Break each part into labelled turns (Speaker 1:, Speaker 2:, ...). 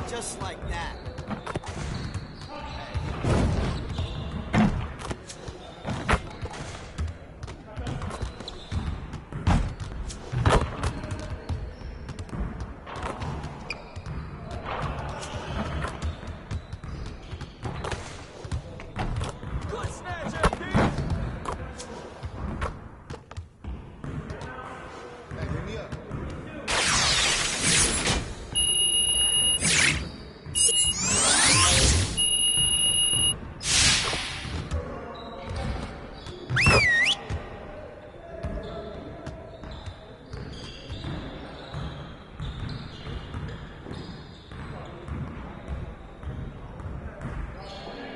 Speaker 1: Just like that.
Speaker 2: Good snatch, MP!
Speaker 3: Hey, hit me up.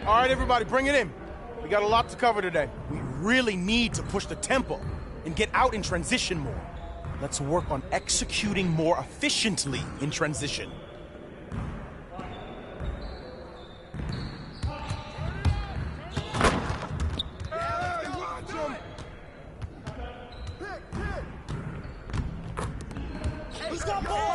Speaker 4: All right, everybody, bring it in. We got a lot to cover today. We really need to push the tempo and get out in transition more. Let's work on executing more efficiently in transition.
Speaker 2: He's got more!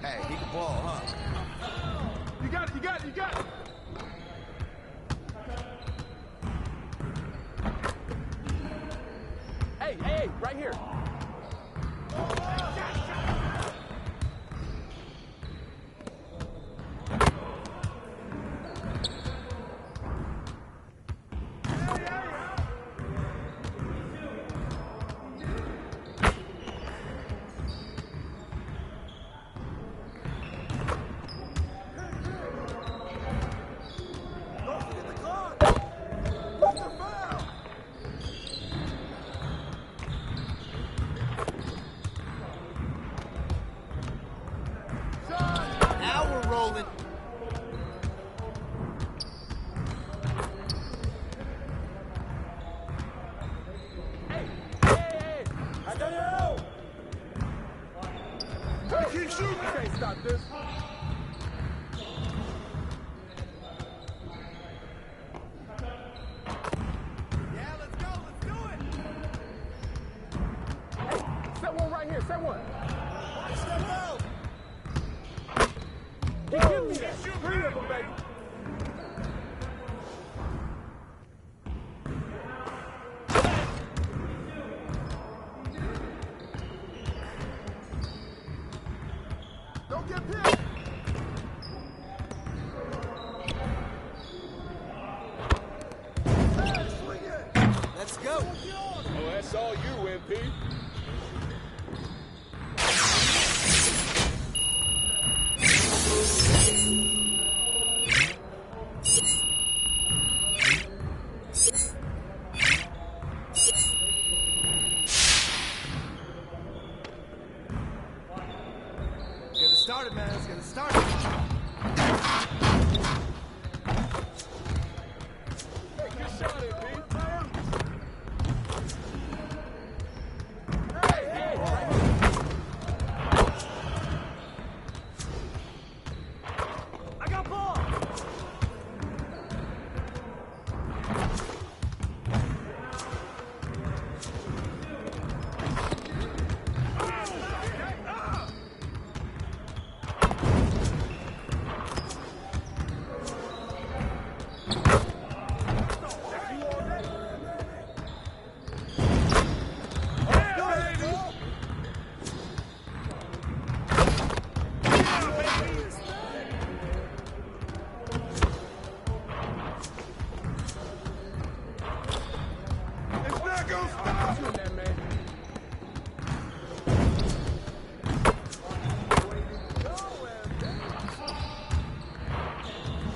Speaker 3: Hey, he can ball, huh?
Speaker 2: You got it, you got it, you got it! Hey, hey, right here!
Speaker 1: Now we're rolling.
Speaker 2: Hey! I got you! Hey, keep shooting! You can't stop this.
Speaker 1: Yeah, let's go. Let's do it.
Speaker 2: Hey, set one right here, set one.
Speaker 1: Watch them out.
Speaker 2: Give me that. Three of them, baby. Don't get picked. Hey, swing it.
Speaker 1: Let's go.
Speaker 2: Oh, that's all you, MP.
Speaker 1: man. Let's get it started.
Speaker 2: Hey, good shot, MP.
Speaker 1: I got ball.
Speaker 2: It's not gonna stop. Shoot that, man.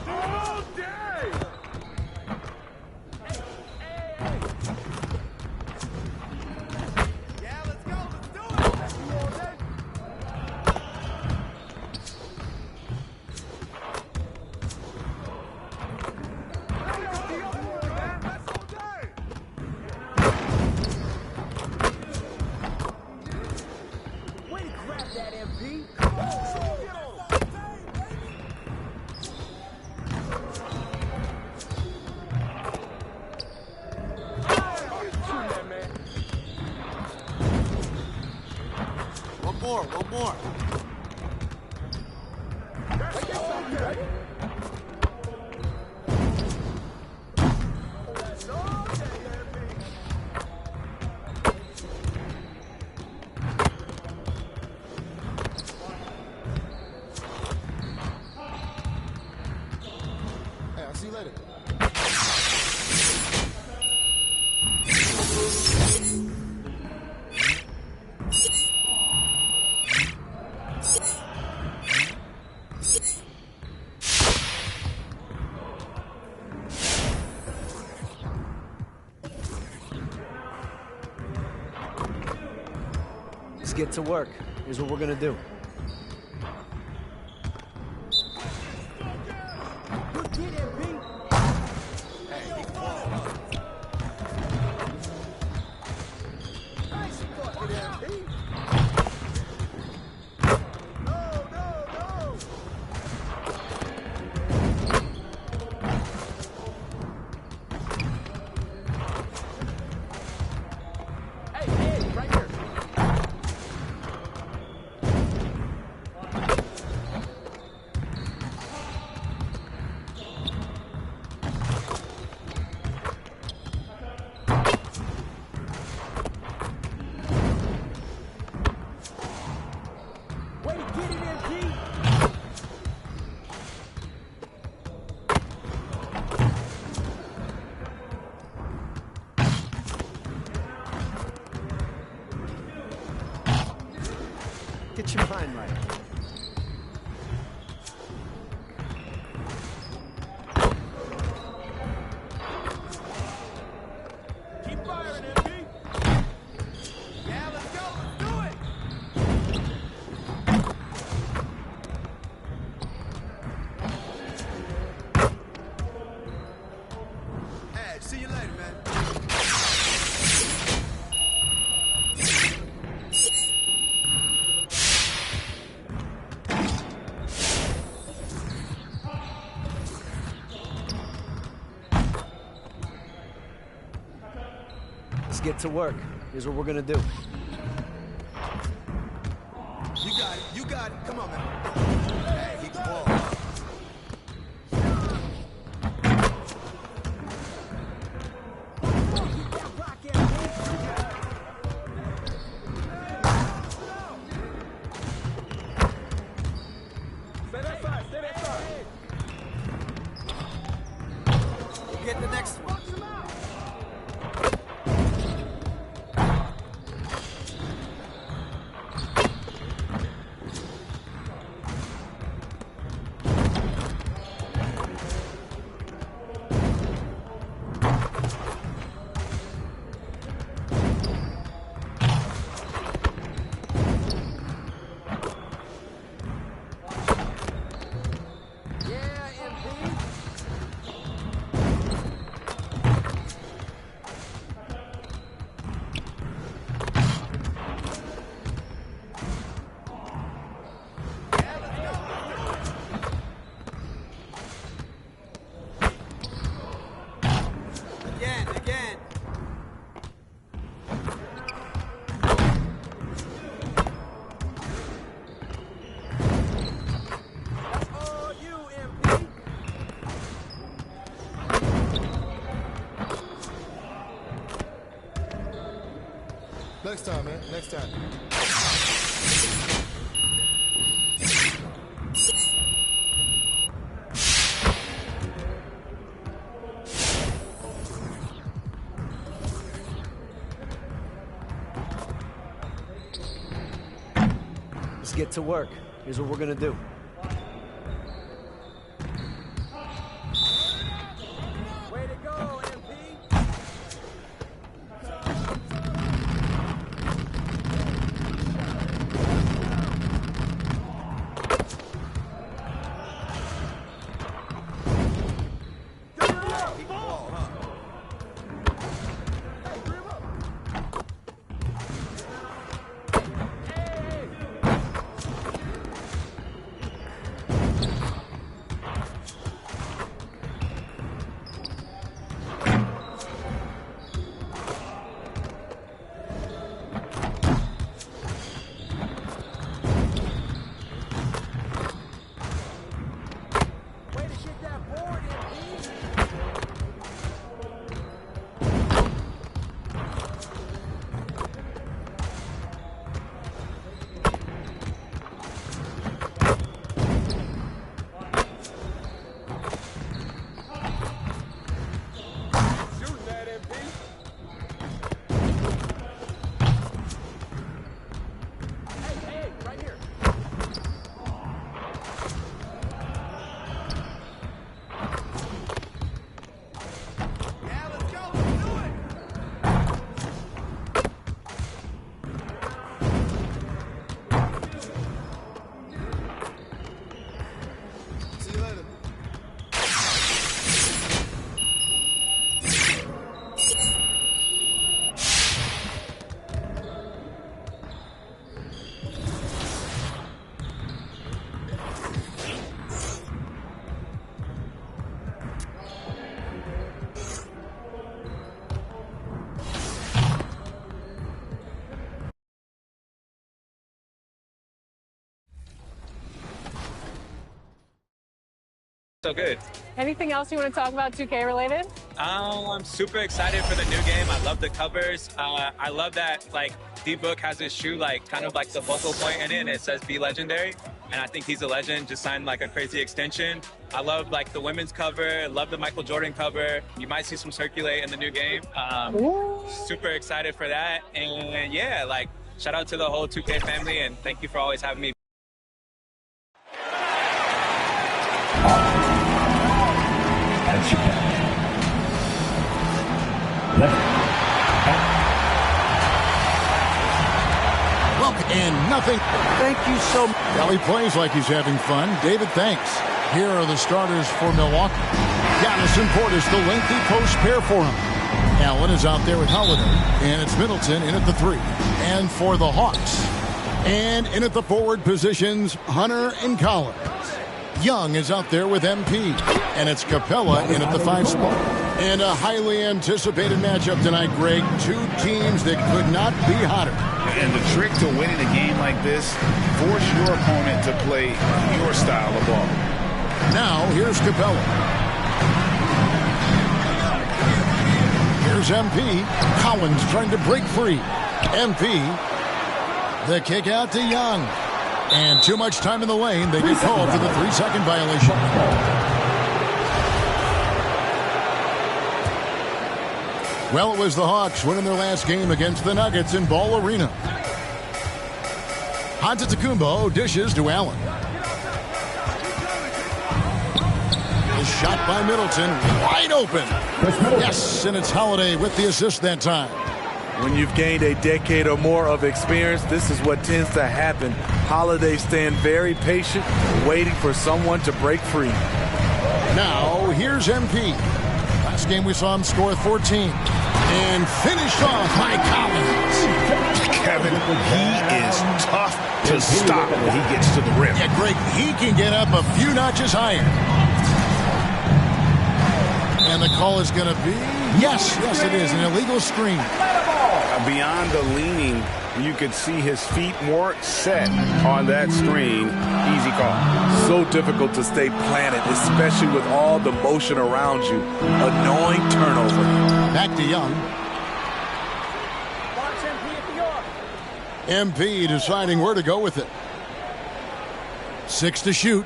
Speaker 2: All day.
Speaker 1: Yeah, let's go. Let's do it.
Speaker 2: That's all day.
Speaker 1: Way to grab that, MP.
Speaker 2: Shoot that, man.
Speaker 1: One more.
Speaker 2: That's all day. That's all day, MP.
Speaker 3: Hey, I'll see you later.
Speaker 5: Let's get to work. Here's what we're gonna do. Get your mind right.
Speaker 2: Keep firing, MP.
Speaker 1: Yeah, let's go. Let's do it. Hey, see you later, man.
Speaker 5: Let's get to work. Here's what we're gonna do.
Speaker 1: You got it. Come on, man. Hey, he can ball.
Speaker 2: Stay that side. Stay that side.
Speaker 1: We'll get the next one.
Speaker 3: Next time, man. Next time.
Speaker 5: Let's get to work. Here's what we're gonna do.
Speaker 2: Way to go, MP.
Speaker 1: He can ball, huh?
Speaker 2: Way to get that board, MP. Shooting that, MP. Hey, right here.
Speaker 1: Yeah, let's go. Let's do it.
Speaker 3: See you later.
Speaker 6: So good.
Speaker 7: Anything else you want to talk about 2K related?
Speaker 6: I'm super excited for the new game. I love the covers. I love that like D-Book has his shoe like kind of like the focal point in it, and it says "Be Legendary." And I think he's a legend. Just signed like a crazy extension. I love like the women's cover. Love the Michael Jordan cover. You might see some circulate in the new game. Super excited for that. And yeah, like shout out to the whole 2K family, and thank you for always having me.
Speaker 8: That's your back. Left.
Speaker 9: Look, and nothing. Thank you so much. Well, he plays like he's having fun. David, thanks. Here are the starters for Milwaukee. Giannis and Portis, the lengthy post pair for him. Allen is out there with Holiday, and it's Middleton in at the 3. And for the Hawks, and in at the forward positions, Hunter and Collins. Young is out there with MP, and it's Capella in at the 5 spot. And a highly anticipated matchup tonight, Greg. Two teams that could not be hotter.
Speaker 10: And the trick to winning a game like this, force your opponent to play your style of ball.
Speaker 9: Now, here's Capella. Here's MP. Collins trying to break free. MP. The kick out to Young. And too much time in the lane. They get called for the 3-second violation. Well, it was the Hawks winning their last game against the Nuggets in Ball Arena. Antetokounmpo dishes to Allen. The shot by Middleton, wide open. Yes, and it's Holiday with the assist that time.
Speaker 11: When you've gained a decade or more of experience, this is what tends to happen. Holiday staying very patient, waiting for someone to break free.
Speaker 9: Now, here's MP. Last game we saw him score 14. And finished off by Collins.
Speaker 10: Kevin, he is tough to stop when he gets to the rim.
Speaker 9: Yeah, Greg, he can get up a few notches higher. And the call is going to be, yes, it is, an illegal screen.
Speaker 10: Beyond the leaning, you could see his feet more set on that screen. Easy call.
Speaker 11: So difficult to stay planted, especially with all the motion around you. Annoying turnover.
Speaker 9: Back to Young.
Speaker 2: Watch MP at the arc.
Speaker 9: MP deciding where to go with it. 6 to shoot.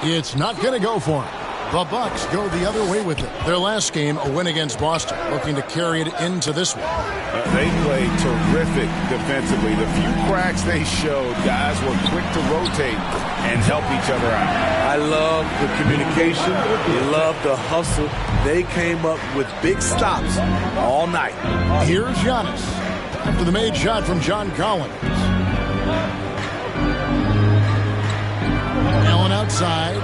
Speaker 9: It's not going to go for him. The Bucks go the other way with it. Their last game, a win against Boston, looking to carry it into this one.
Speaker 10: They played terrific defensively. The few cracks they showed, guys were quick to rotate and help each other out.
Speaker 11: I love the communication. I love the hustle. They came up with big stops all night.
Speaker 9: Here's Giannis after the made shot from John Collins. Allen outside.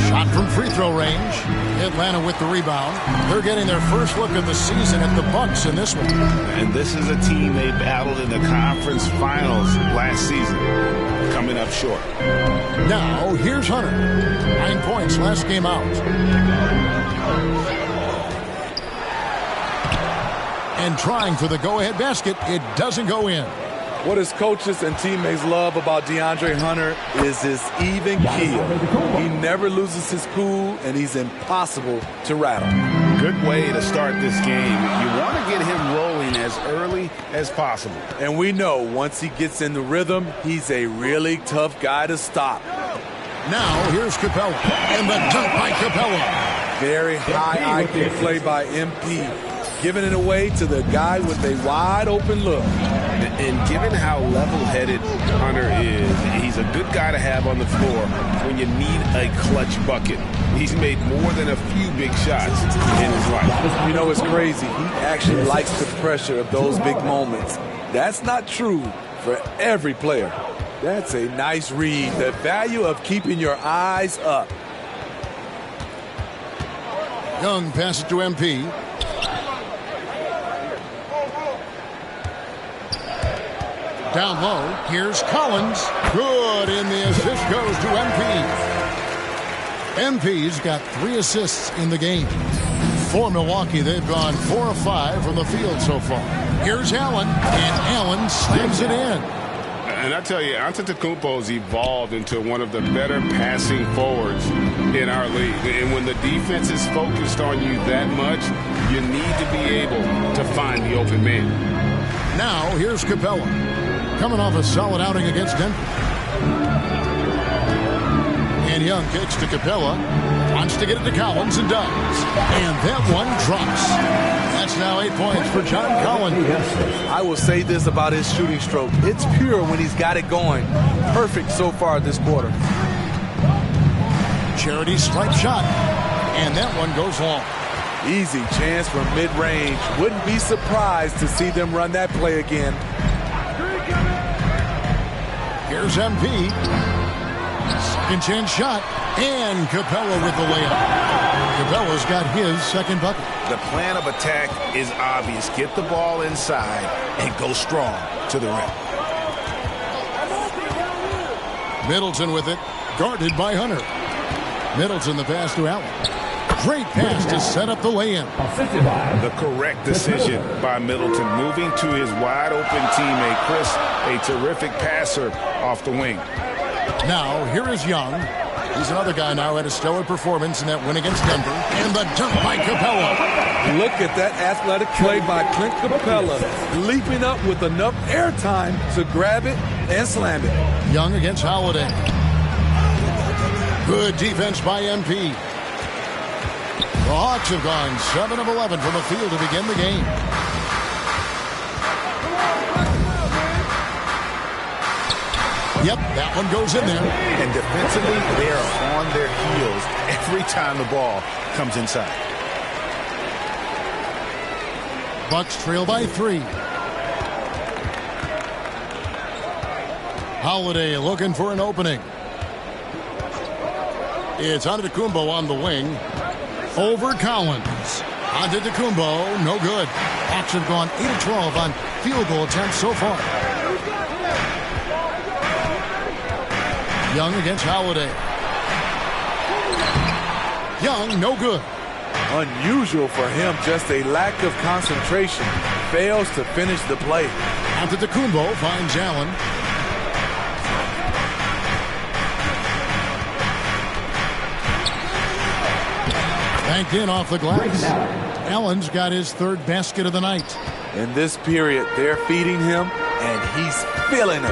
Speaker 9: Shot from free throw range. Atlanta with the rebound. They're getting their first look of the season at the Bucks in this one.
Speaker 10: And this is a team they battled in the conference finals last season. Coming up short.
Speaker 9: Now, here's Hunter. 9 points last game out. And trying for the go-ahead basket. It doesn't go in.
Speaker 11: What his coaches and teammates love about DeAndre Hunter is his even keel. He never loses his cool, and he's impossible to rattle.
Speaker 10: Good way to start this game. You want to get him rolling as early as possible.
Speaker 11: And we know once he gets in the rhythm, he's a really tough guy to stop.
Speaker 9: Now, here's Capella. And the dunk by Capella.
Speaker 11: Very high IQ play by MP. Giving it away to the guy with a wide-open look.
Speaker 10: And given how level-headed Hunter is, he's a good guy to have on the floor when you need a clutch bucket. He's made more than a few big shots in his life.
Speaker 11: You know, it's crazy. He actually likes the pressure of those big moments. That's not true for every player. That's a nice read. The value of keeping your eyes up.
Speaker 9: Young passes to MP. Down low, here's Collins. Good, and the assist goes to MP. MP's got 3 assists in the game. For Milwaukee, they've gone 4 of 5 from the field so far. Here's Allen, and Allen slams it in.
Speaker 10: And I tell you, Antetokounmpo's evolved into one of the better passing forwards in our league. And when the defense is focused on you that much, you need to be able to find the open man.
Speaker 9: Now, here's Capella. Coming off a solid outing against Denver. And Young kicks to Capella. Wants to get it to Collins and does. And that one drops. That's now 8 points for John Collins.
Speaker 11: I will say this about his shooting stroke. It's pure when he's got it going. Perfect so far this quarter.
Speaker 9: Charity stripe shot. And that one goes long.
Speaker 11: Easy chance from mid-range. Wouldn't be surprised to see them run that play again.
Speaker 9: Here's MP. Second chance shot. And Capella with the layup. Capella's got his second bucket.
Speaker 10: The plan of attack is obvious. Get the ball inside and go strong to the rim.
Speaker 9: Middleton with it. Guarded by Hunter. Middleton the pass to Allen. Great pass to set up the lay-in.
Speaker 10: The correct decision by Middleton, moving to his wide-open teammate, Chris, a terrific passer off the wing.
Speaker 9: Now, here is Young. He's another guy now had a stellar performance in that win against Denver. And the dunk by Capella.
Speaker 11: Look at that athletic play by Clint Capella, leaping up with enough airtime to grab it and slam it.
Speaker 9: Young against Holiday. Good defense by MP. The Hawks have gone 7 of 11 from the field to begin the game. Yep, that one goes in there.
Speaker 10: And defensively, they are on their heels every time the ball comes inside.
Speaker 9: Bucks trail by 3. Holiday looking for an opening. It's Antetokounmpo on the wing. Over Collins. Antetokounmpo, no good. Hawks have gone 8 of 12 on field goal attempts so far. Young against Holiday. Young, no good.
Speaker 11: Unusual for him, just a lack of concentration. Fails to finish the play.
Speaker 9: Antetokounmpo finds Allen. Banked in off the glass. Allen's got his third basket of the night.
Speaker 11: In this period, they're feeding him, and he's feeling it.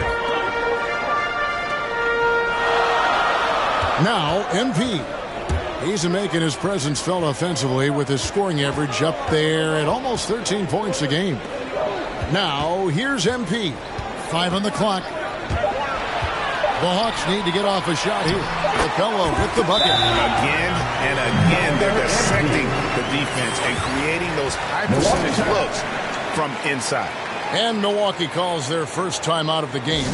Speaker 9: Now, MP. He's making his presence felt offensively with his scoring average up there at almost 13 points a game. Now, here's MP. 5 on the clock. The Hawks need to get off a shot here. Capella with the bucket.
Speaker 10: Again and again, they're dissecting the defense and creating those high percentage looks from inside.
Speaker 9: And Milwaukee calls their first time out of the game.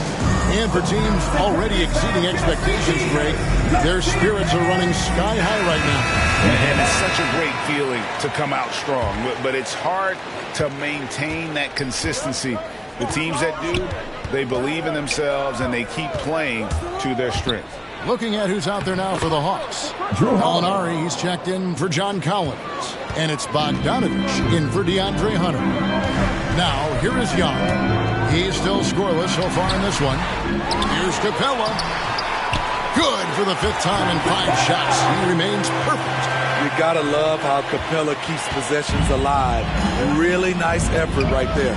Speaker 9: And for teams already exceeding expectations, Greg, their spirits are running sky high right now.
Speaker 10: And it's such a great feeling to come out strong, but it's hard to maintain that consistency. The teams that do, they believe in themselves and they keep playing to their strength.
Speaker 9: Looking at who's out there now for the Hawks. Molinari, he's checked in for John Collins. And it's Bogdanovich in for DeAndre Hunter. Now, here is Young. He's still scoreless so far in this one. Here's Capella. Good for the 5th time in 5 shots. He remains perfect.
Speaker 11: You gotta love how Capella keeps possessions alive. Really nice effort right there.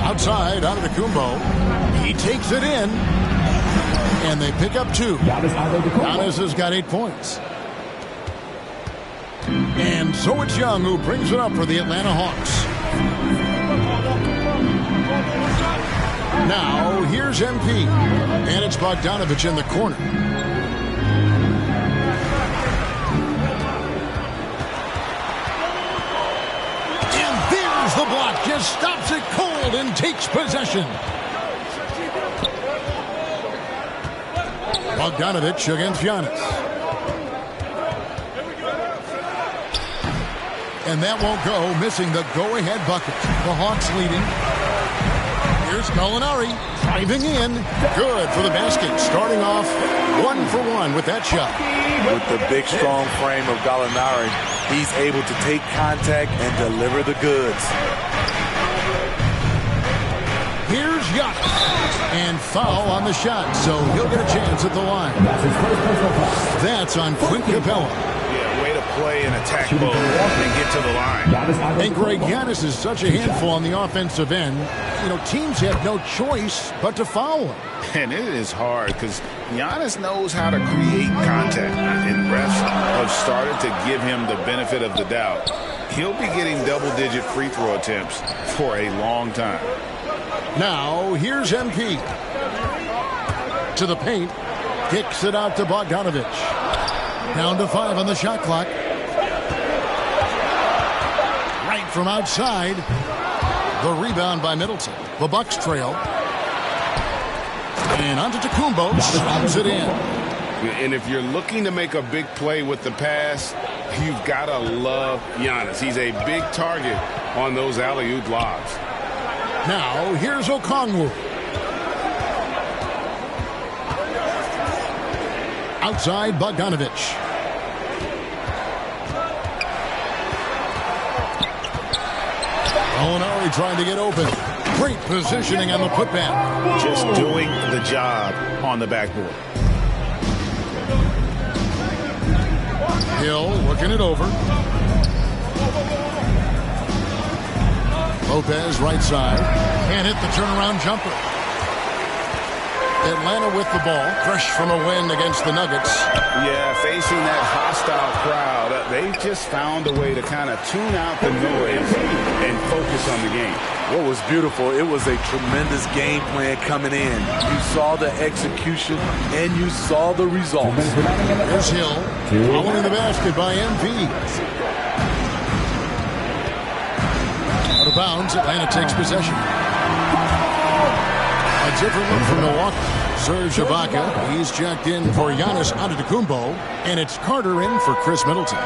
Speaker 9: Outside, Antetokounmpo. He takes it in. And they pick up 2. Giannis has got 8 points. And so it's Young who brings it up for the Atlanta Hawks. Now, here's MP. And it's Bogdanovich in the corner. And there's the block. Just stops it cold and takes possession. Bogdanovich against Giannis. And that won't go, missing the go-ahead bucket. The Hawks leading. Here's Molinari driving in. Good for the basket. Starting off 1 for 1 with that shot.
Speaker 11: With the big, strong frame of Gallinari, he's able to take contact and deliver the goods.
Speaker 9: Here's Giannis. And foul on the shot, so he'll get a chance at the line. That's on Clint Capella.
Speaker 10: Yeah, way to play in attack mode and get to the line.
Speaker 9: And Greg, Giannis is such a handful on the offensive end. You know, teams have no choice but to foul him.
Speaker 10: And it is hard because Giannis knows how to create contact. And refs have started to give him the benefit of the doubt. He'll be getting double-digit free throw attempts for a long time.
Speaker 9: Now, here's MP. To the paint. Kicks it out to Bogdanovich. Down to 5 on the shot clock. Right from outside. The rebound by Middleton. The Bucks trail. And Antetokounmpo slams it in.
Speaker 10: And if you're looking to make a big play with the pass, you've got to love Giannis. He's a big target on those alley-oop lobs.
Speaker 9: Now, here's Okongwu. Outside, Bogdanovich. Molinari trying to get open. Great positioning on the putback.
Speaker 10: Just doing the job on the backboard.
Speaker 9: Hill working it over. Lopez right side. Can't hit the turnaround jumper. Atlanta with the ball, fresh from a win against the Nuggets.
Speaker 10: Yeah, facing that hostile crowd, they've just found a way to kind of tune out the noise and focus on the game.
Speaker 11: What was beautiful, it was a tremendous game plan coming in. You saw the execution, and you saw the results.
Speaker 9: There's Hill, following the basket by MP. Out of bounds, Atlanta takes possession. A different look from Milwaukee. Serge Ibaka, he's checked in for Giannis Antetokounmpo, and it's Carter in for Chris Middleton.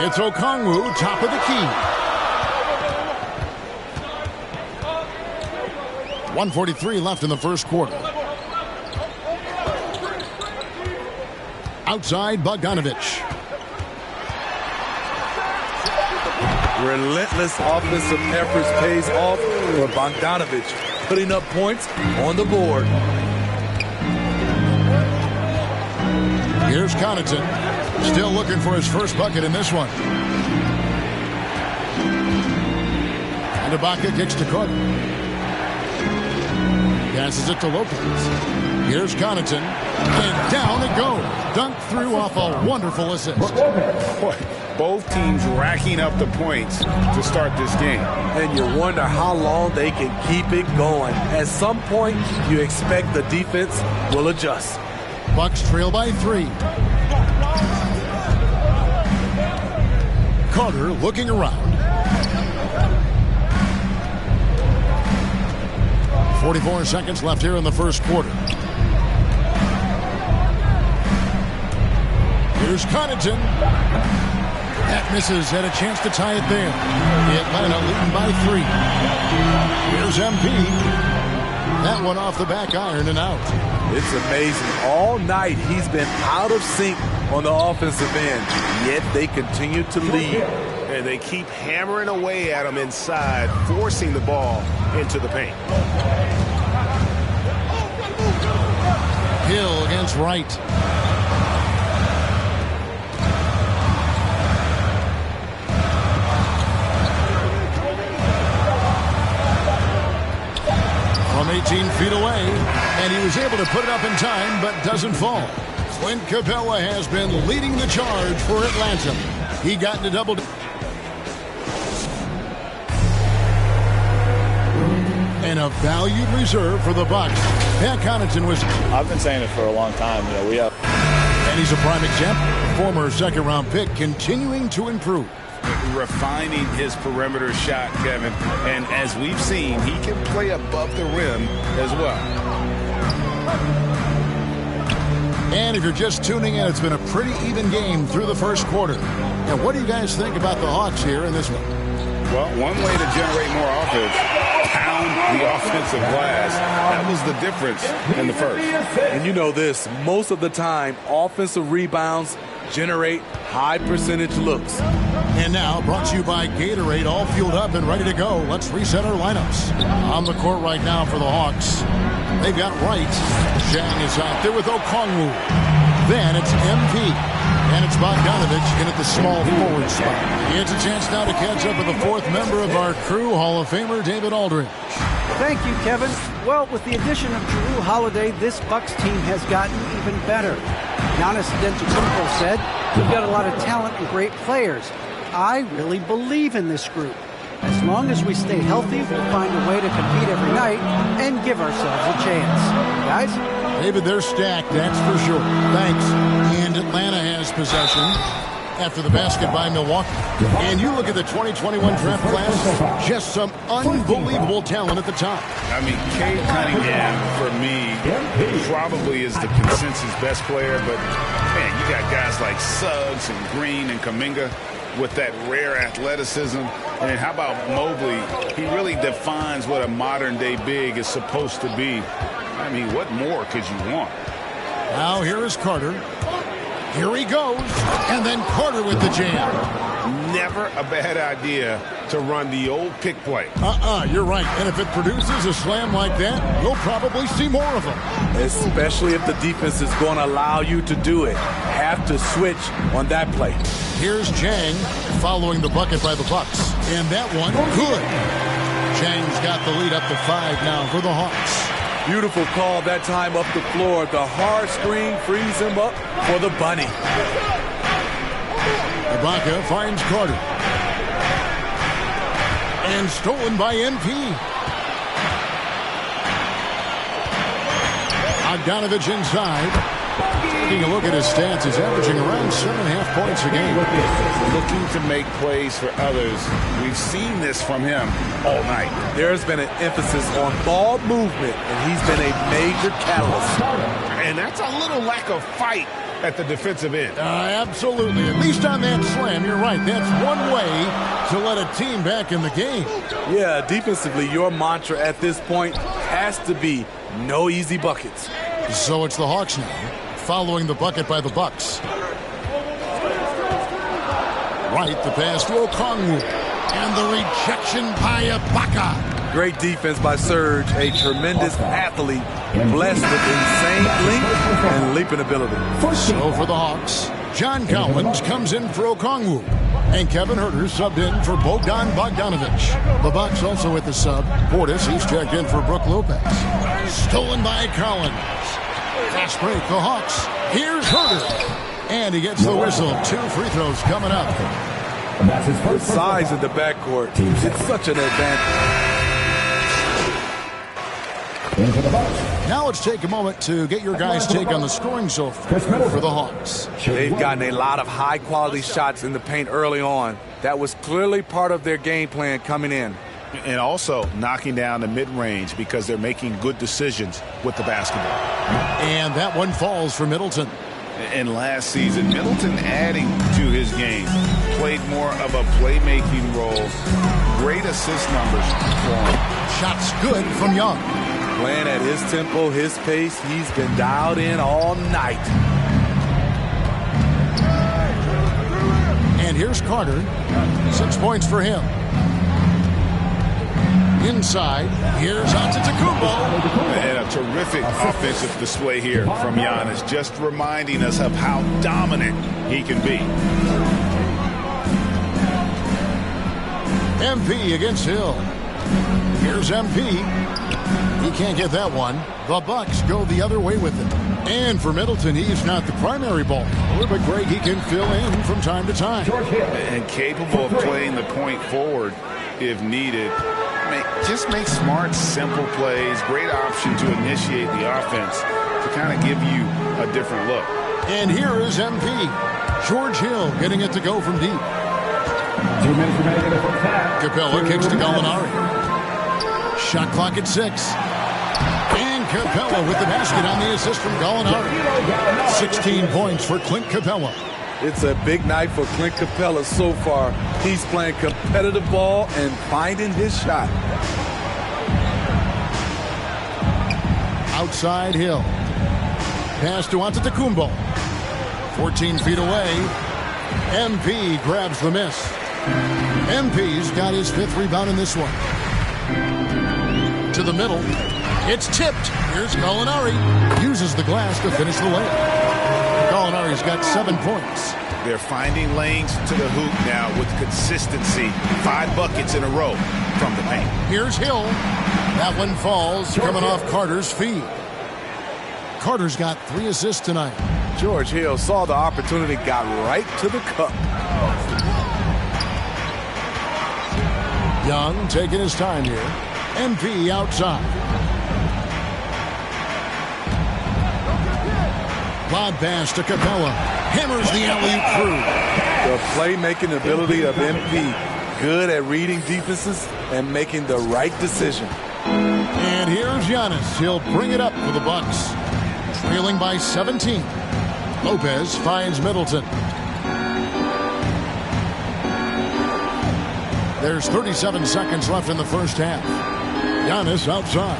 Speaker 9: It's Okongwu, top of the key. 1:43 left in the first quarter. Outside, Bogdanovich.
Speaker 11: Relentless offensive efforts pays off for Bogdanovich, putting up points on the board.
Speaker 9: Here's Connaughton, still looking for his first bucket in this one. And Ibaka kicks to Carter. Passes it to Lopez. Here's Connaughton. And down it goes. Dunked through off a wonderful assist.
Speaker 10: Both teams racking up the points to start this game.
Speaker 11: And you wonder how long they can keep it going. At some point, you expect the defense will adjust.
Speaker 9: Bucks trail by 3. Carter looking around. 44 seconds left here in the first quarter. Here's Connaughton. That misses. Had a chance to tie it there. Atlanta leading by 3. Here's MP. That one off the back iron and out.
Speaker 11: It's amazing. All night he's been out of sync on the offensive end, yet they continue to lead.
Speaker 2: And they keep hammering away at him inside, forcing the ball into the paint.
Speaker 9: Hill against Wright. From 18 feet away, and he was able to put it up in time, but doesn't fall. Clint Capella has been leading the charge for Atlanta. He got into double. And a valued reserve for the Bucks. Pat Connaughton was.
Speaker 12: I've been saying it for a long time. You know, we have.
Speaker 9: And he's a prime example. Former second-round pick continuing to improve.
Speaker 10: Refining his perimeter shot, Kevin. And as we've seen, he can play above the rim as well.
Speaker 9: And if you're just tuning in, it's been a pretty even game through the first quarter. Now, what do you guys think about the Hawks here in this one?
Speaker 10: Well, one way to generate more offense, pound the offensive glass. That was the difference in the first.
Speaker 11: And you know this, most of the time, offensive rebounds generate high percentage looks.
Speaker 9: And now, brought to you by Gatorade, all fueled up and ready to go. Let's reset our lineups. On the court right now for the Hawks, they've got Wright. Chang is out there with Okongwu. Then it's MP. And it's Bogdanovich in at the small forward spot. It's a chance now to catch up with the fourth member of our crew, Hall of Famer David Aldridge.
Speaker 13: Thank you, Kevin. Well, with the addition of Jrue Holiday, this Bucks team has gotten even better. Giannis Antetokounmpo said, "We've got a lot of talent and great players. I really believe in this group. As long as we stay healthy, we'll find a way to compete every night and give ourselves a chance." Guys?
Speaker 9: David, they're stacked, that's for sure. Thanks. And Atlanta has possession after the basket by Milwaukee. And you look at the 2021 draft class, just some unbelievable talent at the top.
Speaker 10: I mean, Cade Cunningham, for me, probably is the consensus best player. But, man, you got guys like Suggs and Green and Kuminga with that rare athleticism. And how about Mobley? He really defines what a modern-day big is supposed to be. I mean, what more could you want?
Speaker 9: Now here is Carter. Here he goes. And then Carter with the jam.
Speaker 2: Never a bad idea to run the old pick play.
Speaker 9: You're right. And if it produces a slam like that, you'll probably see more of them.
Speaker 11: Especially if the defense is going to allow you to do it. Have to switch on that play.
Speaker 9: Here's Chang following the bucket by the Bucks. And that one, good. Chang's got the lead up to 5 now for the Hawks.
Speaker 11: Beautiful call that time up the floor. The hard screen frees him up for the bunny.
Speaker 9: Ibaka finds Carter. And stolen by MP. Bogdanovich inside. Taking a look at his stats, he's averaging around 7.5 points a game.
Speaker 10: Looking to make plays for others. We've seen this from him all night.
Speaker 11: There's been an emphasis on ball movement, and he's been a major catalyst.
Speaker 2: And that's a little lack of fight at the defensive end.
Speaker 9: Absolutely. At least on that slam, you're right. That's one way to let a team back in the game.
Speaker 11: Yeah, defensively, your mantra at this point has to be no easy buckets.
Speaker 9: So it's the Hawks now, following the bucket by the Bucks. Right, the pass to Okongwu. And the rejection by Ibaka.
Speaker 11: Great defense by Serge, a tremendous athlete, blessed with insane length and leaping ability.
Speaker 9: So for the Hawks, John Collins comes in for Okongwu. And Kevin Herter subbed in for Bogdan Bogdanovic. The Bucks also with the sub. Portis, he's checked in for Brook Lopez. Stolen by Collins. Fast break, the Hawks. Here's Herter. And he gets the whistle. 2 free throws coming up.
Speaker 11: The size of the backcourt. It's such an advantage.
Speaker 9: Now let's take a moment to get your guys' take on the scoring so far for the Hawks.
Speaker 11: They've gotten a lot of high-quality shots in the paint early on. That was clearly part of their game plan coming in.
Speaker 2: And also knocking down the mid-range because they're making good decisions with the basketball.
Speaker 9: And that one falls for Middleton.
Speaker 2: And last season, Middleton adding to his game, played more of a playmaking role. Great assist numbers for him.
Speaker 9: Shots good from Young.
Speaker 11: Playing at his tempo, his pace, he's been dialed in all night.
Speaker 9: And here's Carter. 6 points for him. Inside, here's Antetokounmpo.
Speaker 2: And a terrific offensive display here from Giannis, just reminding us of how dominant he can be.
Speaker 9: MP against Hill. Here's MP. He can't get that one. The Bucks go the other way with it. And for Middleton, he's not the primary ball handler, but Greg, he can fill in from time to time.
Speaker 2: And capable of playing the point forward if needed. Just make smart, simple plays. Great option to initiate the offense to kind of give you a different look.
Speaker 9: And here is MP. George Hill getting it to go from deep.
Speaker 8: 2 minutes remaining in the first half.
Speaker 9: Capella kicks to Gallinari. Shot clock at 6. And Capella with the basket on the assist from Gallinari. 16 points for Clint Capella.
Speaker 11: It's a big night for Clint Capella so far. He's playing competitive ball and finding his shot.
Speaker 9: Outside Hill. Pass to Antetokounmpo. 14 feet away. MP grabs the miss. MP's got his 5th rebound in this one. To the middle. It's tipped. Here's Gallinari. Uses the glass to finish the layup. Gallinari's got 7 points.
Speaker 2: They're finding lanes to the hoop now with consistency. 5 buckets in a row from the paint.
Speaker 9: Here's Hill. That one falls, coming off Carter's feet. Carter's got 3 assists tonight.
Speaker 11: George Hill saw the opportunity, got right to the cup.
Speaker 9: Young taking his time here. MP outside. Lob pass to Capella. Hammers the alley-oop through.
Speaker 11: The playmaking ability of MP. Good at reading defenses and making the right decision.
Speaker 9: And here's Giannis. He'll bring it up for the Bucks. Trailing by 17. Lopez finds Middleton. There's 37 seconds left in the first half. Giannis outside.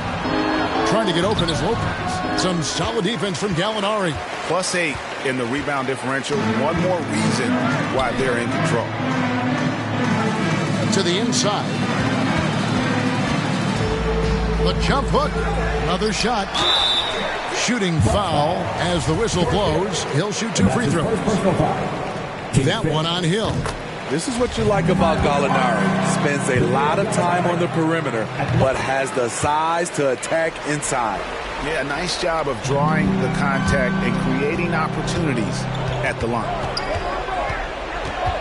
Speaker 9: Trying to get open is Lopez. Some solid defense from Gallinari.
Speaker 2: +8 in the rebound differential. One more reason why they're in control.
Speaker 9: To the inside. The jump hook. Another shot. Shooting foul as the whistle blows. He'll shoot 2 free throws. That one on Hill.
Speaker 11: This is what you like about Gallinari. Spends a lot of time on the perimeter, but has the size to attack inside.
Speaker 2: Yeah, nice job of drawing the contact and creating opportunities at the line.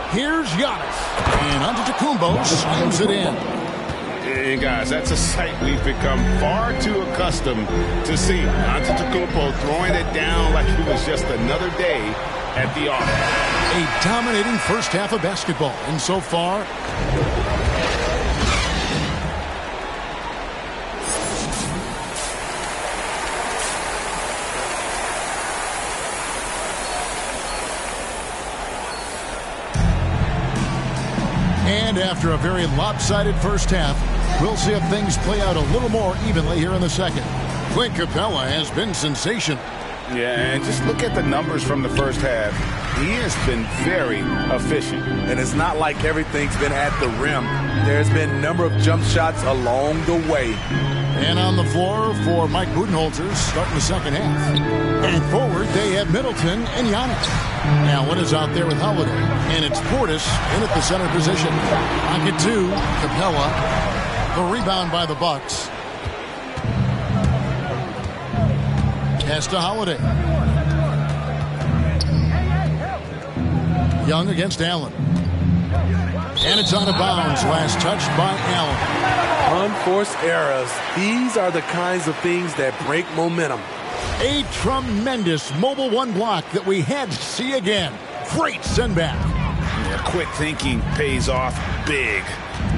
Speaker 9: Here's Giannis. And Antetokounmpo slams it in.
Speaker 2: And guys, that's a sight we've become far too accustomed to seeing. Antetokounmpo throwing it down like it was just another day at the office.
Speaker 9: A dominating first half of basketball. And so far, and after a very lopsided first half, we'll see if things play out a little more evenly here in the second. Clint Capella has been sensational.
Speaker 2: Yeah, and just look at the numbers from the first half. He has been very efficient.
Speaker 11: And it's not like everything's been at the rim. There's been a number of jump shots along the way.
Speaker 9: And on the floor for Mike Budenholzer starting the second half. And forward, they have Middleton and Giannis. Allen is out there with Holiday. And it's Portis in at the center position. Pocket 2, Capella. The rebound by the Bucks. Pass to Holiday. Young against Allen. And it's out of bounds. Last touched by Allen.
Speaker 11: Unforced errors. These are the kinds of things that break momentum.
Speaker 9: A tremendous mobile one block that we had to see again. Great send back.
Speaker 2: Yeah, quick thinking pays off big.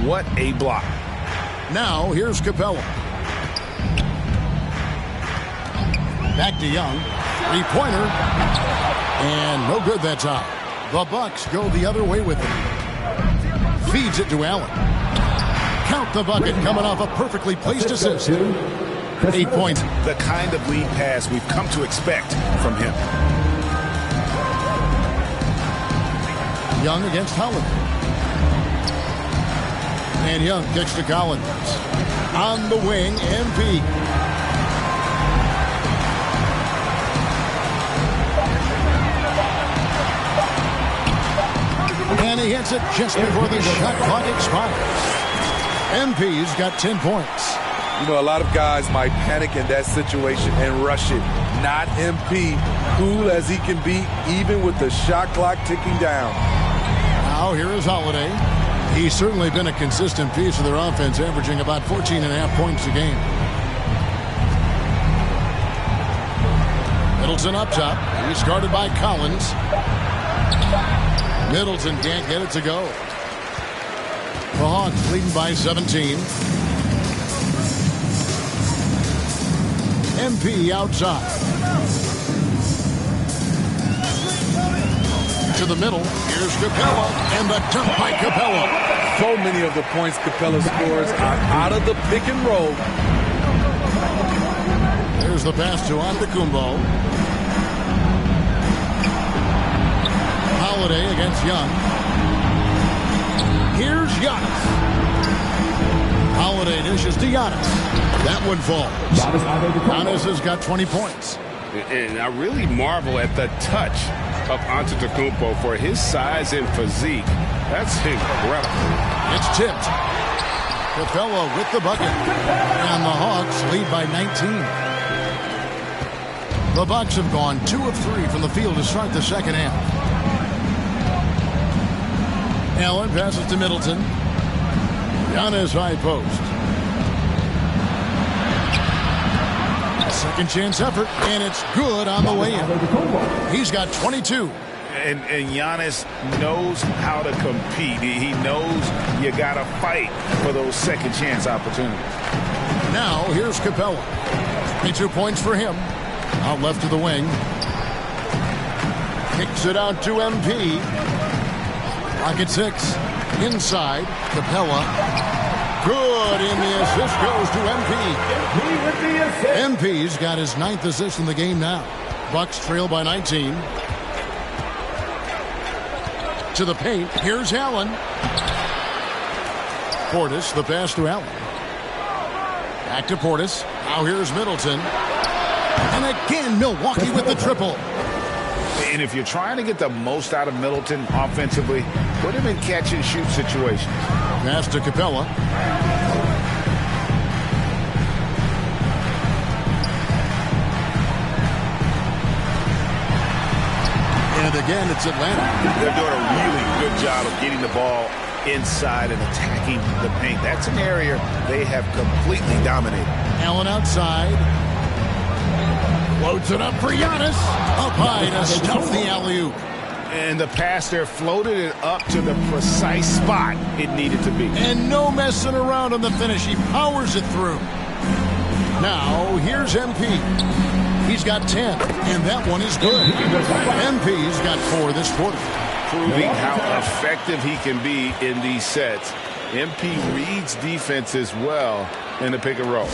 Speaker 2: What a block.
Speaker 9: Now here's Capella. Back to Young. Three-pointer. And no good that time. The Bucks go the other way with it. Feeds it to Allen. Count the bucket coming off a perfectly placed assist. 8 points.
Speaker 2: The kind of lead pass we've come to expect from him.
Speaker 9: Young against Holiday. And Young kicks to Collins. On the wing, MP. And he hits it just before the shot clock expires. MP's got 10 points.
Speaker 11: You know, a lot of guys might panic in that situation and rush it. Not MP. Cool as he can be, even with the shot clock ticking down.
Speaker 9: Now here is Holiday. He's certainly been a consistent piece of their offense, averaging about 14.5 points a game. Middleton up top. He's guarded by Collins. Middleton can't get it to go. The Hawks leading by 17. MP outside. To the middle. Here's Capella. And the dunk by Capella.
Speaker 11: So many of the points Capella scores are out of the pick and roll.
Speaker 9: There's the pass to Antetokounmpo. Holiday against Young. Here's Giannis. Holiday dishes to Giannis. That one falls. Giannis has got 20 points.
Speaker 10: And I really marvel at the touch of Antetokounmpo for his size and physique. That's incredible.
Speaker 9: It's tipped. Capella with the bucket. And the Hawks lead by 19. The Bucks have gone 2 of 3 from the field to start the second half. Allen passes to Middleton. Giannis high post. Second chance effort, and it's good on the way in. He's got 22.
Speaker 2: And Giannis knows how to compete. He knows you got to fight for those second chance opportunities.
Speaker 9: Now here's Capella. 22 points for him. Out left to the wing. Kicks it out to MP. Pocket 6. Inside. Capella. Good. And the assist goes to MP. MP's got his 9th assist in the game now. Bucks trail by 19. To the paint. Here's Allen. Portis, the pass to Allen. Back to Portis. Now here's Middleton. And again, Milwaukee with the triple.
Speaker 2: And if you're trying to get the most out of Middleton offensively, put him in catch-and-shoot situations.
Speaker 9: Pass to Capella. And again, it's Atlanta.
Speaker 2: They're doing a really good job of getting the ball inside and attacking the paint. That's an area they have completely dominated.
Speaker 9: Allen outside. Floats it up for Giannis. Up high to stuff the alley-oop.
Speaker 2: And the pass there floated it up to the precise spot it needed to be.
Speaker 9: And no messing around on the finish. He powers it through. Now, here's MP. He's got 10, and that one is good. MP's got 4 this quarter.
Speaker 2: Proving how effective he can be in these sets. MP reads defenses well in the pick and roll.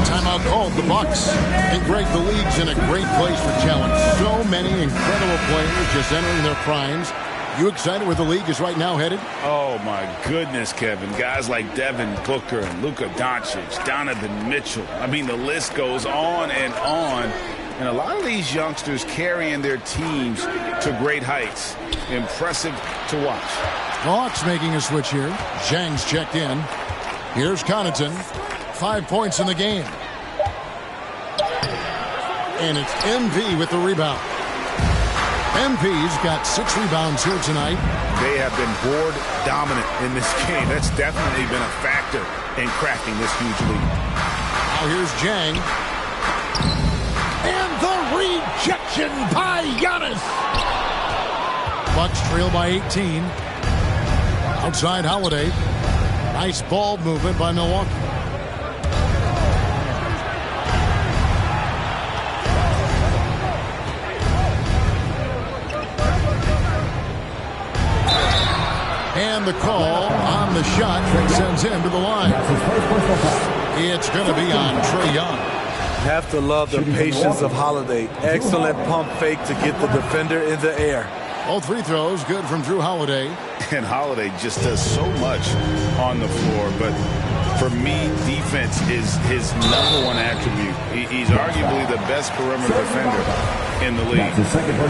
Speaker 9: Timeout called the Bucks. And Greg, the league's in a great place for challenge. So many incredible players just entering their primes. You excited where the league is right now headed?
Speaker 2: Oh, my goodness, Kevin. Guys like Devin Booker and Luka Doncic, Donovan Mitchell. I mean, the list goes on and on. And a lot of these youngsters carrying their teams to great heights. Impressive to watch.
Speaker 9: Hawks making a switch here. Zhang's checked in. Here's Connaughton. 5 points in the game. And it's MV with the rebound. MP's got 6 rebounds here tonight.
Speaker 2: They have been board dominant in this game. That's definitely been a factor in cracking this huge lead.
Speaker 9: Now here's Zhang. And the rejection by Giannis. Bucks trail by 18. Outside Holiday. Nice ball movement by Milwaukee. And the call on the shot sends him to the line. It's going to be on Trae Young.
Speaker 11: Have to love the patience of Holiday. Excellent pump fake to get the defender in the air.
Speaker 9: All free throws good from Drew Holiday.
Speaker 2: And Holiday just does so much on the floor. But for me, defense is his #1 attribute. He's arguably the best perimeter defender in the league.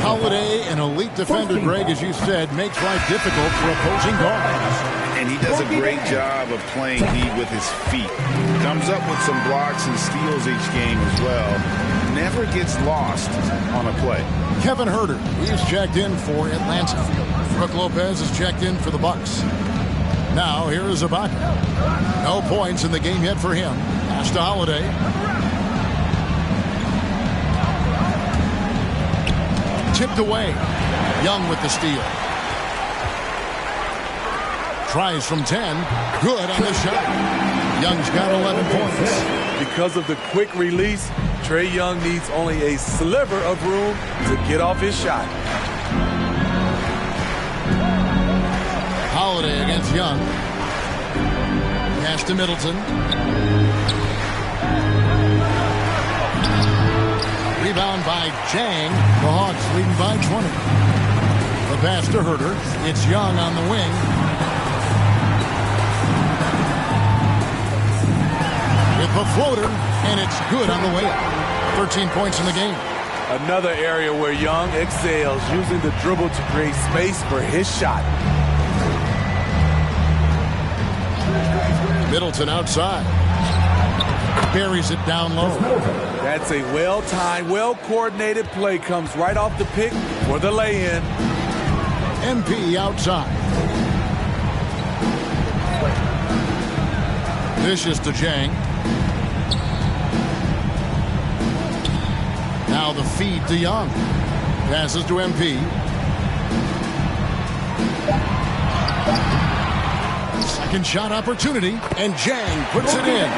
Speaker 9: Holiday, an elite defender, Greg, as you said, makes life difficult for opposing guards.
Speaker 2: And he does a great job of playing D with his feet. Comes up with some blocks and steals each game as well. Never gets lost on a play.
Speaker 9: Kevin Huerter, he's checked in for Atlanta. Brook Lopez is checked in for the Bucks. Now here is Ibaka. No points in the game yet for him. Pass to Holiday. Tipped away. Young with the steal. Tries from 10. Good on the shot. Young's got 11 points.
Speaker 11: Because of the quick release, Trae Young needs only a sliver of room to get off his shot.
Speaker 9: Holiday against Young. Pass to Middleton. Rebound by Zhang. The Hawks leading by 20. The pass to Huerter. It's Young on the wing. With the floater, and it's good on the way up. 13 points in the game.
Speaker 11: Another area where Young excels, using the dribble to create space for his shot.
Speaker 9: Middleton outside. Buries it down low.
Speaker 11: That's a well-timed, well-coordinated play. Comes right off the pick for the lay-in.
Speaker 9: MP outside. Vicious to Zhang. Now the feed to Young. Passes to MP. Second shot opportunity, and Zhang puts it in.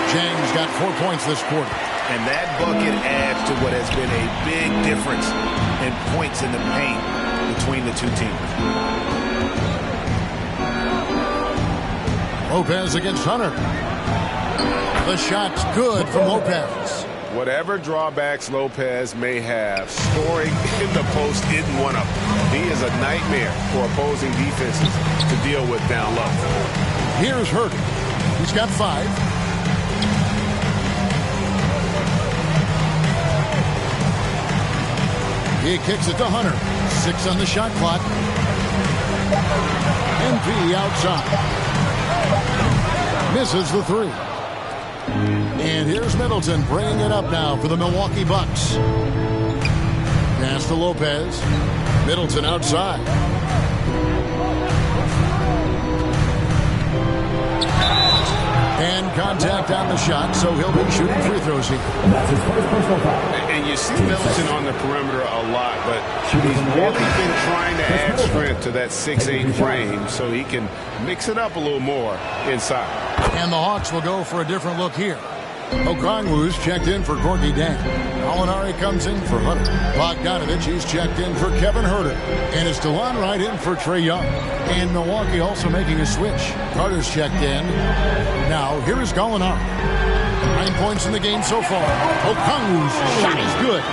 Speaker 9: Zhang's got 4 points this quarter.
Speaker 2: And that bucket adds to what has been a big difference in points in the paint between the two teams.
Speaker 9: Lopez against Hunter. The shot's good from Lopez.
Speaker 10: Whatever drawbacks Lopez may have, scoring in the post isn't one of them. He is a nightmare for opposing defenses to deal with down low.
Speaker 9: Here's Huerter. He's got 5. He kicks it to Hunter. 6 on the shot clock. MP outside. Misses the 3. And here's Middleton bringing it up now for the Milwaukee Bucks. Pass to Lopez. Middleton outside. And contact on the shot, so he'll be shooting free throws here.
Speaker 10: And you see Middleton on the perimeter a lot, but he's really been trying to add strength to that 6'8" frame so he can mix it up a little more inside.
Speaker 9: And the Hawks will go for a different look here. Okongwu's checked in for Corky Dan. Molinari comes in for Hunter. Bogdanovich, he's checked in for Kevin Huerter. And it's DeLon Wright in for Trae Young. And Milwaukee also making a switch. Carter's checked in. Now, here is Gallinari. 9 points in the game so far. Okongwu's shot is good.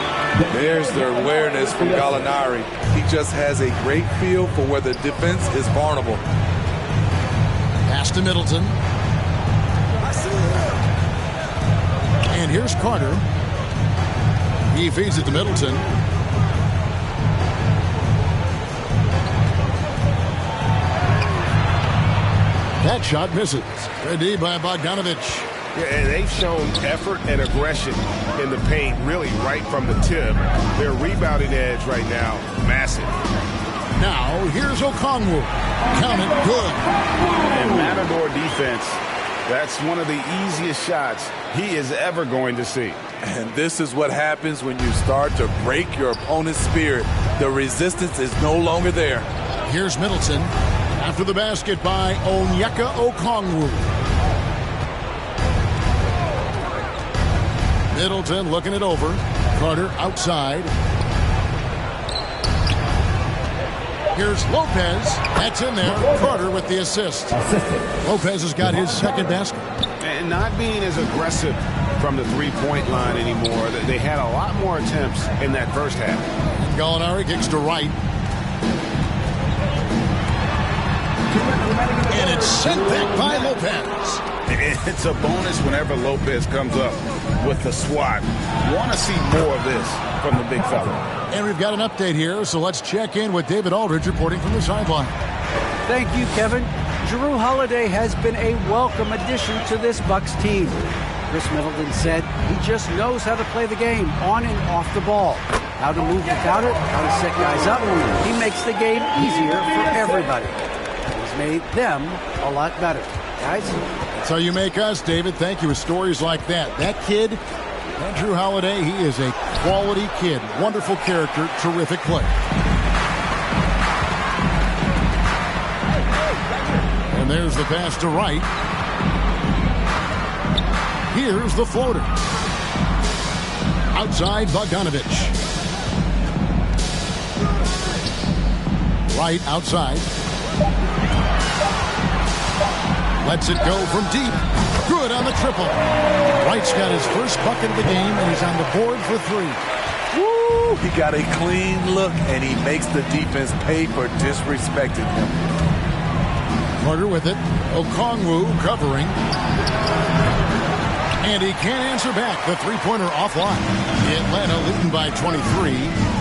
Speaker 11: There's the awareness from Gallinari. He just has a great feel for where the defense is vulnerable.
Speaker 9: Pass to Middleton. And here's Carter. He feeds it to Middleton. That shot misses. Good D by Bogdanovich.
Speaker 10: Yeah, they've shown effort and aggression in the paint, really right from the tip. Their rebounding edge right now, massive.
Speaker 9: Now, here's Okongwu. Count it, good.
Speaker 10: And Matador defense, that's one of the easiest shots he is ever going to see.
Speaker 11: And this is what happens when you start to break your opponent's spirit. The resistance is no longer there.
Speaker 9: Here's Middleton. After the basket by Onyeka Okongwu. Middleton looking it over. Carter outside. Here's Lopez. That's in there. Carter with the assist. Lopez has got his second basket.
Speaker 10: And not being as aggressive from the three-point line anymore. They had a lot more attempts in that first half.
Speaker 9: And Gallinari kicks to right. And it's sent back by Lopez.
Speaker 2: It's a bonus whenever Lopez comes up with the swat. Want to see more of this from the big fella.
Speaker 9: And we've got an update here, so let's check in with David Aldridge reporting from the sideline.
Speaker 13: Thank you, Kevin. Jrue Holiday has been a welcome addition to this Bucks team. Chris Middleton said he just knows how to play the game on and off the ball. How to move without it, how to set guys up. He makes the game easier for everybody. He's made them a lot better. Guys?
Speaker 9: That's how you make us, David. Thank you with stories like that. That kid, that Jrue Holiday, he is a quality kid. Wonderful character, terrific player. And there's the pass to Wright. Here's the floater. Outside Bogdanovich. Wright outside. Lets it go from deep. Good on the triple. Wright's got his first bucket of the game, and he's on the board for three.
Speaker 11: Woo! He got a clean look, and he makes the defense pay for disrespecting him.
Speaker 9: Carter with it. Okongwu covering. And he can't answer back. The three-pointer offline. Atlanta leading by 23.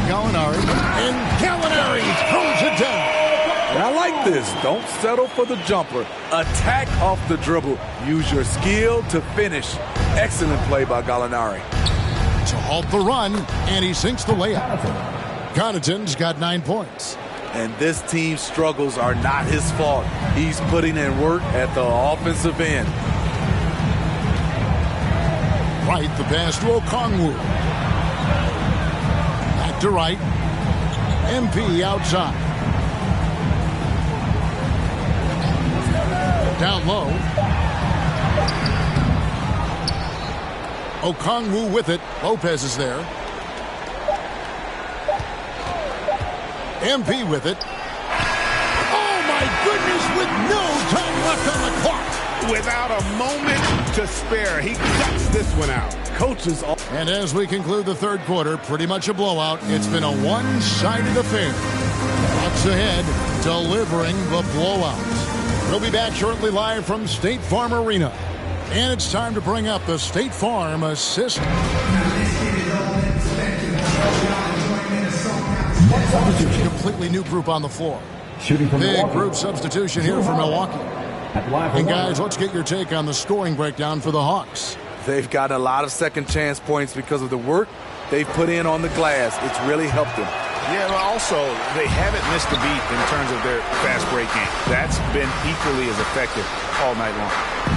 Speaker 9: Gallinari. And Gallinari throws it down.
Speaker 11: And I like this. Don't settle for the jumper. Attack off the dribble. Use your skill to finish. Excellent play by Gallinari.
Speaker 9: To halt the run, and he sinks the layup. Connaughton's got 9 points.
Speaker 11: And this team's struggles are not his fault. He's putting in work at the offensive end.
Speaker 9: Wright, the pass to Okongwu. Back to Wright. MP outside. Down low. Okongwu with it. Lopez is there. MP with it. Oh, my goodness, with no time left on the clock.
Speaker 10: Without a moment to spare, he cuts this one out.
Speaker 11: Coaches.
Speaker 9: And as we conclude the third quarter, pretty much a blowout. It's been a one-sided affair. Bucks ahead, delivering the blowout. We'll be back shortly live from State Farm Arena. And it's time to bring up the State Farm assist. Completely new group on the floor. Big group substitution here for Milwaukee. And guys, let's get your take on the scoring breakdown for the Hawks.
Speaker 11: They've gotten a lot of second chance points because of the work they've put in on the glass. It's really helped them.
Speaker 2: Yeah, but also, they haven't missed a beat in terms of their fast break game. That's been equally as effective all night long.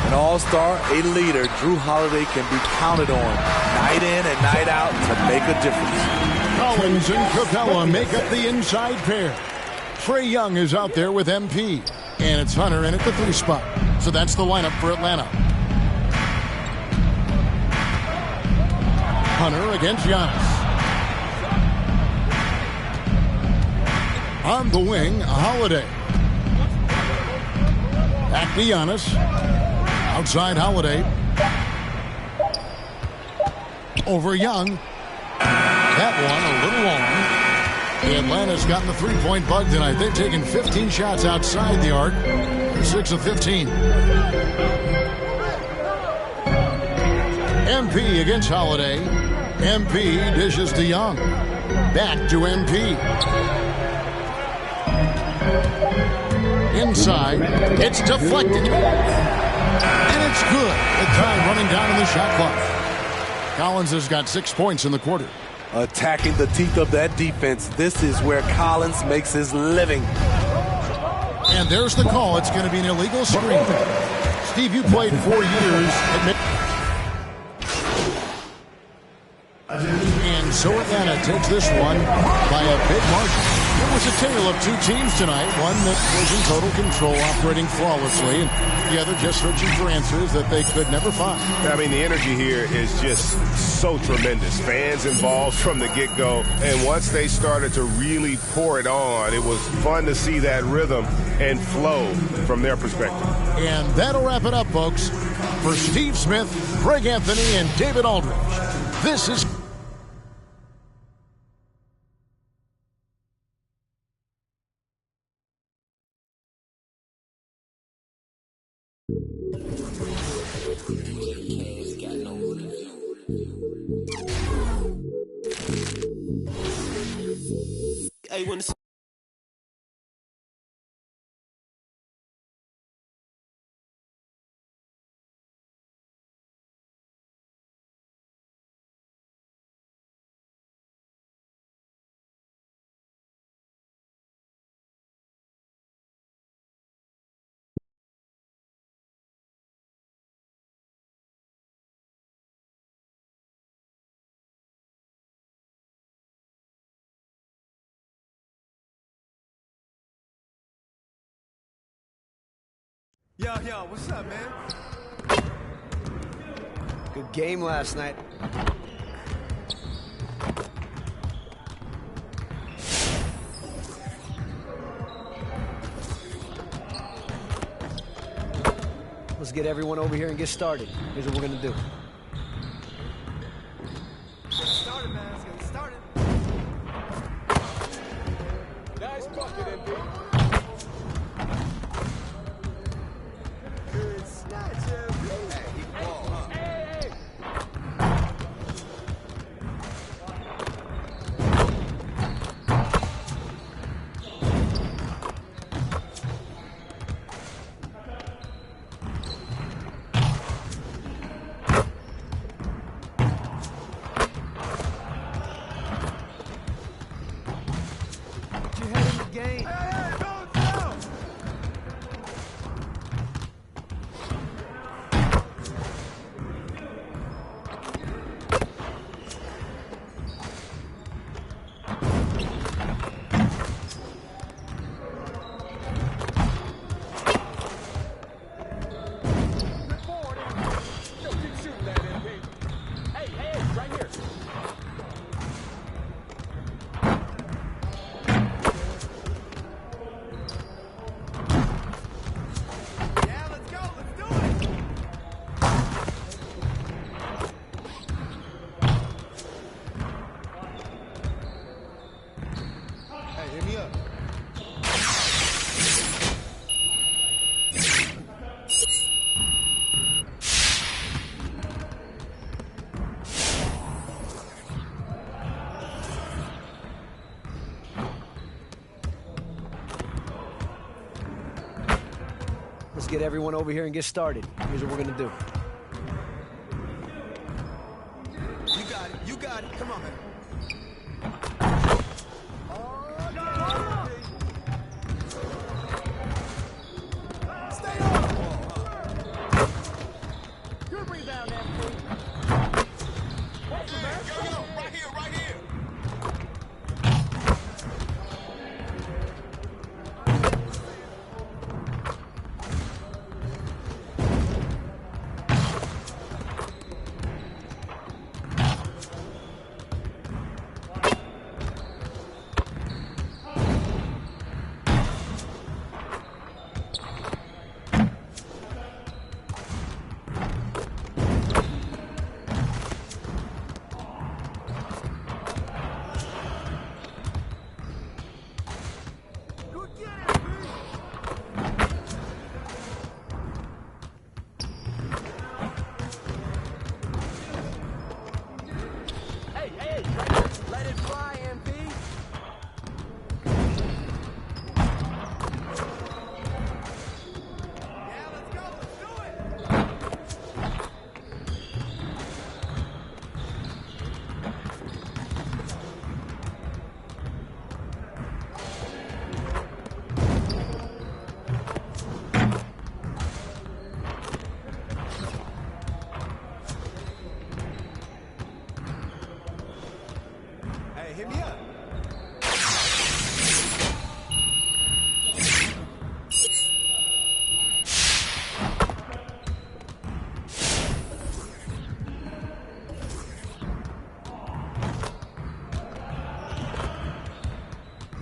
Speaker 11: An all-star, a leader, Jrue Holiday can be counted on night in and night out to make a difference.
Speaker 9: Collins and Capella make up the inside pair. Trae Young is out there with MP. And it's Hunter in at the 3 spot. So that's the lineup for Atlanta. Hunter against Giannis. On the wing, Holiday. Back to Giannis. Outside Holiday. Over Young. That one a little long. Atlanta's gotten the three-point bug tonight. They've taken 15 shots outside the arc. They're 6 of 15. MP against Holiday. MP dishes to Young. Back to MP. Inside. It's deflected. And it's good. The time running down in the shot clock. Collins has got 6 points in the quarter.
Speaker 11: Attacking the teeth of that defense. This is where Collins makes his living.
Speaker 9: And there's the call. It's going to be an illegal screen. Steve, you played 4 years. And so Atlanta takes this one by a big margin. It was a tale of 2 teams tonight. One that was in total control, operating flawlessly, and the other just searching for answers that they could never find.
Speaker 10: I mean, the energy here is just so tremendous. Fans involved from the get-go, and once they started to really pour it on, it was fun to see that rhythm and flow from their perspective.
Speaker 9: And that'll wrap it up, folks. For Steve Smith, Greg Anthony, and David Aldridge, this is...
Speaker 1: Yo, what's up, man?
Speaker 5: Good game last night. Let's get everyone over here and get started. Here's what we're gonna do.
Speaker 1: Let's get started, man. Let's get started. Nice bucket, MP. Good snatch, MP. Hey, he ball, huh? Hey.
Speaker 5: Let's get everyone over here and get started. Here's what we're gonna do.
Speaker 1: You got it. You got it. Come on, man. Stay on the ball, huh? Good rebound, MP. Yo, right here, right here.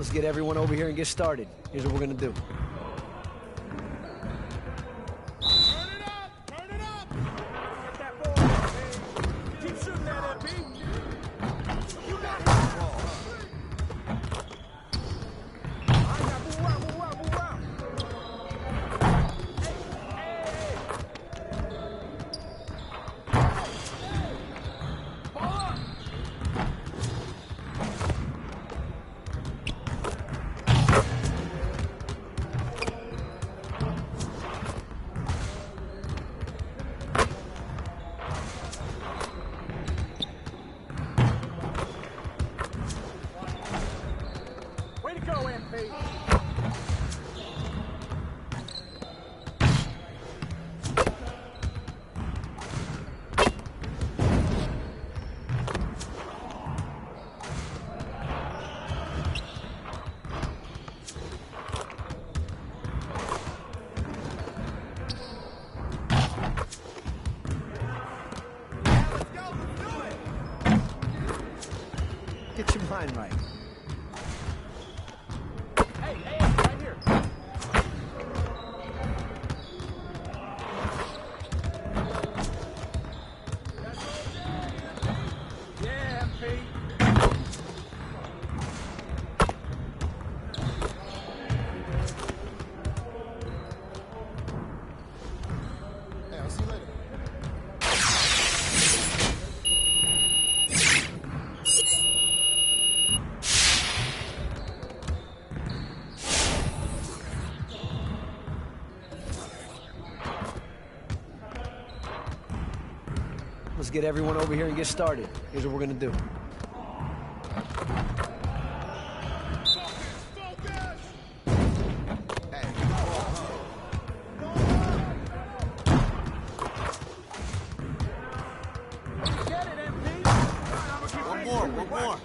Speaker 5: Let's get everyone over here and get started. Here's what we're going to do. Get your mind right.
Speaker 4: Hey, right here. Yeah, MP.
Speaker 3: Hey, I'll see you later.
Speaker 5: Let's get everyone over here and get started. Here's what we're going to do.
Speaker 1: One more.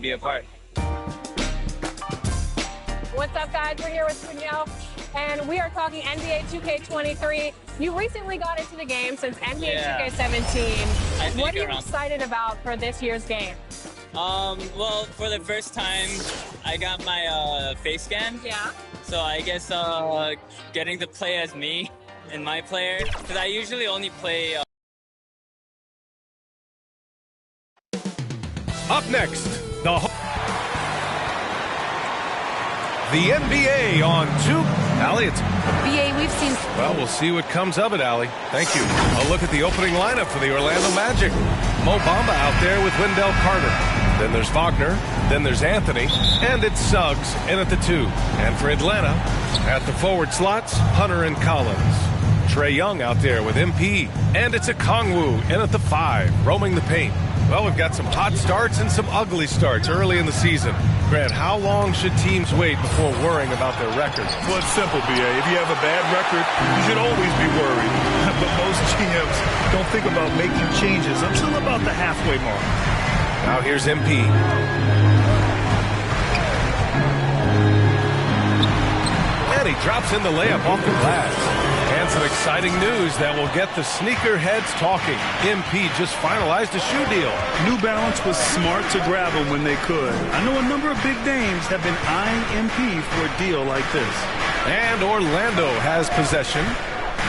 Speaker 6: Be a part.
Speaker 7: What's up, guys? We're here with Danielle, and we are talking NBA 2K23. You recently got into the game since NBA 2K17. What are you excited about for this year's game?
Speaker 14: Well, for the first time, I got my face scan.
Speaker 7: Yeah.
Speaker 14: So I guess getting to play as me and my player, because I usually only play.
Speaker 15: Up next, the NBA on 2. Allie, it's...
Speaker 16: BA, we've seen...
Speaker 15: Well, we'll see what comes of it, Allie. Thank you. A look at the opening lineup for the Orlando Magic. Mo Bamba out there with Wendell Carter. Then there's Wagner. Then there's Anthony. And it's Suggs in at the 2. And for Atlanta, at the forward slots, Hunter and Collins. Trae Young out there with MP. And it's a Kongwu in at the 5, roaming the paint. Well, we've got some hot starts and some ugly starts early in the season. Grant, how long should teams wait before worrying about their record?
Speaker 17: Well, it's simple, BA. If you have a bad record, you should always be worried. But most GMs don't think about making changes until about the halfway mark.
Speaker 15: Now here's MP. And he drops in the layup off the glass. And some exciting news that will get the sneakerheads talking. MP just finalized a shoe deal.
Speaker 17: New Balance was smart to grab them when they could. I know a number of big names have been eyeing MP for a deal like this.
Speaker 15: And Orlando has possession.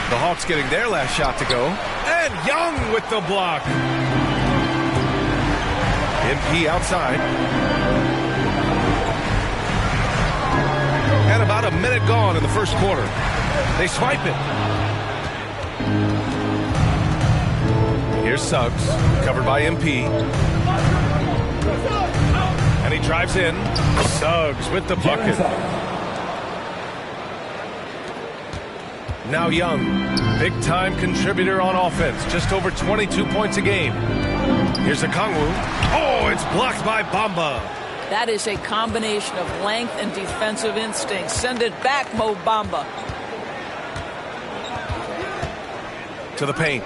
Speaker 15: The Hawks getting their last shot to go. And Young with the block. MP outside. And about a minute gone in the first quarter. They swipe it. Here's Suggs, covered by MP. And he drives in. Suggs with the bucket. Now Young, big-time contributor on offense. Just over 22 points a game. Here's Okongwu. Oh, it's blocked by Bamba.
Speaker 16: That is a combination of length and defensive instinct. Send it back, Mo Bamba.
Speaker 15: To the paint.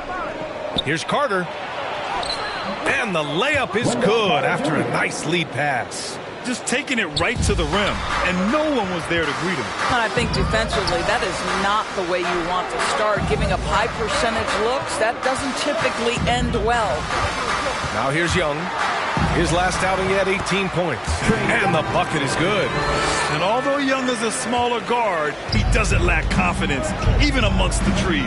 Speaker 15: Here's Carter. And the layup is good after a nice lead pass.
Speaker 17: Just taking it right to the rim, and no one was there to greet him.
Speaker 16: And I think defensively, that is not the way you want to start. Giving up high percentage looks, that doesn't typically end well.
Speaker 15: Now here's Young. His last outing, he had 18 points. And the bucket is good.
Speaker 17: And although Young is a smaller guard, he doesn't lack confidence, even amongst the trees.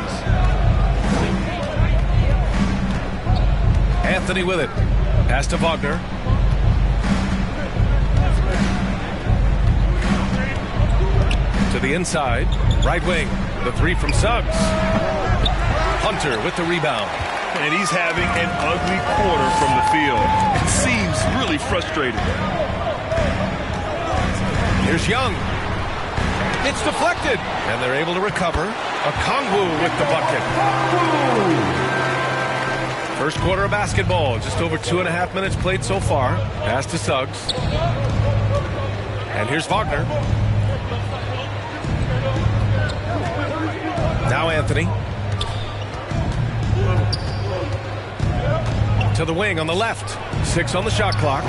Speaker 15: Anthony with it. Pass to Wagner. To the inside. Right wing. The three from Suggs. Hunter with the rebound.
Speaker 17: And he's having an ugly quarter from the field. It seems really frustrated.
Speaker 15: Here's Young. It's deflected. And they're able to recover. Okongwu with the bucket. First quarter of basketball. Just over 2.5 minutes played so far. Pass to Suggs. And here's Wagner. Now Anthony. To the wing on the left. 6 on the shot clock.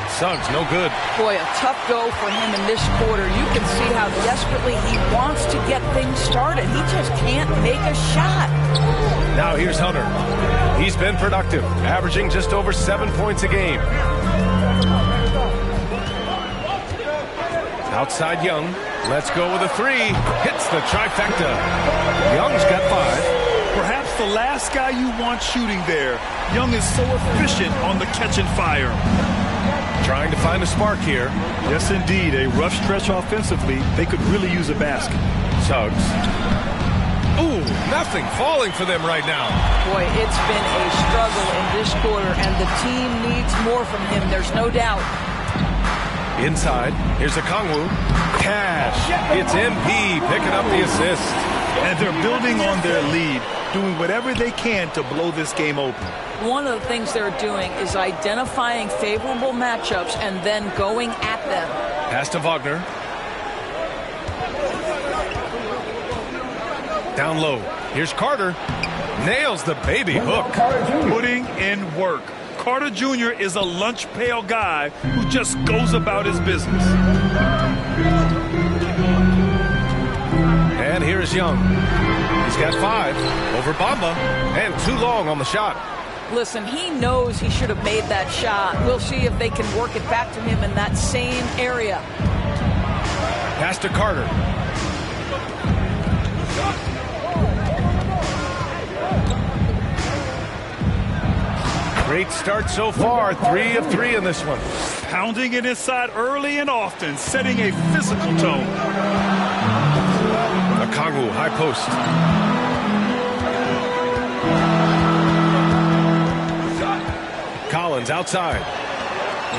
Speaker 15: Suggs, no good.
Speaker 16: Boy, a tough go for him in this quarter. You can see how desperately he wants to get things started. He just can't make a shot.
Speaker 15: Now here's Hunter. He's been productive, averaging just over 7 points a game. Outside Young. Let's go with a three. Hits the trifecta. Young's got 5.
Speaker 17: Perhaps the last guy you want shooting there. Young is so efficient on the catch and fire.
Speaker 15: Trying to find a spark here.
Speaker 17: Yes, indeed. A rough stretch offensively. They could really use a basket.
Speaker 15: Suggs. Ooh, nothing falling for them right now.
Speaker 16: Boy, it's been a struggle in this quarter, and the team needs more from him. There's no doubt.
Speaker 15: Inside, here's Okongwu. Cash. It's MP picking up the assist.
Speaker 17: And they're building on their lead, doing whatever they can to blow this game open.
Speaker 16: One of the things they're doing is identifying favorable matchups and then going at them.
Speaker 15: Pass to Wagner. Down low. Here's Carter. Nails the baby hook.
Speaker 17: Putting in work. Carter Jr. is a lunch pail guy who just goes about his business.
Speaker 15: And here is Young. He's got 5 over Bamba and too long on the shot.
Speaker 16: Listen, he knows he should have made that shot. We'll see if they can work it back to him in that same area.
Speaker 15: Pass to Carter. Great start so far. 3 of 3 in this one.
Speaker 17: Pounding it inside early and often, setting a physical tone.
Speaker 15: Okongwu, high post. Collins outside.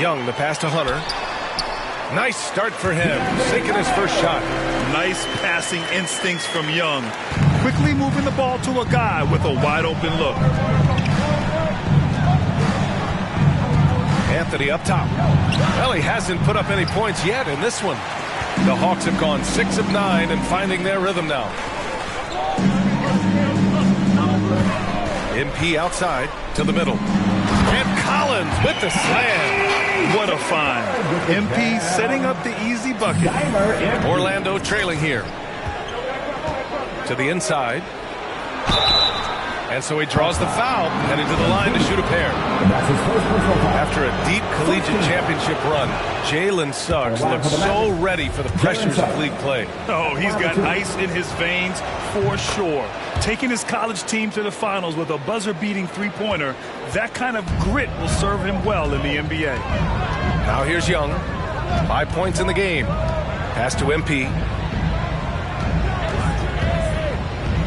Speaker 15: Young, the pass to Hunter. Nice start for him. Sinking his first shot.
Speaker 17: Nice passing instincts from Young. Quickly moving the ball to a guy with a wide open look.
Speaker 15: Anthony up top. Well, he hasn't put up any points yet in this one. The Hawks have gone 6 of 9 and finding their rhythm now. MP outside to the middle. And Collins Collins with the slam.
Speaker 17: What a find. MP setting up the easy bucket.
Speaker 15: Orlando trailing here. To the inside. And so he draws the foul, headed to the line to shoot a pair. After a deep collegiate championship run, Jalen Suggs looks so ready for the pressures of league play.
Speaker 17: Oh, he's got ice in his veins for sure. Taking his college team to the finals with a buzzer-beating three-pointer, that kind of grit will serve him well in the NBA.
Speaker 15: Now here's Young. 5 points in the game. Pass to MP.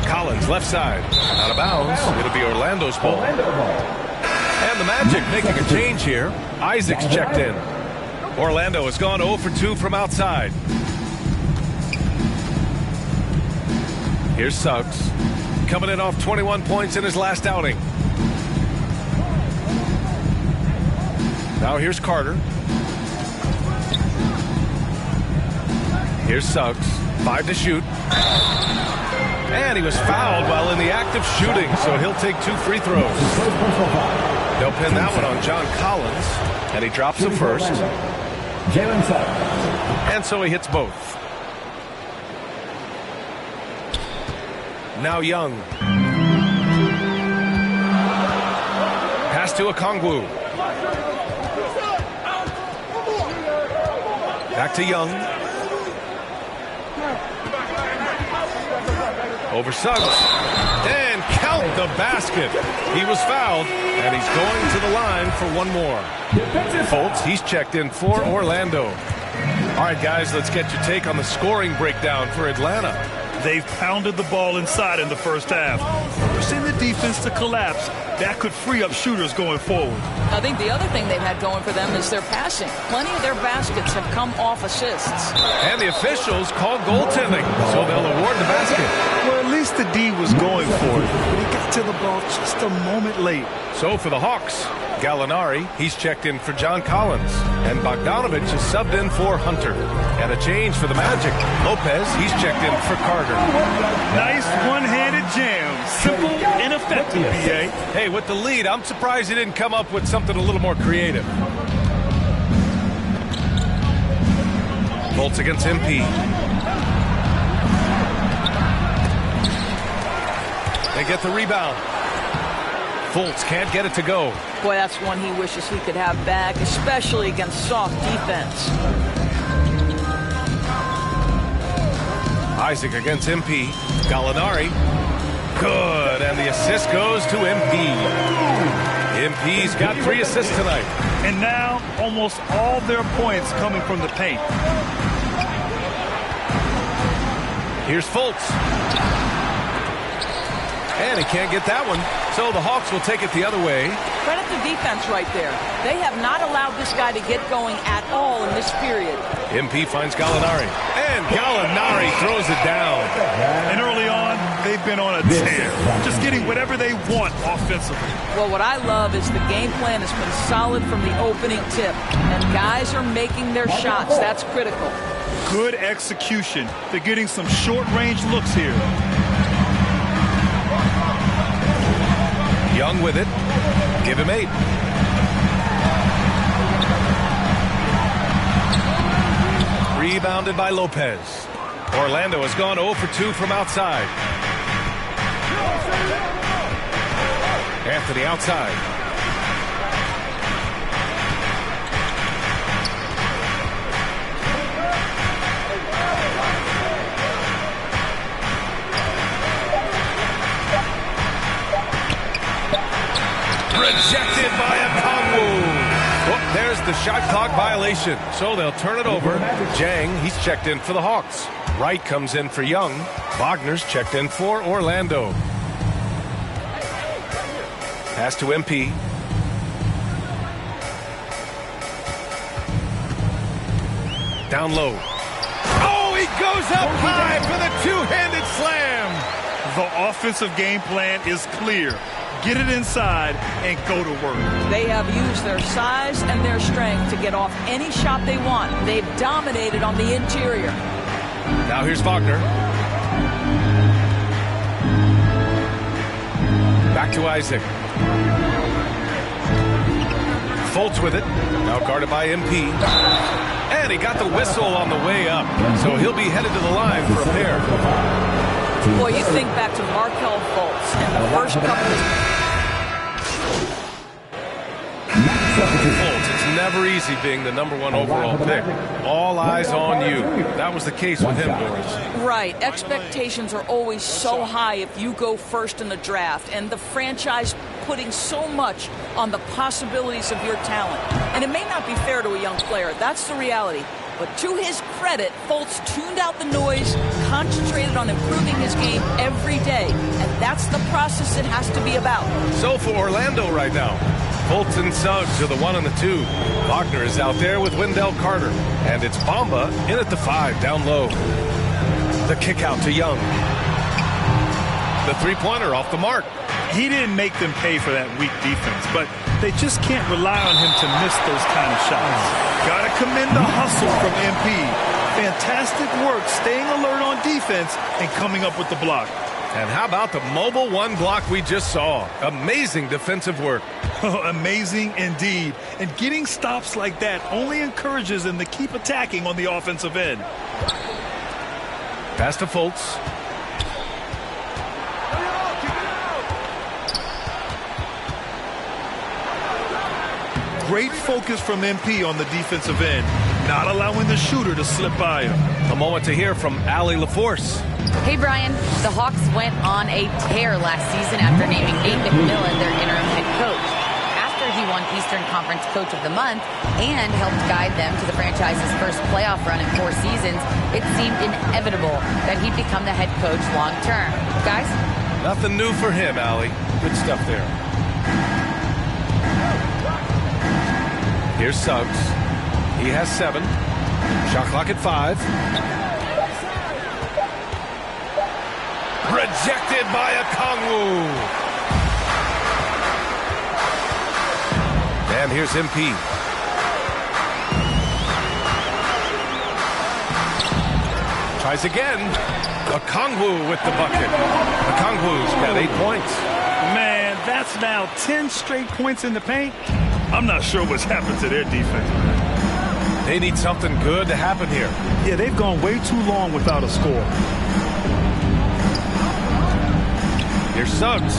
Speaker 15: Collins, left side. Out of bounds. It'll be Orlando's ball. And the Magic making a change here. Isaac's checked in. Orlando has gone 0 for 2 from outside. Here's Suggs. Coming in off 21 points in his last outing. Now here's Carter. Here's Suggs. 5 to shoot. And he was fouled while in the act of shooting, so he'll take 2 free throws. They'll pin that one on John Collins, and he drops the first. And so he hits both. Now Young. Pass to Okongwu. Back to Young. Over Suggs. And count the basket. He was fouled, and he's going to the line for one more. Fultz, he's checked in for Orlando. All right, guys, let's get your take on the scoring breakdown for Atlanta.
Speaker 17: They've pounded the ball inside in the first half, forcing the defense to collapse. That could free up shooters going forward.
Speaker 16: I think the other thing they've had going for them is their passing. Plenty of their baskets have come off assists.
Speaker 15: And the officials called goaltending, so they'll award the basket.
Speaker 17: Well, at least the D was going for it, but he got to the ball just a moment late.
Speaker 15: So for the Hawks, Gallinari, he's checked in for John Collins. And Bogdanovich is subbed in for Hunter. And a change for the Magic. Lopez, he's checked in for Carter.
Speaker 17: Nice one-handed jam. Simple and effective, BA.
Speaker 15: Hey, with the lead, I'm surprised he didn't come up with something a little more creative. Fultz against MP. They get the rebound. Fultz can't get it to go.
Speaker 16: Boy, that's one he wishes he could have back, especially against soft defense.
Speaker 15: Isaac against MP. Gallinari. Good, and the assist goes to MP. MP's got 3 assists tonight.
Speaker 17: And now, almost all their points coming from the paint.
Speaker 15: Here's Fultz. And he can't get that one. So the Hawks will take it the other way.
Speaker 16: Credit the defense right there. They have not allowed this guy to get going at all in this period.
Speaker 15: MP finds Gallinari. And Gallinari throws it down.
Speaker 17: And early on, they've been on a tear. Just getting whatever they want offensively.
Speaker 16: Well, what I love is the game plan has been solid from the opening tip. And guys are making their shots. That's critical.
Speaker 17: Good execution. They're getting some short-range looks here.
Speaker 15: Young with it. Give him 8. Rebounded by Lopez. Orlando has gone 0 for 2 from outside. Anthony outside. Rejected by Okongwu. Oh, there's the shot clock violation. So they'll turn it over. Jang, he's checked in for the Hawks. Wright comes in for Young. Wagner's checked in for Orlando. Pass to MP. Down low. Oh, he goes up high for the two-handed slam.
Speaker 17: The offensive game plan is clear. Get it inside and go to work.
Speaker 16: They have used their size and their strength to get off any shot they want. They've dominated on the interior.
Speaker 15: Now here's Wagner. Back to Isaac. Foltz with it. Now guarded by MP. And he got the whistle on the way up. So he'll be headed to the line for a pair.
Speaker 16: Boy, you think back to Markelle Fultz and the first couple of...
Speaker 15: Fultz, it's never easy being the #1 overall pick. All eyes on you. That was the case with him, Doris.
Speaker 16: Right. Expectations are always so high if you go first in the draft, and the franchise putting so much on the possibilities of your talent. And it may not be fair to a young player. That's the reality. But to his credit, Fultz tuned out the noise, concentrated on improving his game every day. And that's the process it has to be about.
Speaker 15: So for Orlando right now, Fultz and Suggs are the 1 and the 2. Wagner is out there with Wendell Carter. And it's Bamba in at the 5, down low. The kick out to Young. The three-pointer off the mark.
Speaker 17: He didn't make them pay for that weak defense, but they just can't rely on him to miss those kind of shots. Got to commend the hustle from MP. Fantastic work staying alert on defense and coming up with the block.
Speaker 15: And how about the mobile 1 block we just saw? Amazing defensive work.
Speaker 17: Amazing indeed. And getting stops like that only encourages them to keep attacking on the offensive end.
Speaker 15: Pass to Fultz.
Speaker 17: Great focus from MP on the defensive end, not allowing the shooter to slip by him.
Speaker 15: A moment to hear from Allie LaForce.
Speaker 18: Hey, Brian. The Hawks went on a tear last season after naming Nate McMillan their interim head coach. After he won Eastern Conference Coach of the Month and helped guide them to the franchise's first playoff run in 4 seasons, it seemed inevitable that he'd become the head coach long term. Guys?
Speaker 15: Nothing new for him, Allie. Good stuff there. Here's Suggs. He has 7. Shot clock at 5. Rejected by Okongwu. And here's MP. Tries again. Okongwu with the bucket. Okongwu's got 8 points.
Speaker 17: Man, that's now 10 straight points in the paint. I'm not sure what's happened to their defense.
Speaker 15: They need something good to happen here.
Speaker 17: Yeah, they've gone way too long without a score.
Speaker 15: Here's Suggs.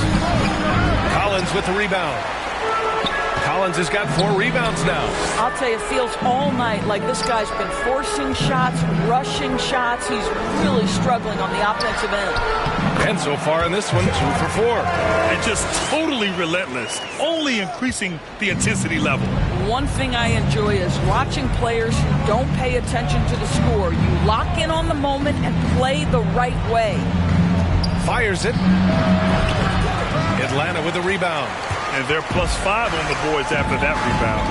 Speaker 15: Collins with the rebound. Collins has got 4 rebounds now.
Speaker 16: I'll tell you, it feels all night like this guy's been forcing shots, rushing shots. He's really struggling on the offensive end.
Speaker 15: And so far in this one, 2 for 4.
Speaker 17: And just totally relentless, only increasing the intensity level.
Speaker 16: One thing I enjoy is watching players who don't pay attention to the score. You lock in on the moment and play the right way.
Speaker 15: Fires it. Atlanta with the rebound.
Speaker 17: And they're +5 on the boards after that rebound.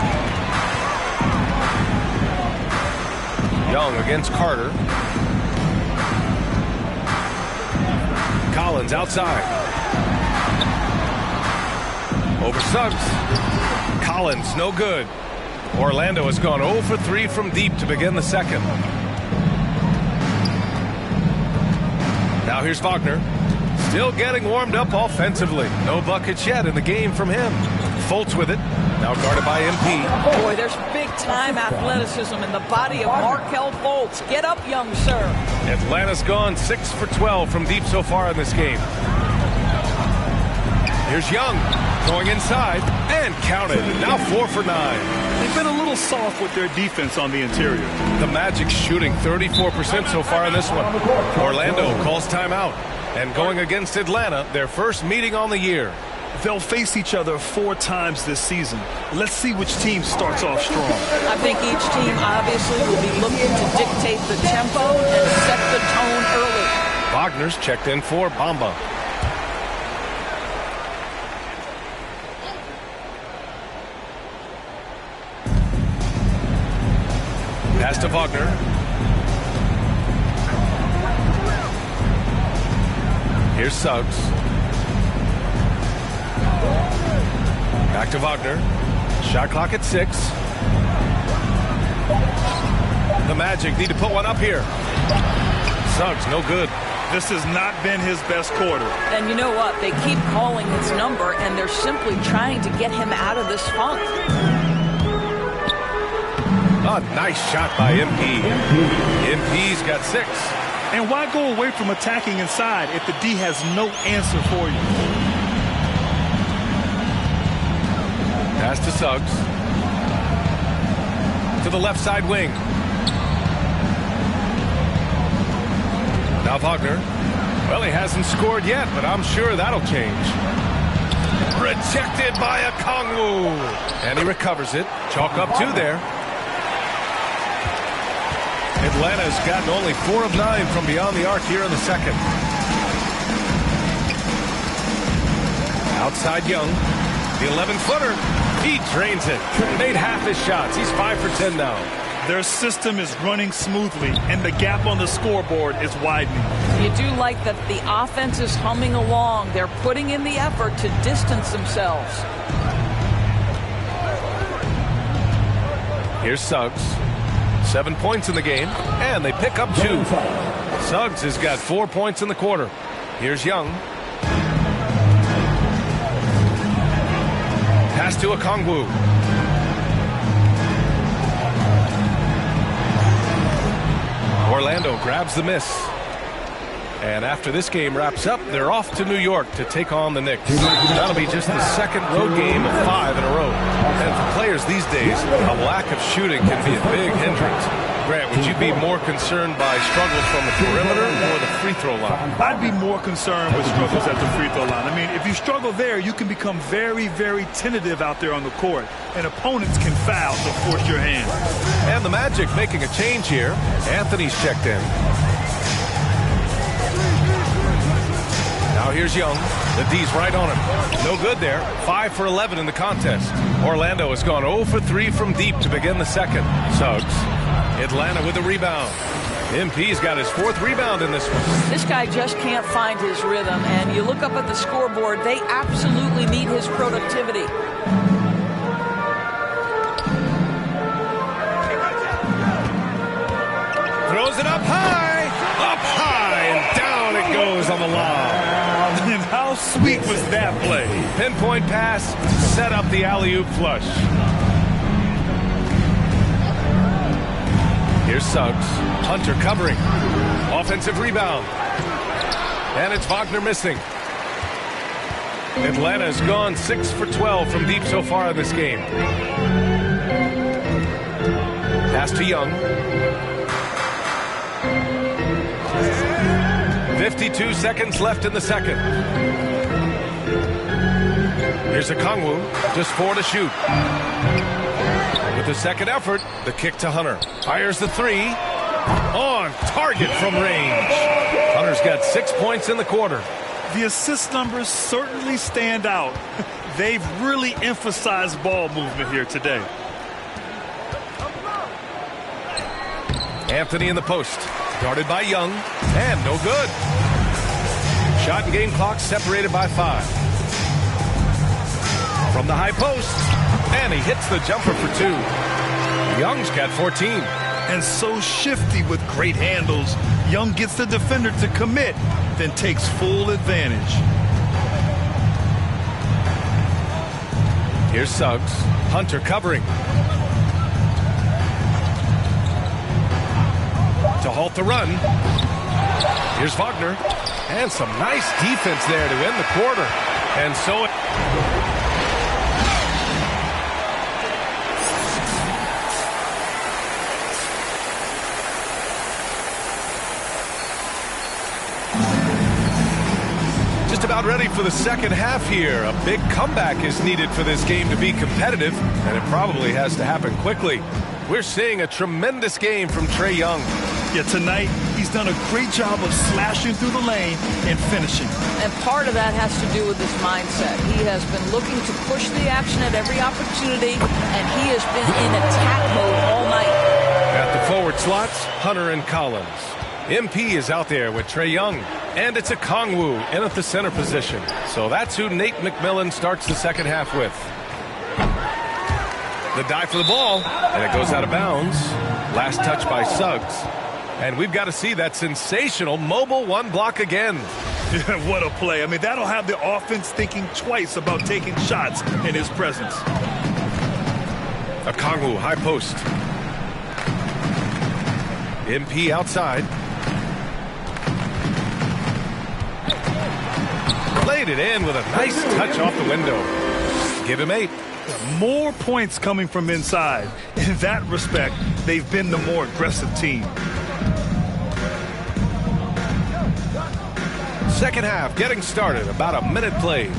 Speaker 15: Young against Carter. Collins outside. Over Suggs. Collins, no good. Orlando has gone 0 for 3 from deep to begin the second. Now here's Wagner. Still getting warmed up offensively. No buckets yet in the game from him. Fultz with it. Now guarded by MP.
Speaker 16: Boy, there's big-time athleticism in the body of Markelle Fultz. Get up, young sir.
Speaker 15: Atlanta's gone 6 for 12 from deep so far in this game. Here's Young going inside and counted. Now 4 for 9.
Speaker 17: They've been a little soft with their defense on the interior.
Speaker 15: The Magic shooting 34% so far in this one. Orlando calls timeout. And going against Atlanta, their first meeting on the year.
Speaker 17: They'll face each other 4 times this season. Let's see which team starts off strong.
Speaker 16: I think each team obviously will be looking to dictate the tempo and set the tone early.
Speaker 15: Wagner's checked in for Bamba. Pass to Wagner. Here's Suggs. Back to Wagner. Shot clock at 6. The Magic need to put one up here. Suggs, no good.
Speaker 17: This has not been his best quarter.
Speaker 16: And you know what? They keep calling his number, and they're simply trying to get him out of this funk.
Speaker 15: Oh, nice shot by MP. MP's got 6.
Speaker 17: And why go away from attacking inside if the D has no answer for you?
Speaker 15: Pass to Suggs. To the left side wing. Now Wagner. Well, he hasn't scored yet, but I'm sure that'll change. Rejected by Okongwu. And he recovers it. Chalk up 2 there. Atlanta's gotten only 4 of 9 from beyond the arc here in the second. Outside Young. The 11-footer. He drains it. Made half his shots. He's 5 for 10 now.
Speaker 17: Their system is running smoothly, and the gap on the scoreboard is widening.
Speaker 16: You do like that the offense is humming along. They're putting in the effort to distance themselves.
Speaker 15: Here's Suggs. 7 points in the game, and they pick up 2. Suggs has got 4 points in the quarter. Here's Young. Pass to Okongwu. Orlando grabs the miss. And after this game wraps up, they're off to New York to take on the Knicks. That'll be just the second road game of 5 in a row. And for players these days, a lack of shooting can be a big hindrance. Grant, would you be more concerned by struggles from the perimeter or the free throw line?
Speaker 17: I'd be more concerned with struggles at the free throw line. I mean, if you struggle there, you can become very, very tentative out there on the court. And opponents can foul to force your hand.
Speaker 15: And the Magic making a change here. Anthony's checked in. Now here's Young. The D's right on him. No good there. 5 for 11 in the contest. Orlando has gone 0 for 3 from deep to begin the second. Suggs. Atlanta with the rebound. MP's got his 4th rebound in this one.
Speaker 16: This guy just can't find his rhythm, and you look up at the scoreboard, they absolutely need his productivity.
Speaker 15: Throws it up high, and down it goes on the lob.
Speaker 17: And how sweet was that play?
Speaker 15: Pinpoint pass to set up the alley-oop flush. Here's Suggs. Hunter covering. Offensive rebound. And it's Wagner missing. Atlanta's gone 6 for 12 from deep so far in this game. Pass to Young. 52 seconds left in the second. Here's Okongwu. Just 4 to shoot. With the second effort, the kick to Hunter. Fires the 3. On target from range. Hunter's got 6 points in the quarter.
Speaker 17: The assist numbers certainly stand out. They've really emphasized ball movement here today.
Speaker 15: Anthony in the post. Guarded by Young. And no good. Shot and game clock separated by 5. From the high post. And he hits the jumper for 2. Young's got 14.
Speaker 17: And so shifty with great handles. Young gets the defender to commit, then takes full advantage.
Speaker 15: Here's Suggs. Hunter covering. To halt the run. Here's Wagner. And some nice defense there to end the quarter. And so just about ready for the second half here. A big comeback is needed for this game to be competitive, and it probably has to happen quickly. We're seeing a tremendous game from Trae Young.
Speaker 17: Yeah, tonight he's done a great job of slashing through the lane and finishing.
Speaker 16: And part of that has to do with his mindset. He has been looking to push the action at every opportunity, and he has been in attack mode all night.
Speaker 15: At the forward slots, Hunter and Collins. MP is out there with Trae Young, and it's Okongwu in at the center position. So that's who Nate McMillan starts the second half with. The dive for the ball, and it goes out of bounds. Last touch by Suggs. And we've got to see that sensational mobile 1 block again.
Speaker 17: Yeah, what a play. I mean, that'll have the offense thinking twice about taking shots in his presence.
Speaker 15: Okongwu, high post. MP outside. Laid it in with a nice touch off the window. Give him 8.
Speaker 17: More points coming from inside. In that respect, they've been the more aggressive team.
Speaker 15: Second half getting started. About a minute played.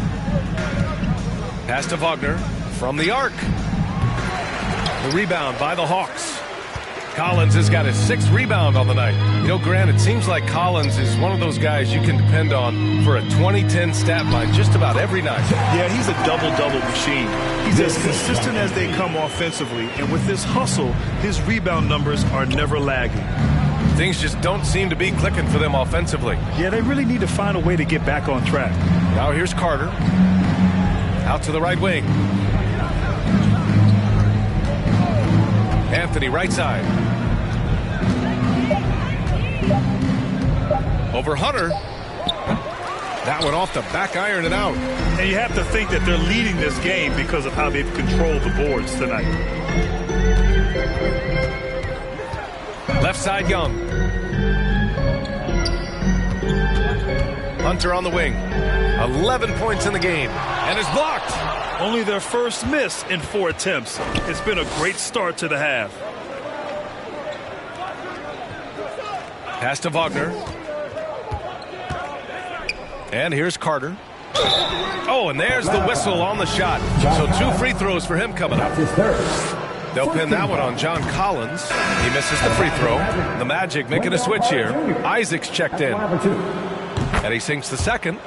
Speaker 15: Pass to Wagner from the arc. The rebound by the Hawks. Collins has got his 6th rebound on the night. You know, Grant, it seems like Collins is one of those guys you can depend on for a 20-10 stat line just about every night.
Speaker 17: Yeah, he's a double-double machine. He's as consistent as they come offensively, and with this hustle, his rebound numbers are never lagging.
Speaker 15: Things just don't seem to be clicking for them offensively.
Speaker 17: Yeah, they really need to find a way to get back on track.
Speaker 15: Now here's Carter. Out to the right wing. Anthony right side. Over Hunter. That one off the back iron and out.
Speaker 17: And you have to think that they're leading this game because of how they've controlled the boards tonight.
Speaker 15: Left side Young. Hunter on the wing. 11 points in the game. And is blocked.
Speaker 17: Only their first miss in 4 attempts. It's been a great start to the half.
Speaker 15: Pass to Wagner. And here's Carter. Oh, and there's the whistle on the shot. So 2 free throws for him coming up. They'll pin that one on John Collins. He misses the free throw. The Magic making a switch here. Isaac's checked in. And he sinks the second.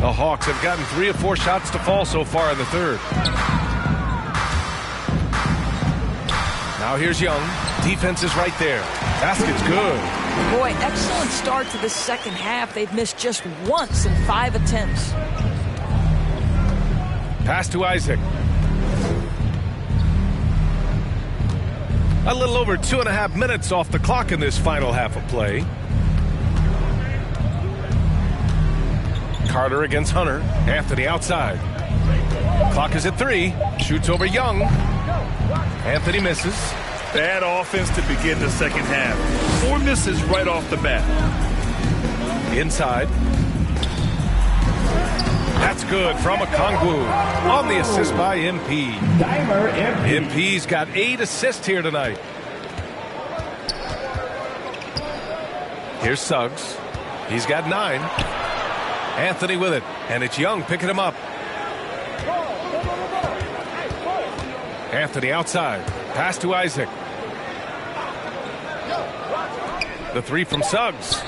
Speaker 15: The Hawks have gotten 3 of 4 shots to fall so far in the third. Now here's Young. Defense is right there. Basket's good.
Speaker 16: Boy, excellent start to the second half. They've missed just once in 5 attempts.
Speaker 15: Pass to Isaac. A little over 2.5 minutes off the clock in this final half of play. Carter against Hunter. Anthony outside. Clock is at 3. Shoots over Young. Anthony misses.
Speaker 17: Bad offense to begin the second half. 4 misses right off the bat.
Speaker 15: Inside. That's good from Okongwu on the assist by MP. MP's got 8 assists here tonight. Here's Suggs. He's got 9. Anthony with it, and it's Young picking him up. Anthony outside. Pass to Isaac. The 3 from Suggs.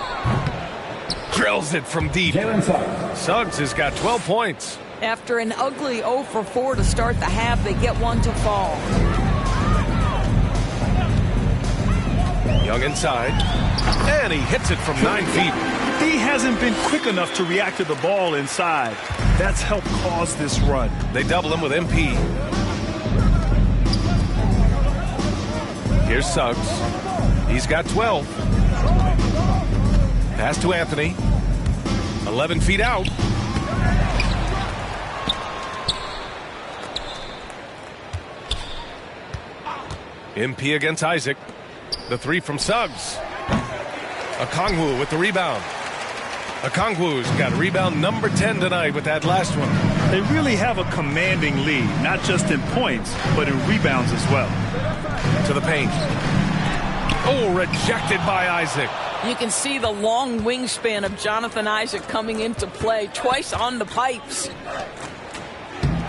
Speaker 15: Drills it from deep. Suggs has got 12 points.
Speaker 16: After an ugly 0 for 4 to start the half, they get 1 to fall.
Speaker 15: Young inside. And he hits it from 9 feet.
Speaker 17: He hasn't been quick enough to react to the ball inside. That's helped cause this run.
Speaker 15: They double him with MP. Here's Suggs. He's got 12. Pass to Anthony. 11 feet out. MP against Isaac. The 3 from Suggs. Okongwu with the rebound. Okongwu's got rebound number 10 tonight with that last one.
Speaker 17: They really have a commanding lead, not just in points, but in rebounds as well.
Speaker 15: To the paint. Oh, rejected by Isaac.
Speaker 16: You can see the long wingspan of Jonathan Isaac coming into play twice on the pipes.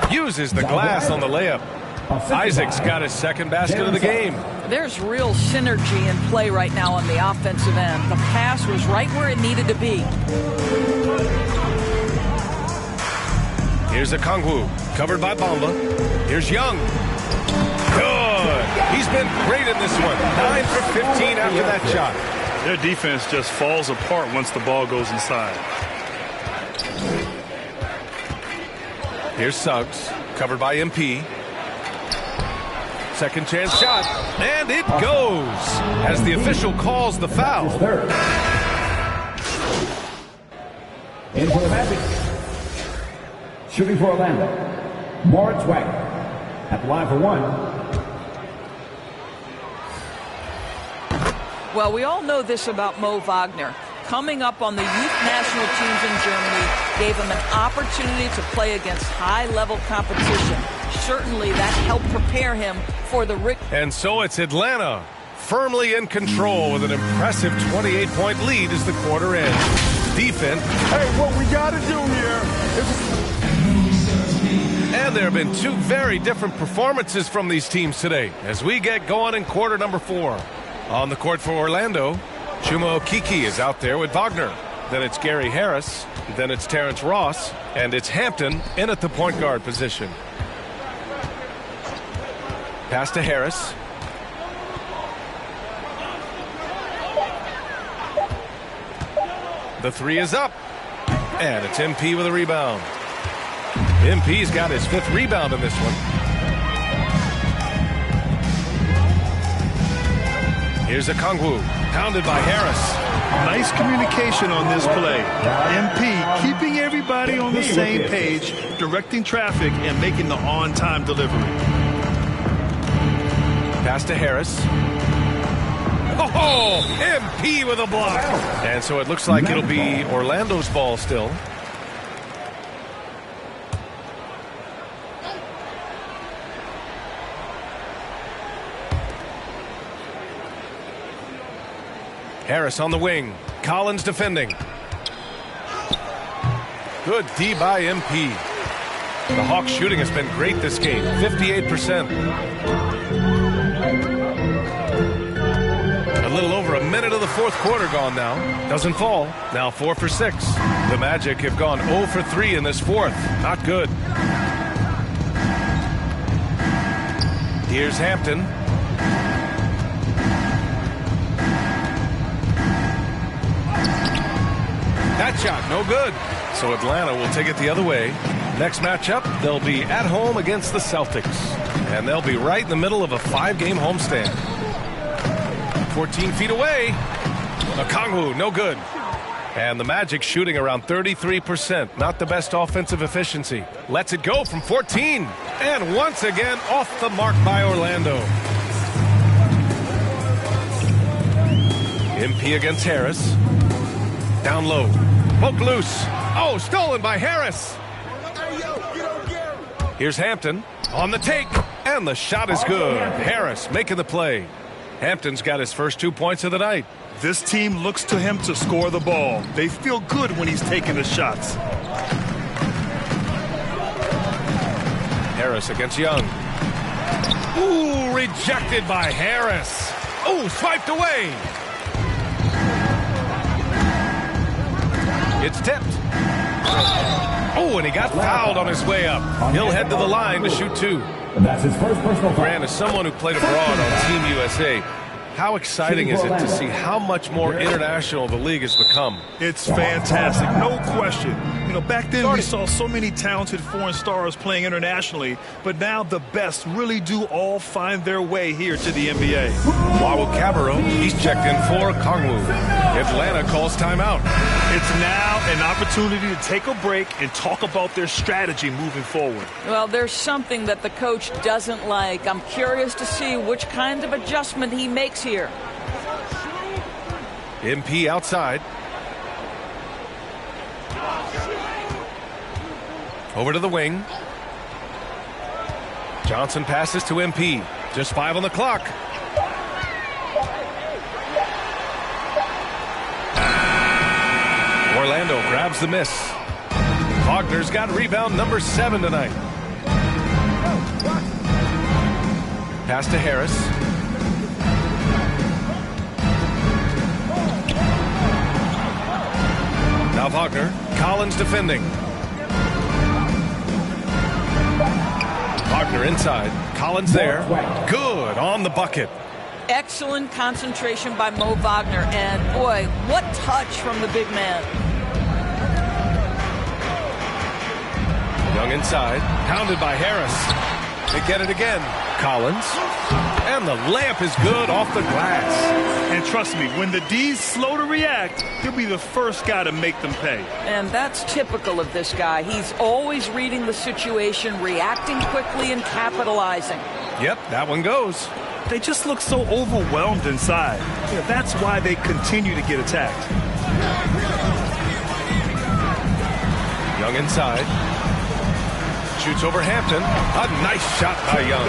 Speaker 15: Uses the glass on the layup. Isaac's got his second basket of the game.
Speaker 16: There's real synergy in play right now on the offensive end. The pass was right where it needed to be.
Speaker 15: Here's Okongwu, covered by Bamba. Here's Young. Good. He's been great in this one. 9 for 15 after that shot.
Speaker 17: Their defense just falls apart once the ball goes inside.
Speaker 15: Here's Suggs, covered by MP. Second chance shot, and it goes as the official calls the foul.
Speaker 8: In for the Magic. Shooting for Orlando, Moritz Wagner. At the line for 1.
Speaker 16: Well, we all know this about Mo Wagner. Coming up on the youth national teams in Germany gave him an opportunity to play against high-level competition. Certainly that helped prepare him for the
Speaker 15: And so it's Atlanta firmly in control with an impressive 28-point lead as the quarter ends. Defense.
Speaker 10: Hey, what we got to do here is...
Speaker 15: And there have been two very different performances from these teams today as we get going in quarter number 4. On the court for Orlando, Chuma Okeke is out there with Wagner. Then it's Gary Harris. Then it's Terrence Ross. And it's Hampton in at the point guard position. Pass to Harris. The three is up. And it's MP with a rebound. MP's got his 5th rebound in this one. Here's a Kongwu, pounded by Harris.
Speaker 17: Nice communication on this play. MP keeping everybody on the same page, directing traffic, and making the on-time delivery.
Speaker 15: Pass to Harris. Oh, MP with a block. And so it looks like it'll be Orlando's ball still. Harris on the wing. Collins defending. Good D by MP. The Hawks shooting has been great this game. 58%. A little over a minute of the 4th quarter gone now. Doesn't fall. Now 4 for 6. The Magic have gone 0 for 3 in this 4th. Not good. Here's Hampton. That shot, no good. So Atlanta will take it the other way. Next matchup, they'll be at home against the Celtics. And they'll be right in the middle of a 5-game homestand. 14 feet away. Okongwu, no good. And the Magic shooting around 33%. Not the best offensive efficiency. Lets it go from 14. And once again, off the mark by Orlando. MP against Harris. Down low. Poke loose. Oh, stolen by Harris. Here's Hampton on the take. And the shot is good. Harris making the play. Hampton's got his first 2 points of the night.
Speaker 17: This team looks to him to score the ball. They feel good when he's taking the shots.
Speaker 15: Harris against Young. Ooh, rejected by Harris. Ooh, swiped away. It's tipped. Oh, and he got fouled on his way up. He'll head to the line to shoot 2.
Speaker 8: That's his first personal foul.
Speaker 15: Grant, as someone who played abroad on Team USA, how exciting is it to see how much more international the league has become?
Speaker 17: It's fantastic, no question. You know, back then we saw so many talented foreign stars playing internationally, but now the best really do all find their way here to the NBA.
Speaker 15: Wawu Cabarro, he's checked in for Kongwu. Atlanta calls timeout.
Speaker 17: It's now an opportunity to take a break and talk about their strategy moving forward.
Speaker 16: Well, there's something that the coach doesn't like. I'm curious to see which kind of adjustment he makes here.
Speaker 15: MP outside. Over to the wing. Johnson passes to MP. Just 5 on the clock. Orlando grabs the miss. Wagner's got rebound number 7 tonight. Pass to Harris. Now Wagner. Collins defending. Wagner inside. Collins there. Good on the bucket.
Speaker 16: Excellent concentration by Mo Wagner. And boy, what touch from the big man.
Speaker 15: Young inside. Pounded by Harris. They get it again. Collins. And the layup is good off the glass.
Speaker 17: And trust me, when the D's slow to react, he'll be the first guy to make them pay.
Speaker 16: And that's typical of this guy. He's always reading the situation, reacting quickly and capitalizing.
Speaker 15: Yep, that one goes.
Speaker 17: they just look so overwhelmed inside. That's why they continue to get attacked.
Speaker 15: Young inside. Shoots over Hampton. A nice shot by Young.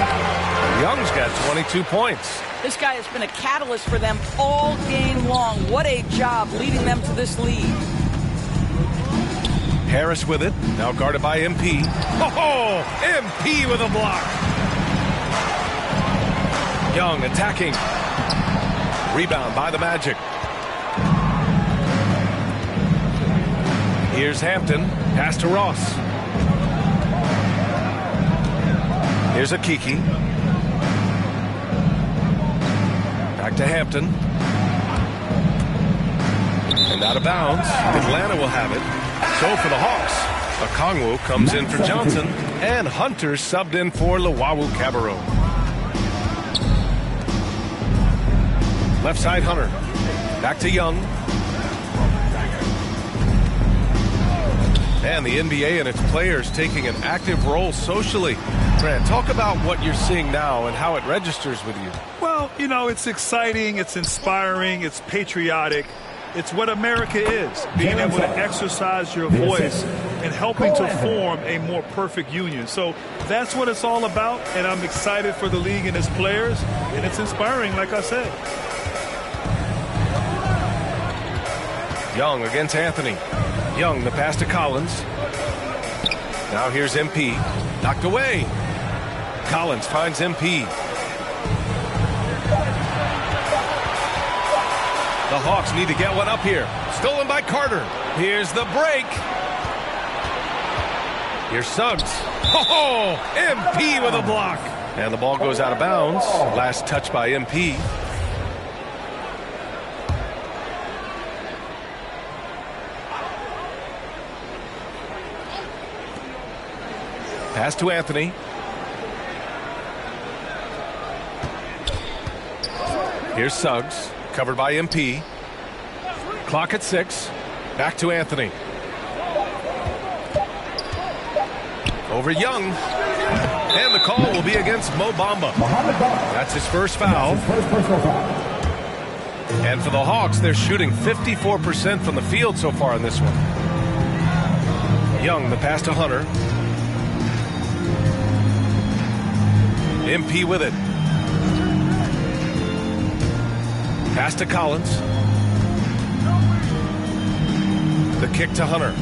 Speaker 15: Young's got 22 points.
Speaker 16: This guy has been a catalyst for them all game long. What a job leading them to this lead.
Speaker 15: Harris with it. Now guarded by MP. Oh, MP with a block. Young attacking. Rebound by the Magic. Here's Hampton. Pass to Ross. Here's Akiki. Back to Hampton. And out of bounds. Atlanta will have it. So for the Hawks, Okongwu comes in for Johnson, and Hunter subbed in for Luwawu-Cabarrot. Left side, Hunter. Back to Young. And the NBA and its players taking an active role socially. Grant, talk about what you're seeing now and how it registers with you.
Speaker 17: Well, it's exciting, it's inspiring, it's patriotic. It's what America is, being able to exercise your voice and helping to form a more perfect union. So that's what it's all about, and I'm excited for the league and its players, and it's inspiring, like I said.
Speaker 15: Young against Anthony. Young, the pass to Collins. Now here's MP. Knocked away. Collins finds MP. The Hawks need to get one up here. Stolen by Carter. Here's the break. Here's Suggs. Oh, MP with a block. And the ball goes out of bounds. Last touch by MP. Pass to Anthony. Here's Suggs. Covered by MP. Clock at 6. Back to Anthony. Over Young. And the call will be against Mo Bamba. That's his first foul. And for the Hawks, they're shooting 54% from the field so far in this one. Young, the pass to Hunter. MP with it. Pass to Collins. The kick to Hunter.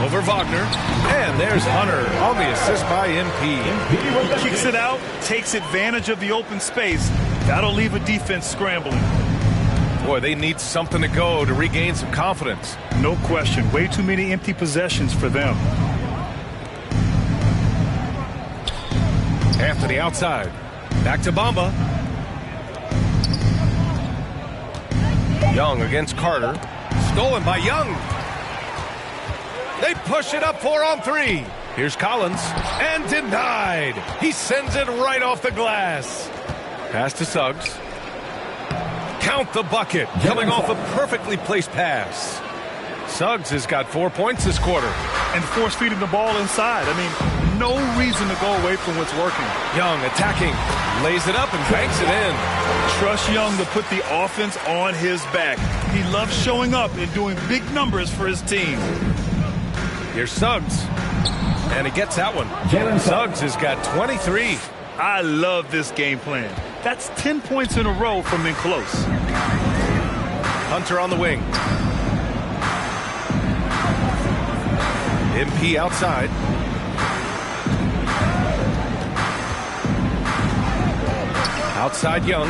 Speaker 15: Over Wagner. And there's Hunter on the assist by MP.
Speaker 17: He kicks it out, takes advantage of the open space. That'll leave a defense scrambling.
Speaker 15: Boy, they need something to go to regain some confidence.
Speaker 17: No question. Way too many empty possessions for them.
Speaker 15: Anthony outside. Back to Bamba. Young against Carter. Stolen by Young. They push it up 4-on-3. Here's Collins. And denied. He sends it right off the glass. Pass to Suggs. Count the bucket. Coming off a perfectly placed pass. Suggs has got 4 points this quarter.
Speaker 17: And force feeding the ball inside. I mean, no reason to go away from what's working.
Speaker 15: Young attacking. Lays it up and banks it in.
Speaker 17: Trust Young to put the offense on his back. He loves showing up and doing big numbers for his team.
Speaker 15: Here's Suggs. And he gets that one. Suggs has got 23.
Speaker 17: I love this game plan. That's 10 points in a row from in close.
Speaker 15: Hunter on the wing. MP outside. Outside Young.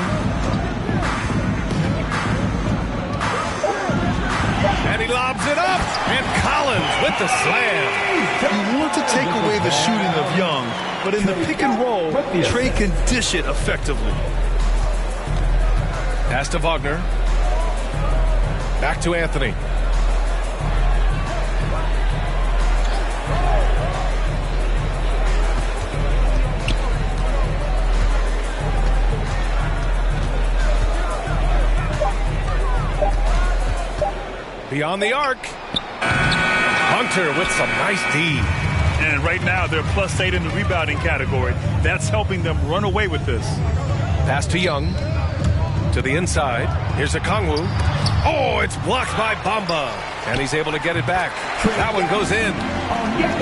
Speaker 15: And he lobs it up. And Collins with the slam.
Speaker 17: You want to take away the shooting of Young, but in the pick and roll, Trey can dish it effectively.
Speaker 15: Pass to Wagner. Back to Anthony. Beyond the arc. Hunter with some nice D.
Speaker 17: And right now, they're +8 in the rebounding category. That's helping them run away with this.
Speaker 15: Pass to Young. To the inside. Here's a Kongwu. Oh, it's blocked by Bamba. And he's able to get it back. That one goes in.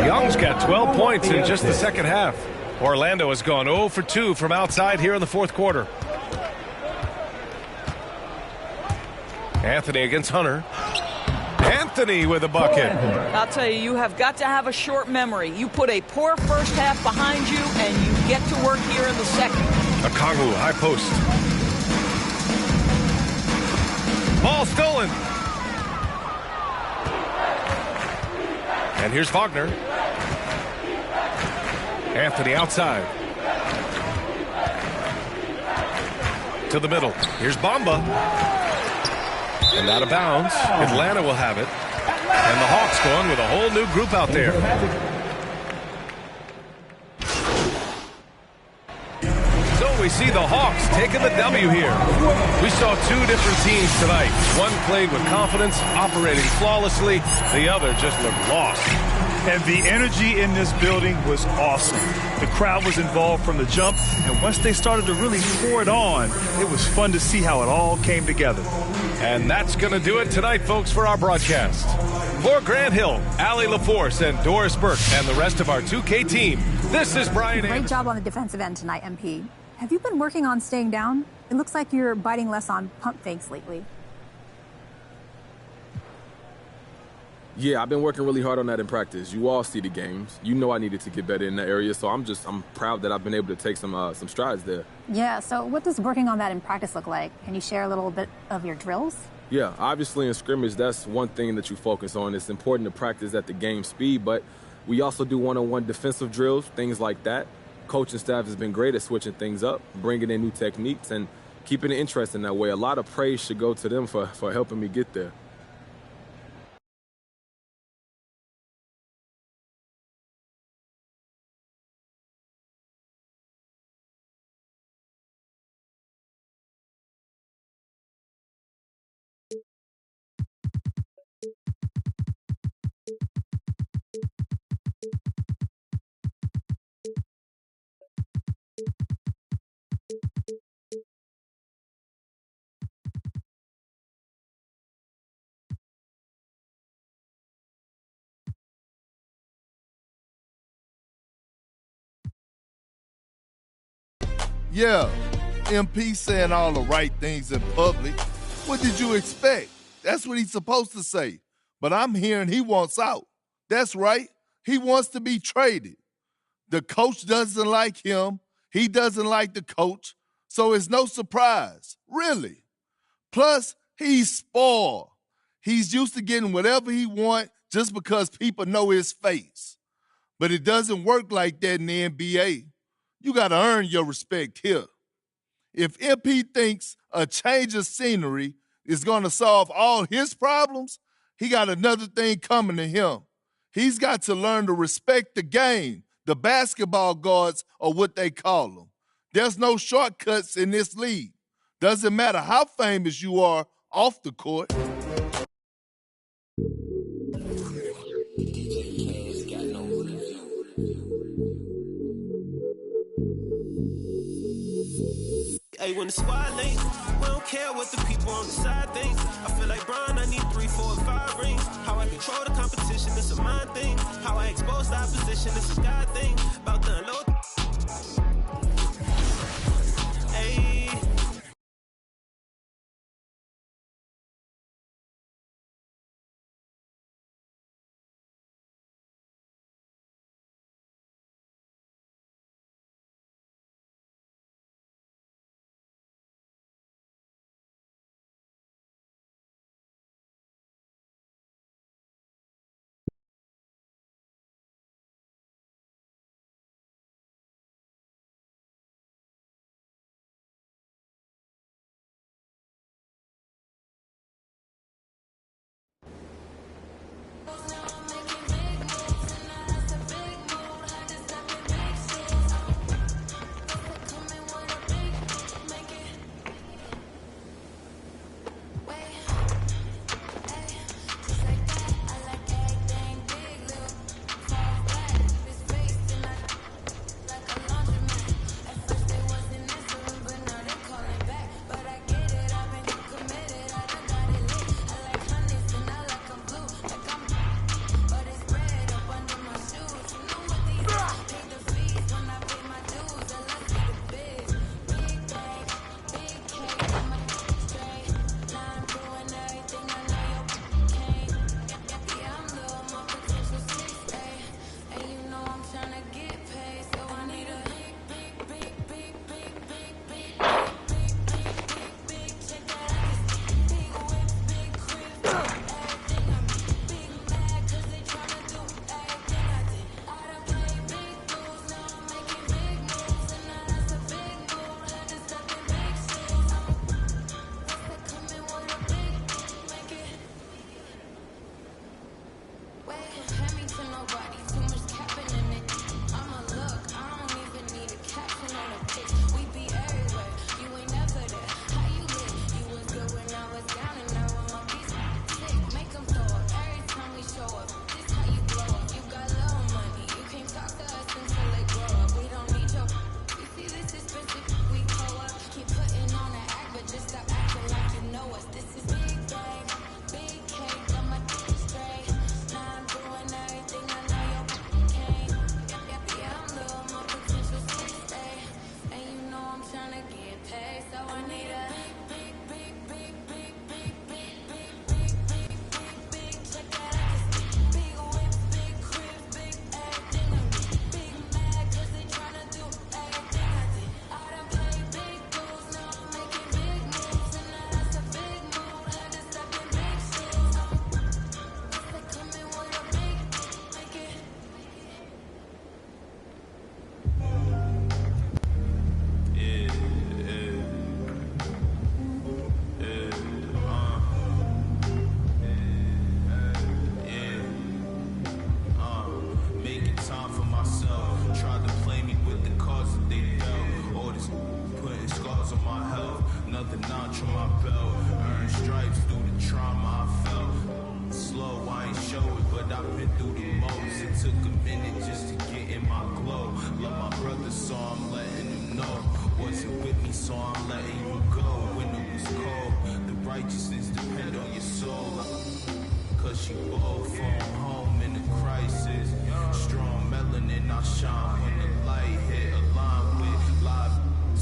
Speaker 15: Young's got 12 points in just the second half. Orlando has gone 0 for 2 from outside here in the fourth quarter. Anthony against Hunter. Anthony with a bucket.
Speaker 16: I'll tell you, you have got to have a short memory. You put a poor first half behind you, and you get to work here in the second.
Speaker 15: A Kongwu, high post. Ball stolen. And here's Wagner. Anthony outside. To the middle. Here's Bamba. And out of bounds. Atlanta will have it. And the Hawks going with a whole new group out there. So we see the Hawks taking the W here. We saw two different teams tonight. One played with confidence, operating flawlessly. The other just looked lost.
Speaker 17: And the energy in this building was awesome. The crowd was involved from the jump, and once they started to really pour it on, it was fun to see how it all came together.
Speaker 15: And that's going to do it tonight, folks, for our broadcast. For Grant Hill, Allie LaForce, and Doris Burke, and the rest of our 2K team, this is Brian
Speaker 19: Great job on the defensive end tonight, MP. Have you been working on staying down? It looks like you're biting less on pump fakes lately.
Speaker 20: Yeah, I've been working really hard on that in practice. You all see the games. You know I needed to get better in that area, so I'm proud that I've been able to take some strides there.
Speaker 19: Yeah, so what does working on that in practice look like? Can you share a little bit of your drills?
Speaker 20: Yeah, obviously in scrimmage, that's one thing that you focus on. It's important to practice at the game speed, but we also do one-on-one defensive drills, things like that. Coaching staff has been great at switching things up, bringing in new techniques, and keeping it interesting that way. A lot of praise should go to them for helping me get there.
Speaker 21: Yeah, MP saying all the right things in public. What did you expect? That's what he's supposed to say. But I'm hearing he wants out. That's right. He wants to be traded. The coach doesn't like him. He doesn't like the coach. So it's no surprise, really. Plus, he's spoiled. He's used to getting whatever he wants just because people know his face. But it doesn't work like that in the NBA. You got to earn your respect here. If MP thinks a change of scenery is going to solve all his problems, he got another thing coming to him. He's got to learn to respect the game. The basketball guards are what they call them. There's no shortcuts in this league. Doesn't matter how famous you are off the court.
Speaker 22: Hey, when the squad link, we don't care what the people on the side think. I feel like Brian, I need 3, 4, 5 rings. How I control the competition, it's a mind thing. How I expose the opposition, it's a God thing. About the unload. trauma I felt. Slow, I ain't show it, but I've been through the most. It took a minute just to get in my glow. Love my brother, so I'm letting him know. Wasn't with me, so I'm letting you go. When it was cold, the righteousness depend on your soul. Cause she both from home in a crisis. Strong melanin, I shine when the light hit. Aligned with live,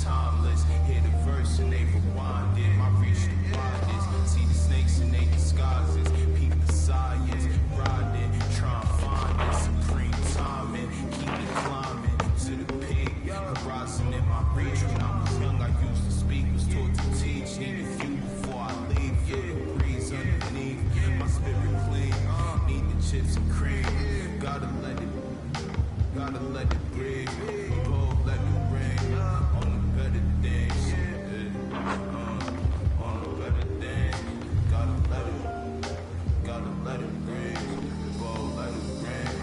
Speaker 22: timeless. Hear the verse and they rewind it. I reach the widest. See the snakes in their disguises. Peep the science. Riding, try and find it. Supreme timing. Keep it climbing to the peak. Horizon in my reach. When I was young, I used to speak. Was taught to teach. Need a few before I leave. Feel the breeze underneath. My spirit clean. Need the chips and cream. Gotta let it breathe. Oh, let it rain. On the better things. On the better things. Gotta let it rain. Oh, let it rain.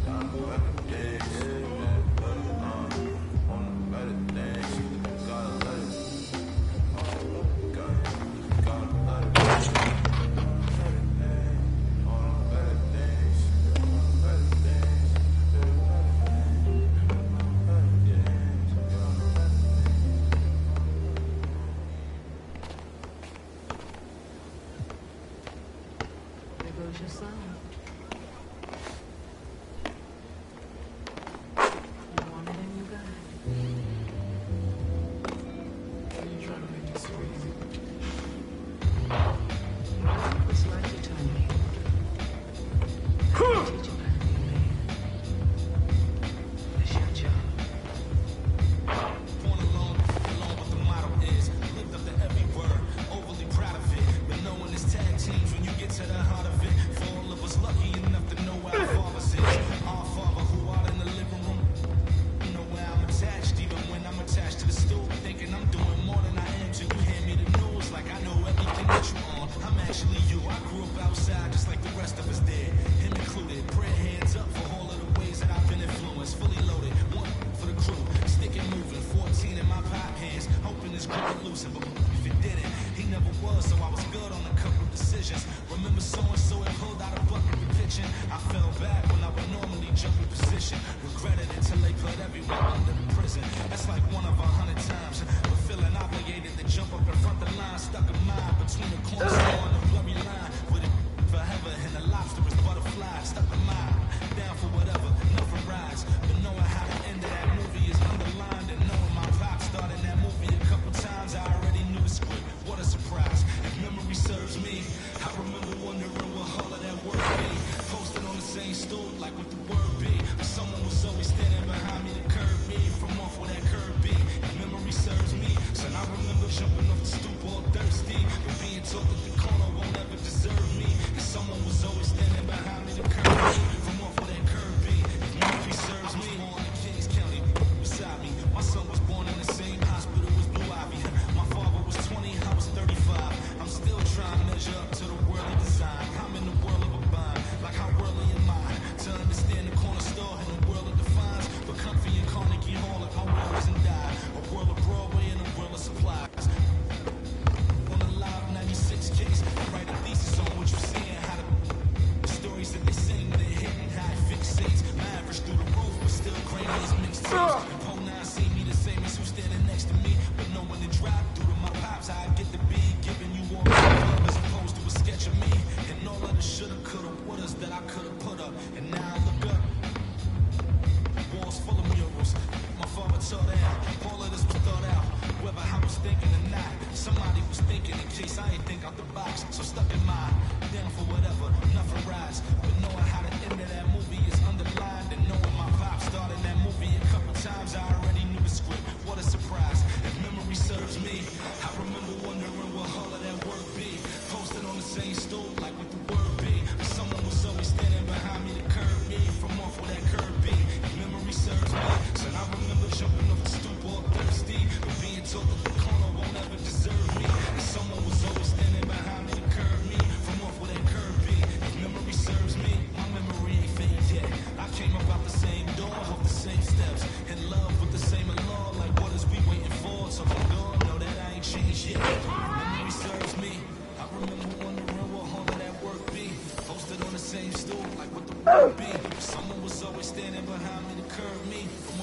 Speaker 22: On the better things. On the better things. Gotta let it. Gotta let it rain. On the better things.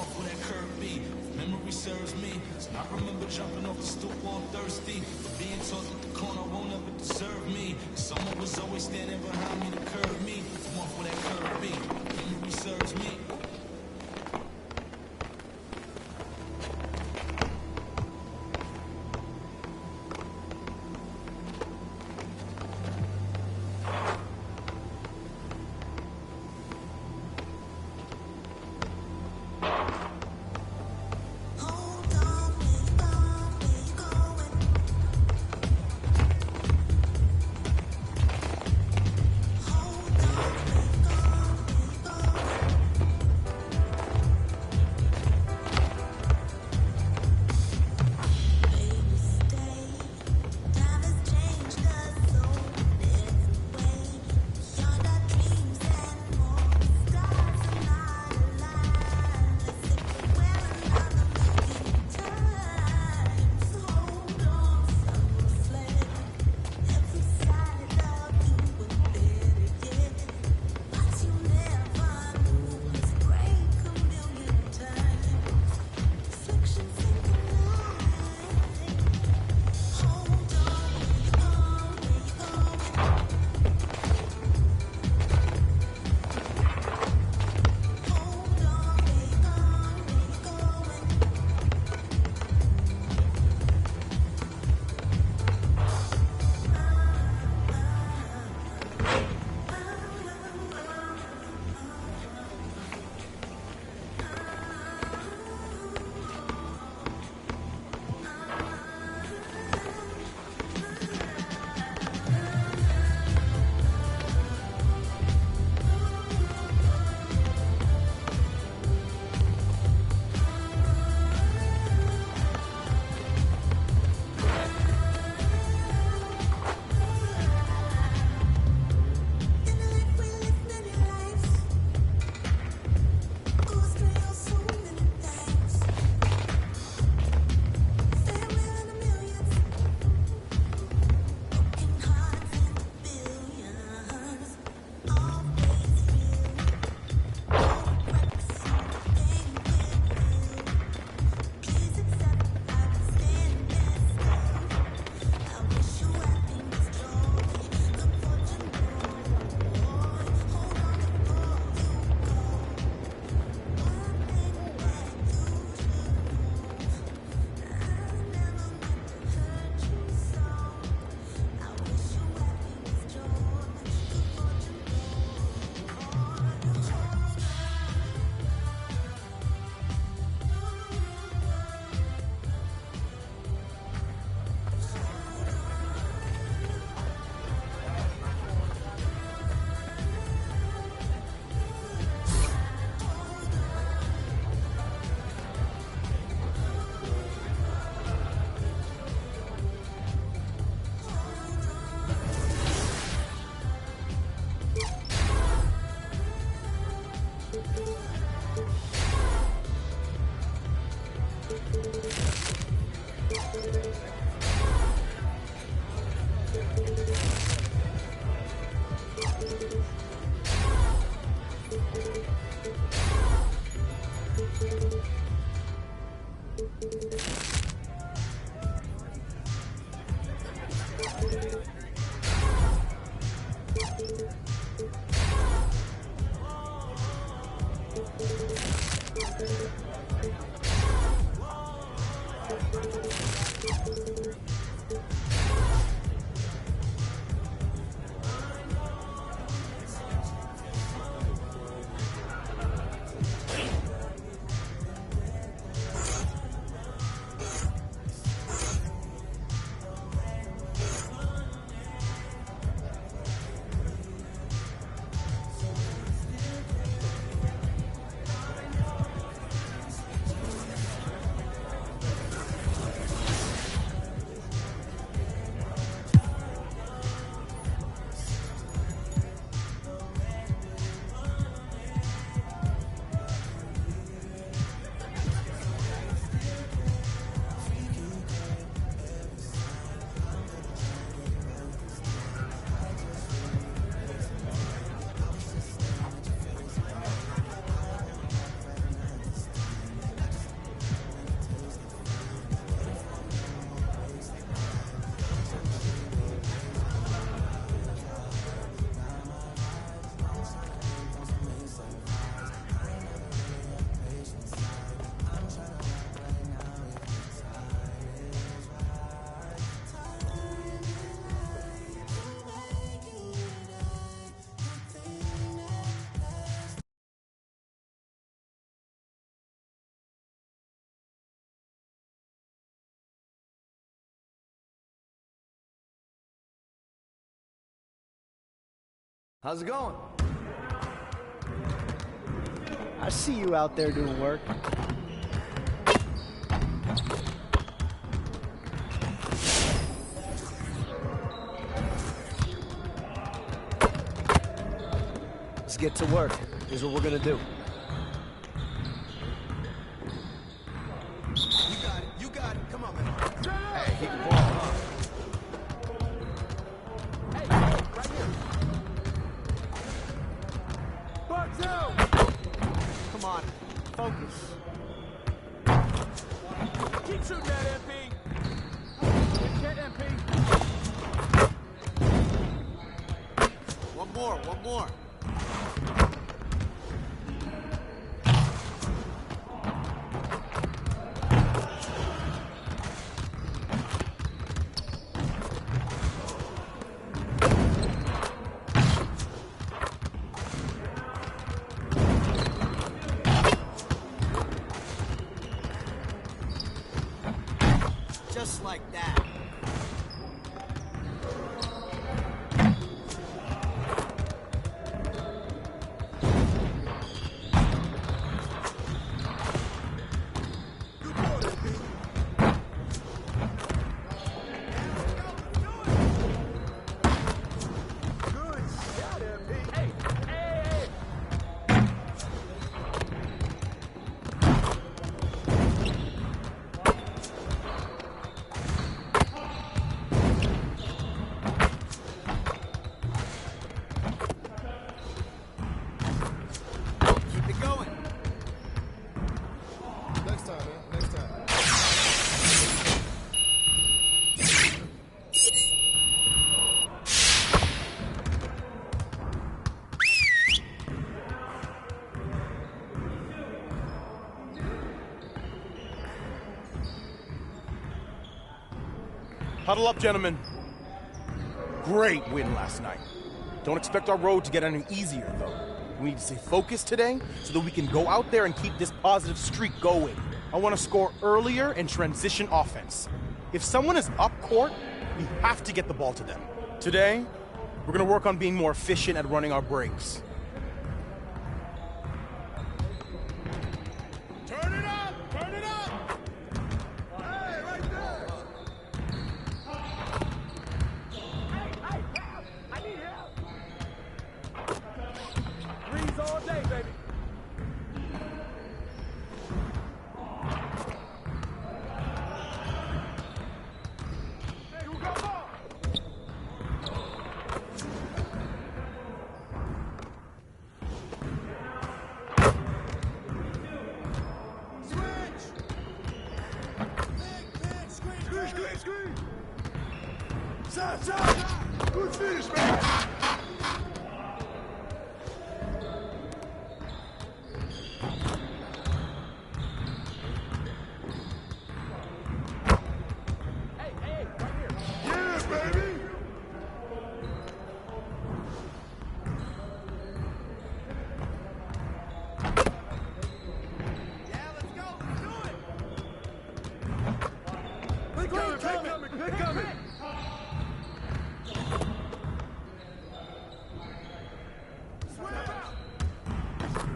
Speaker 12: off where that curve be. Memory serves me. So I remember jumping off the stoop all thirsty. But being taught that the corner won't ever deserve me. Someone was always standing behind me to curb me. I'm off where that curve be. Memory serves me.
Speaker 5: How's it going? I see you out there doing work. Let's get to work. Here's what we're gonna do.
Speaker 1: You got it. Come on, man. Hey, he can ball, huh? Hey, right here. Bugs out!
Speaker 5: Come on, focus.
Speaker 1: Keep shooting that MP. Get MP. One more.
Speaker 5: Just like that.
Speaker 4: Huddle up, gentlemen. Great win last night. Don't expect our road to get any easier, though. We need to stay focused today so that we can go out there and keep this positive streak going. I want to score earlier and transition offense. If someone is up court, we have to get the ball to them. Today, we're going to work on being more efficient at running our breaks.
Speaker 1: Turn it up! Hey, right there! Hey, I need help! Threes all day, baby. Hey, who got ball? Screen! Side! Good finish, man! Hey, right here. Yeah, baby! Yeah, let's go! Let's do it! They're coming!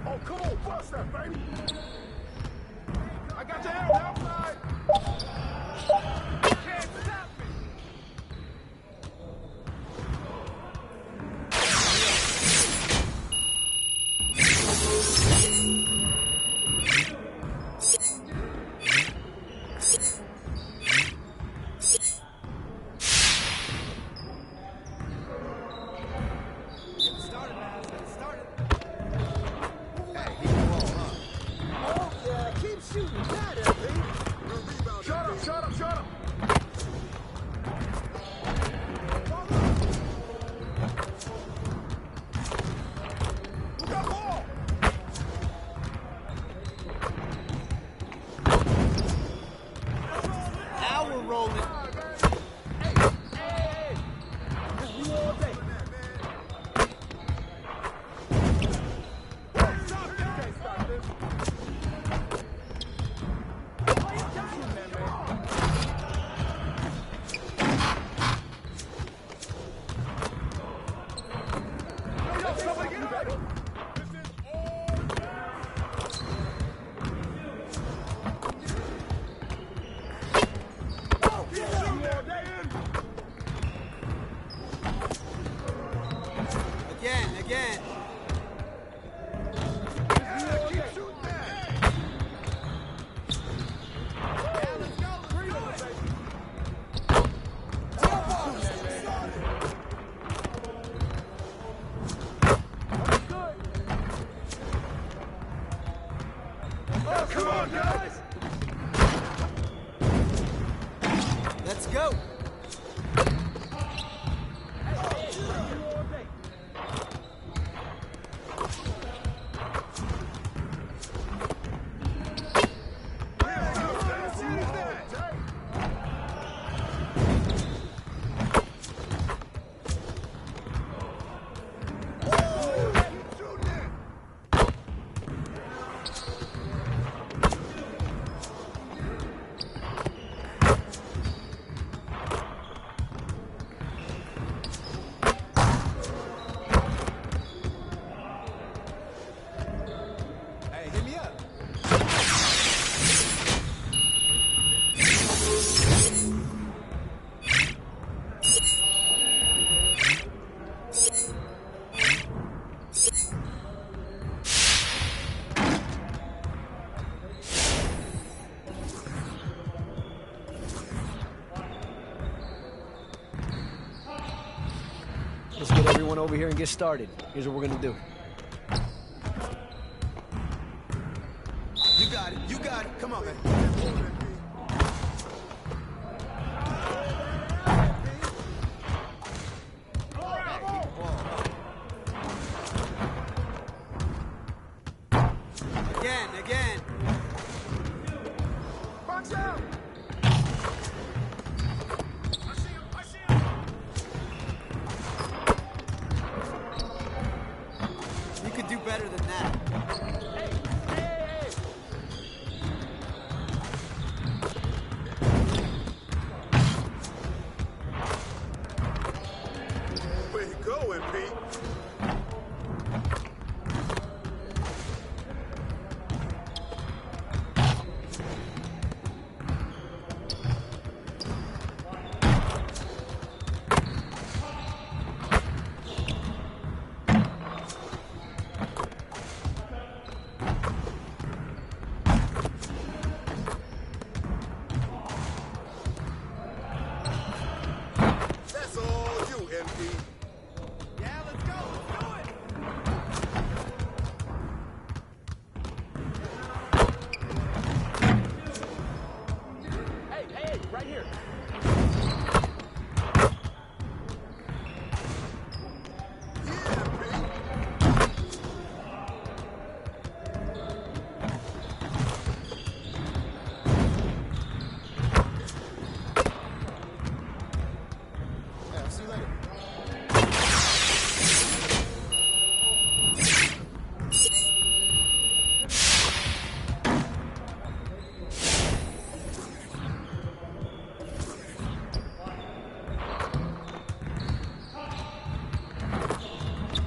Speaker 1: Oh, come on, bust that, baby! I got your arrow outside! You can't stop me! Shut up! Who got ball?
Speaker 5: Now we're rolling.
Speaker 1: Hey! This you all day. Can't stop this. Oh, come on, guys! Let's go!
Speaker 5: Let's get everyone over here and get started. Here's what we're gonna do.
Speaker 1: You got it. You got it. Come on, man. Again. Box out. You could do better than that. Where you going, Pete? That's all you, MP. Yeah, let's go. Let's do it. Hey, right here. Yeah, I'll see you later.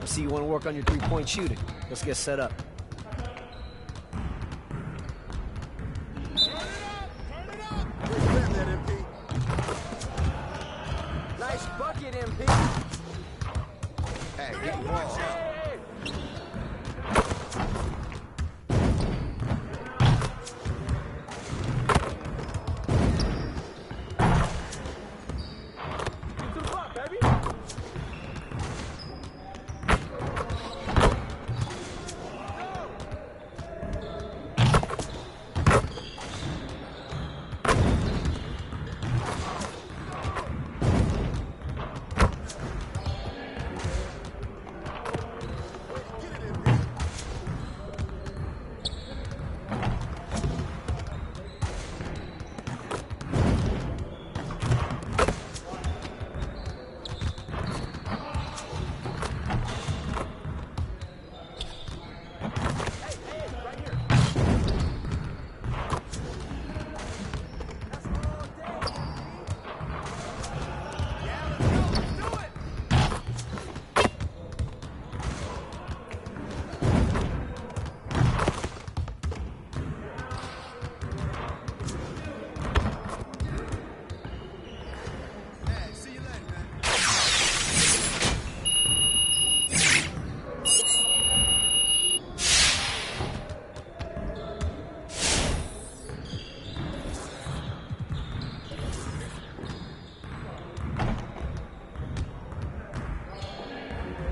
Speaker 5: I see you want to work on your three-point shooting. Let's get set up.
Speaker 1: Grab that, MP. Nice bucket, MP. Hey, get the ball. Get to the block, baby.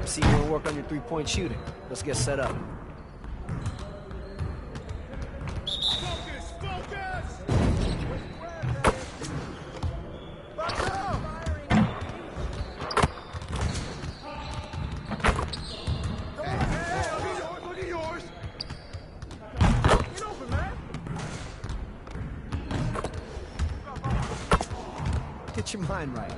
Speaker 5: See you want to work on your three-point shooting. Let's get set up. get your mind right.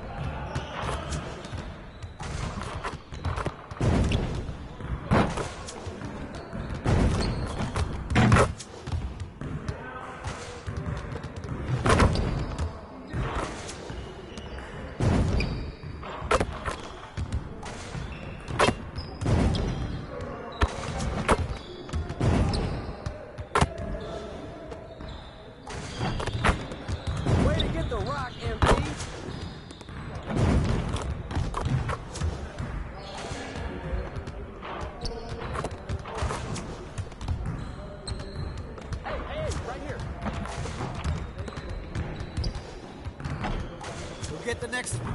Speaker 5: Get the next one.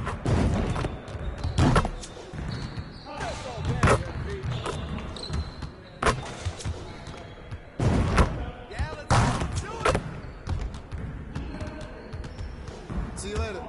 Speaker 3: See you later.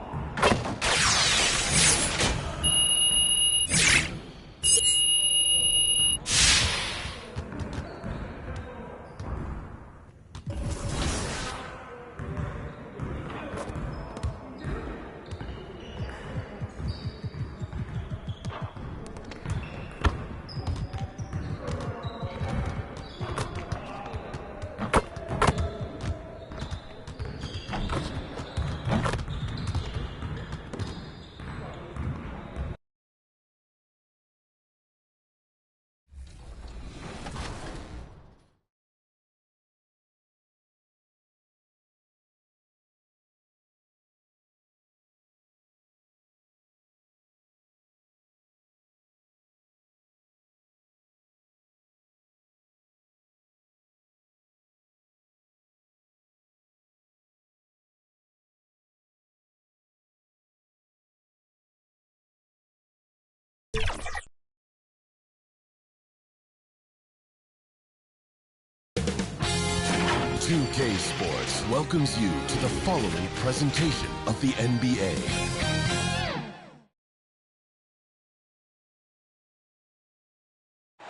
Speaker 2: UK Sports welcomes you to the following presentation of the NBA.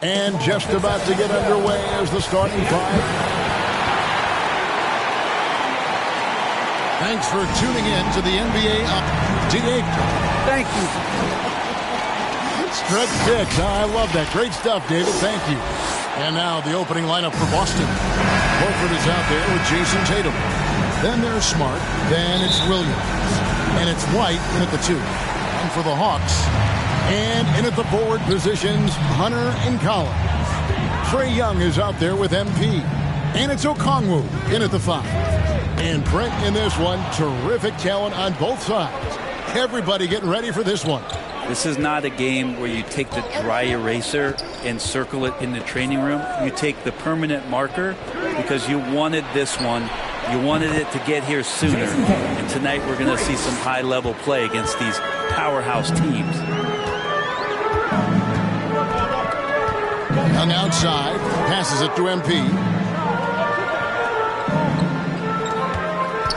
Speaker 9: And just about to get underway as the starting five. Thanks for tuning in to the NBA D8.
Speaker 5: Thank you.
Speaker 9: Stretch six. I love that. Great stuff, David. Thank you. And now the opening lineup for Boston. Horford is out there with Jason Tatum. Then there's Smart. Then it's Williams. And it's White in at the 2. And for the Hawks. And in at the forward positions, Hunter and Collins. Trae Young is out there with MP. And it's Okongwu in at the 5. And Brent in this one. Terrific talent on both sides. Everybody getting ready for this one.
Speaker 13: This is not a game where you take the dry eraser and circle it in the training room. You take the permanent marker because you wanted this one. You wanted it to get here sooner. And tonight we're going to see some high-level play against these powerhouse teams.
Speaker 9: Young outside, passes it to MP.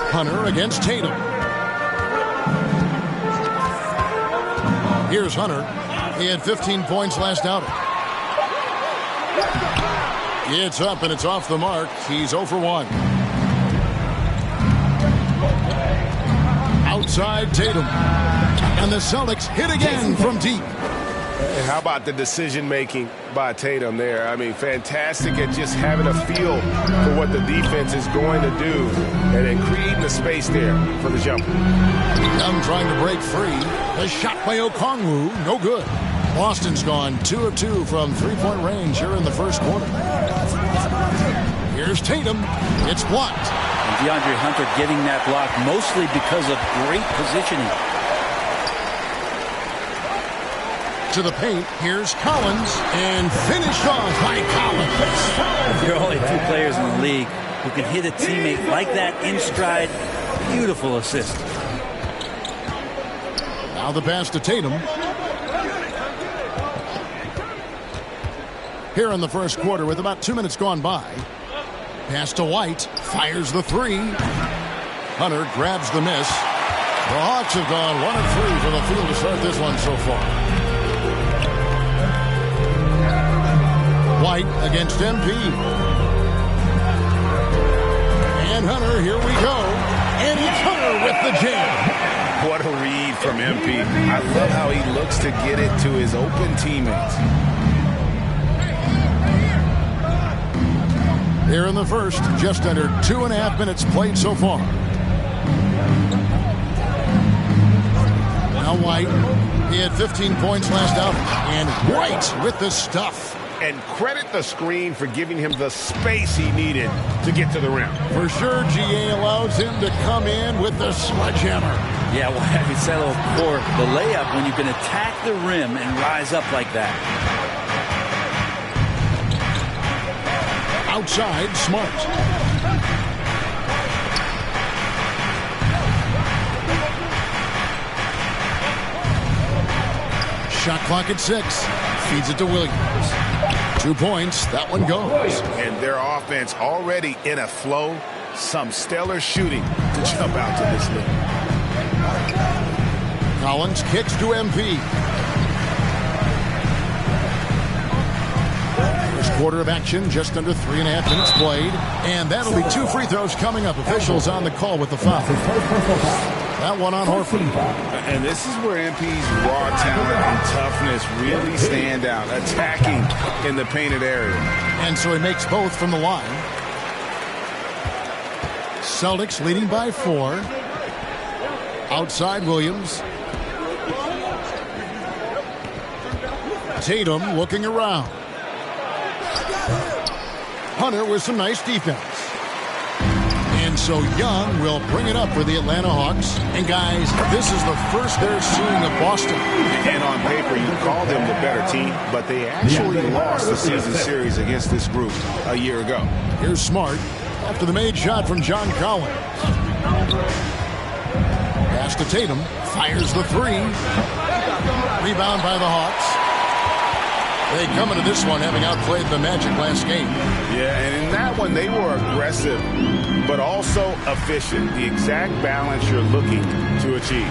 Speaker 9: Hunter against Tatum. Here's Hunter. He had 15 points last outing. It's up and it's off the mark. He's 0 for 1. Outside Tatum. And the Celtics hit again from deep.
Speaker 10: And how about the decision-making by Tatum there? I mean, fantastic at just having a feel for what the defense is going to do and then creating the space there for the jumper.
Speaker 9: Young trying to break free. A shot by Okongwu, no good. Boston's gone 2 of 2 from three-point range here in the first quarter. Here's Tatum. It's blocked.
Speaker 13: And DeAndre Hunter getting that block mostly because of great positioning.
Speaker 9: To the paint, here's Collins, and finished off by Collins.
Speaker 13: There are only 2 players in the league who can hit a teammate like that in stride. Beautiful assist.
Speaker 9: Now the pass to Tatum. Here in the first quarter with about 2 minutes gone by. Pass to White, fires the 3. Hunter grabs the miss. The Hawks have gone 1 of 3 for the field to start this one so far. White against MP. And Hunter, here we go. And it's Hunter with the jam.
Speaker 10: What a from MP. I love how he looks to get it to his open teammates.
Speaker 9: Here in the first, just under 2.5 minutes played so far. Now White, he had 15 points last out, and White with the stuff.
Speaker 10: And credit the screen for giving him the space he needed to get to the rim.
Speaker 9: For sure, GA allows him to come in with the sledgehammer.
Speaker 13: Yeah, well, I said before, the layup, when you can attack the rim and rise up like that.
Speaker 9: Outside, Smart. Shot clock at 6. Feeds it to Williams. 2 points. That one goes.
Speaker 10: And their offense already in a flow. Some stellar shooting to jump out to this lead.
Speaker 9: Collins kicks to MP. First quarter of action, just under 3.5 minutes played. And that'll be 2 free throws coming up. Officials on the call with the foul. That one on Horford.
Speaker 10: And this is where MP's raw talent and toughness really stand out, attacking in the painted area.
Speaker 9: And so he makes both from the line. Celtics leading by 4. Outside Williams. Tatum looking around. Hunter with some nice defense. And so Young will bring it up for the Atlanta Hawks. And guys, this is the first they're seeing of Boston.
Speaker 10: And on paper, you call them the better team, but they actually lost the season series against this group a year ago.
Speaker 9: Here's Smart after the made shot from John Collins. Pass to Tatum. Fires the 3. Rebound by the Hawks. They come into this one having outplayed the Magic last game.
Speaker 10: Yeah, and in that one, they were aggressive, but also efficient. The exact balance you're looking to achieve.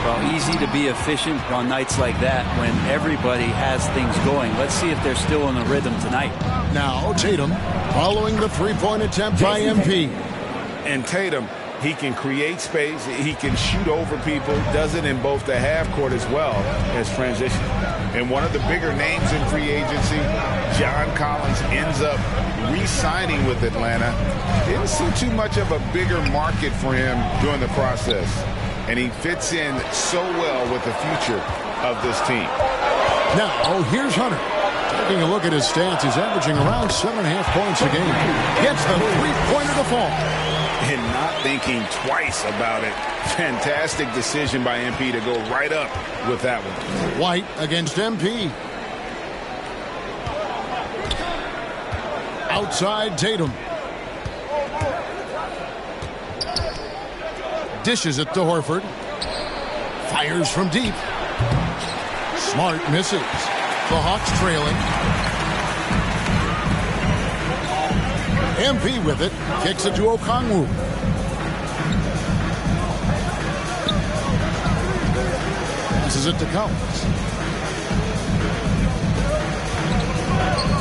Speaker 13: Well, easy to be efficient on nights like that when everybody has things going. Let's see if they're still in the rhythm tonight.
Speaker 9: Now Tatum following the 3-point attempt by MP.
Speaker 10: And Tatum, he can create space. He can shoot over people. Does it in both the half court as well as transition. And one of the bigger names in free agency, John Collins, ends up re-signing with Atlanta. Didn't see too much of a bigger market for him during the process. And he fits in so well with the future of this team.
Speaker 9: Now, here's Hunter. Taking a look at his stats, he's averaging around 7.5 points a game. Gets the 3-pointer to fall.
Speaker 10: And not thinking twice about it. Fantastic decision by MP to go right up with that one.
Speaker 9: White against MP. Outside Tatum. Dishes it to Horford. Fires from deep. Smart misses. The Hawks trailing. MP with it. Kicks it to Okongwu. Passes it to Collins.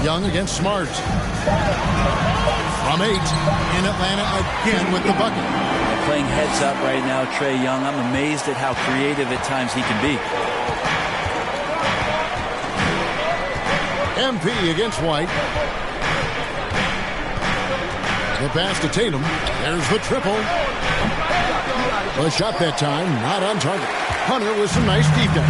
Speaker 9: Young against Smart. From 8. In Atlanta again with the bucket.
Speaker 13: Playing heads up right now, Trae Young. I'm amazed at how creative at times he can be.
Speaker 9: MP against White. The pass to Tatum. There's the triple. The shot that time, not on target. Hunter with some nice defense.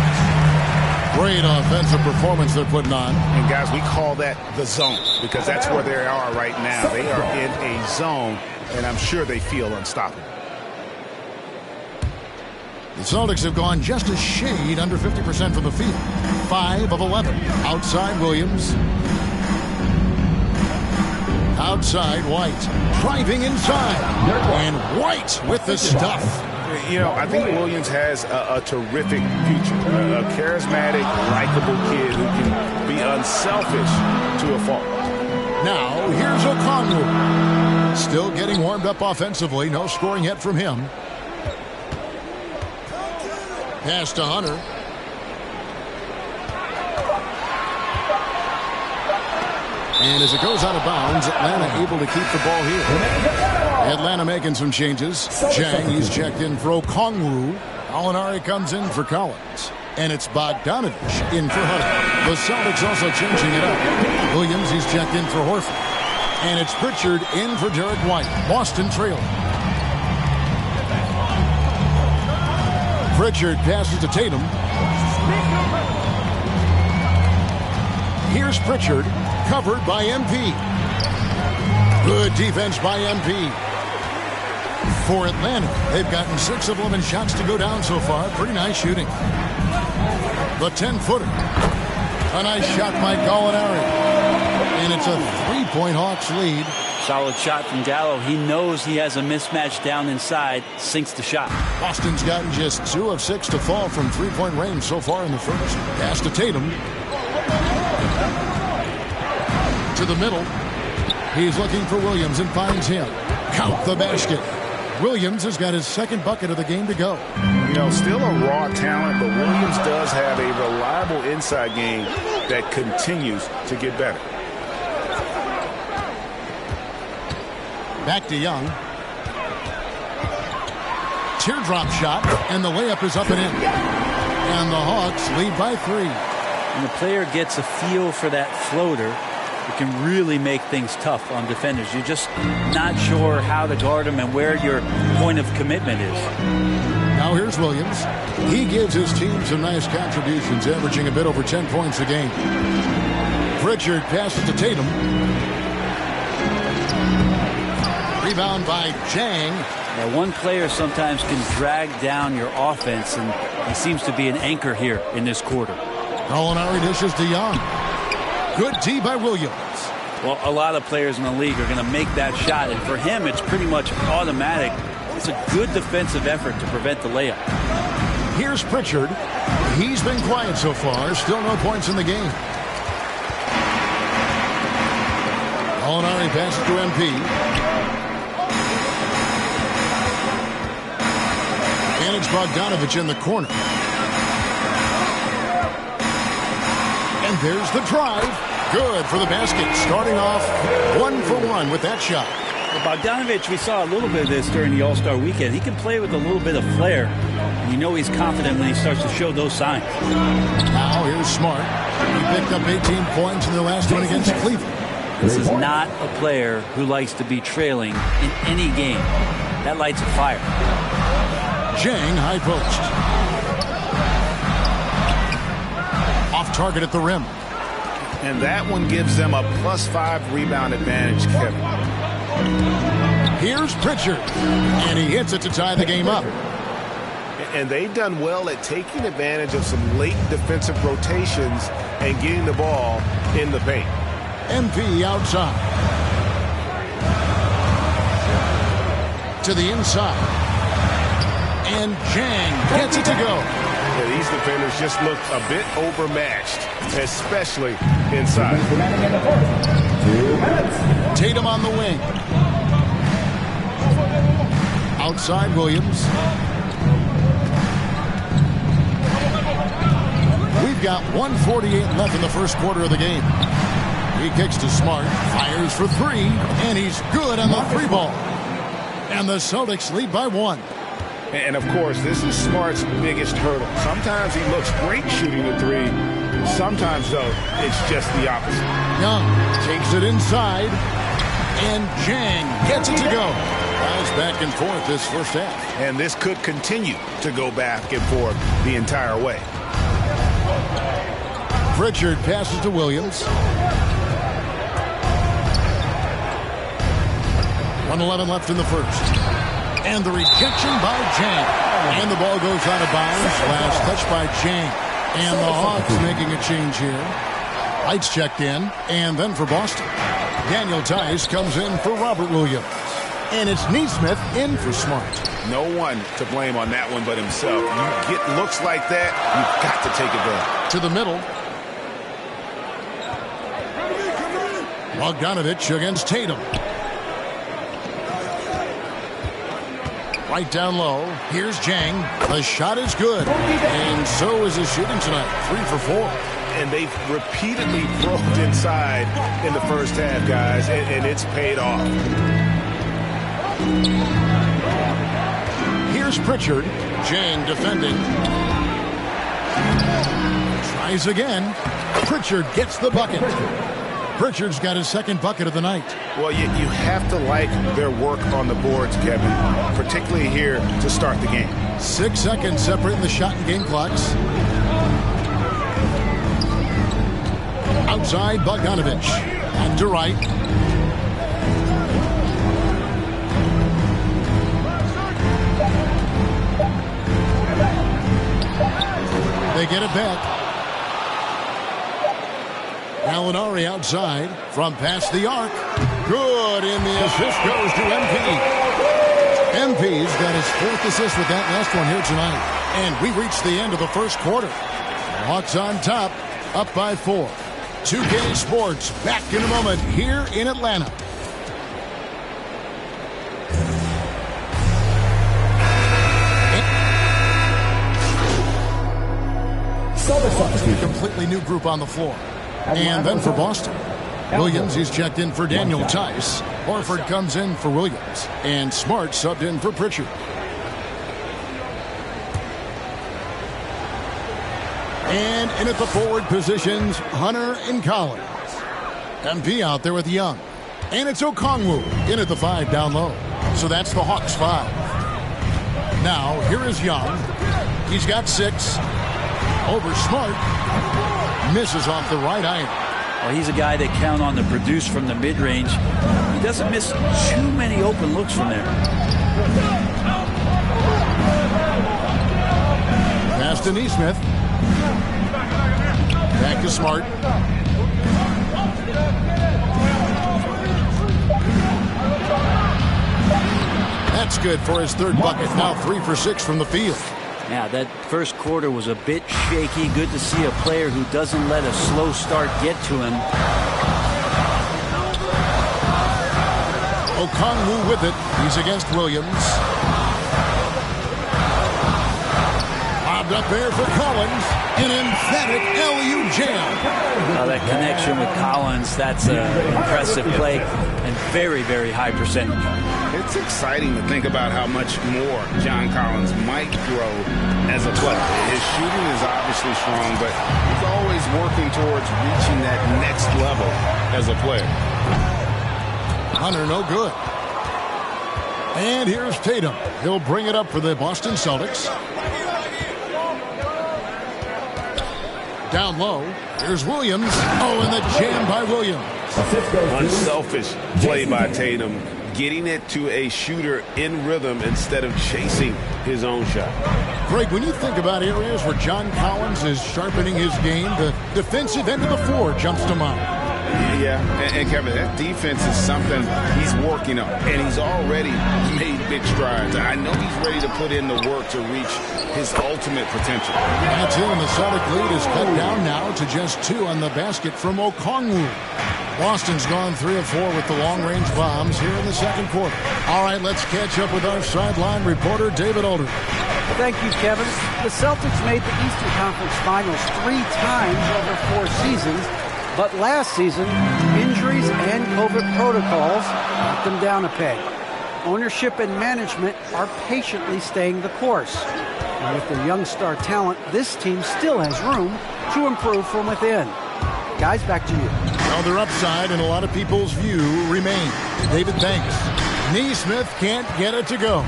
Speaker 9: Great offensive performance they're putting on.
Speaker 10: And guys, we call that the zone because that's where they are right now. They are in a zone, and I'm sure they feel unstoppable.
Speaker 9: The Celtics have gone just a shade under 50% from the field. 5 of 11. Outside Williams. Outside White. Driving inside. And White with the stuff.
Speaker 10: You know, I think Williams has a terrific future. A charismatic, likable kid who can be unselfish to a fault.
Speaker 9: Now, here's Okongwu. Still getting warmed up offensively. No scoring yet from him. Pass to Hunter. And as it goes out of bounds, Atlanta able to keep the ball here. Atlanta making some changes. Jang, he's checked in for Okongwu. Alinari comes in for Collins. And it's Bogdanovich in for Hunter. The Celtics also changing it up. Williams, he's checked in for Horford. And it's Pritchard in for Derek White. Boston trailing. Pritchard passes to Tatum. Here's Pritchard, covered by MP. Good defense by MP. For Atlanta, they've gotten 6 of 11 shots to go down so far. Pretty nice shooting. The 10-footer. A nice shot by Gallinari. And it's a 3-point Hawks lead.
Speaker 13: Solid shot from Gallo. He knows he has a mismatch down inside. Sinks the shot.
Speaker 9: Boston's gotten just 2 of 6 to fall from 3-point range so far in the first. Pass to Tatum. To the middle. He's looking for Williams and finds him. Count the basket. Williams has got his 2nd bucket of the game to go.
Speaker 6: You know, still a raw talent, but Williams does have a reliable inside game that continues to get better.
Speaker 9: Back to Young. Teardrop shot, and the layup is up and in. And the Hawks lead by 3.
Speaker 13: When the player gets a feel for that floater, it can really make things tough on defenders. You're just not sure how to guard them and where your point of commitment is.
Speaker 9: Now here's Williams. He gives his team some nice contributions, averaging a bit over 10 points a game. Pritchard passes to Tatum. Rebound by Jang.
Speaker 13: Now, one player sometimes can drag down your offense, and he seems to be an anchor here in this quarter.
Speaker 9: Gallinari dishes to Young. Good D by Williams.
Speaker 13: Well, a lot of players in the league are going to make that shot, and for him, it's pretty much automatic. It's a good defensive effort to prevent the layup.
Speaker 9: Here's Pritchard. He's been quiet so far. Still no points in the game. Gallinari passes to MP. And it's Bogdanovich in the corner. And there's the drive. Good for the basket. Starting off 1 for 1 with that shot.
Speaker 13: Well, Bogdanovich, we saw a little bit of this during the All-Star weekend. He can play with a little bit of flair. And you know he's confident when he starts to show those signs.
Speaker 9: Now here's Smart. He picked up 18 points in their last one against Cleveland.
Speaker 13: This is not a player who likes to be trailing in any game. That lights a fire.
Speaker 9: Jang, high post. Off target at the rim.
Speaker 6: And that one gives them a +5 rebound advantage, Kevin.
Speaker 9: Here's Pritchard. And he hits it to tie the game up.
Speaker 6: And they've done well at taking advantage of some late defensive rotations and getting the ball in the paint.
Speaker 9: MP outside. To the inside. And Jang gets it to go.
Speaker 6: Yeah, these defenders just look a bit overmatched, especially inside.
Speaker 9: Tatum on the wing. Outside Williams. We've got 1:48 left in the first quarter of the game. He kicks to Smart, fires for 3, and he's good on the 3 ball. And the Celtics lead by 1.
Speaker 6: And, of course, this is Smart's biggest hurdle. Sometimes he looks great shooting the 3. Sometimes, though, it's just the opposite.
Speaker 9: Young takes it inside, and Jang gets it to go. Guys back and forth this first half.
Speaker 6: And this could continue to go back and forth the entire way.
Speaker 9: Pritchard passes to Williams. 1:11 left in the first. And the rejection by Jang. And the ball goes out of bounds. Last touch by Jang. And the Hawks making a change here. Lights checked in. And then for Boston, Daniel Tice comes in for Robert Williams. And it's Neesmith in for Smart.
Speaker 6: No one to blame on that one but himself. You get looks like that, you've got to take advantage.
Speaker 9: To the middle. Bogdanovich against Tatum. Right down low. Here's Jang. The shot is good. And so is his shooting tonight. 3 for 4.
Speaker 6: And they've repeatedly broke inside in the first half, guys, and it's paid off.
Speaker 9: Here's is Pritchard. Jane defending. Tries again. Pritchard gets the bucket. Pritchard's got his second bucket of the night.
Speaker 6: Well, you have to like their work on the boards, Kevin, particularly here to start the game.
Speaker 9: 6 seconds separating the shot and game clocks. Outside, Bogdanovich. And to right. They get it back. Gallinari outside from past the arc. Good, and the assist goes to MP. MP's got his 4th assist with that last one here tonight. And we reach the end of the first quarter. Hawks on top, up by 4. 2K Sports back in a moment here in Atlanta. A completely new group on the floor. And then for Boston, Williams, he's checked in for Daniel Tice. Horford comes in for Williams. And Smart subbed in for Pritchard. And in at the forward positions, Hunter and Collins. MP out there with Young. And it's Okongwu in at the 5 down low. So that's the Hawks 5. Now, here is Young. He's got 6. Over Smart. Misses off the right iron.
Speaker 13: Well, he's a guy they count on to produce from the mid-range. He doesn't miss too many open looks from there.
Speaker 9: Pass to Neesmith. Back to Smart. That's good for his 3rd bucket. Now 3 for 6 from the field.
Speaker 13: Yeah, that first quarter was a bit shaky. Good to see a player who doesn't let a slow start get to him.
Speaker 9: Okongwu with it. He's against Williams. Lobbed up there for Collins. An emphatic LU jam.
Speaker 13: That connection with Collins, that's an impressive play and very, very high percentage.
Speaker 10: It's exciting to think about how much more John Collins might grow as a player. His shooting is obviously strong, but he's always working towards reaching that next level as a player.
Speaker 9: Hunter, no good. And here's Tatum. He'll bring it up for the Boston Celtics. Down low. Here's Williams. Oh, and the jam by Williams.
Speaker 10: Unselfish play by Tatum, getting it to a shooter in rhythm instead of chasing his own shot.
Speaker 9: Greg, when you think about areas where John Collins is sharpening his game, the defensive end of the floor jumps to mind.
Speaker 10: Yeah, and Kevin, that defense is something he's working on, and he's already made big strides. I know he's ready to put in the work to reach his ultimate potential.
Speaker 9: That's it, and the Celtic lead is cut down now to just 2 on the basket from Okongwu. Boston's gone 3 of 4 with the long-range bombs here in the second quarter. All right, let's catch up with our sideline reporter, David Alder.
Speaker 7: Thank you, Kevin. The Celtics made the Eastern Conference Finals 3 times over 4 seasons, but last season, injuries and COVID protocols knocked them down a peg. Ownership and management are patiently staying the course. And with their young star talent, this team still has room to improve from within. Guys, back to you.
Speaker 9: Now their upside in a lot of people's view remain. David, thanks. Neesmith can't get it to go.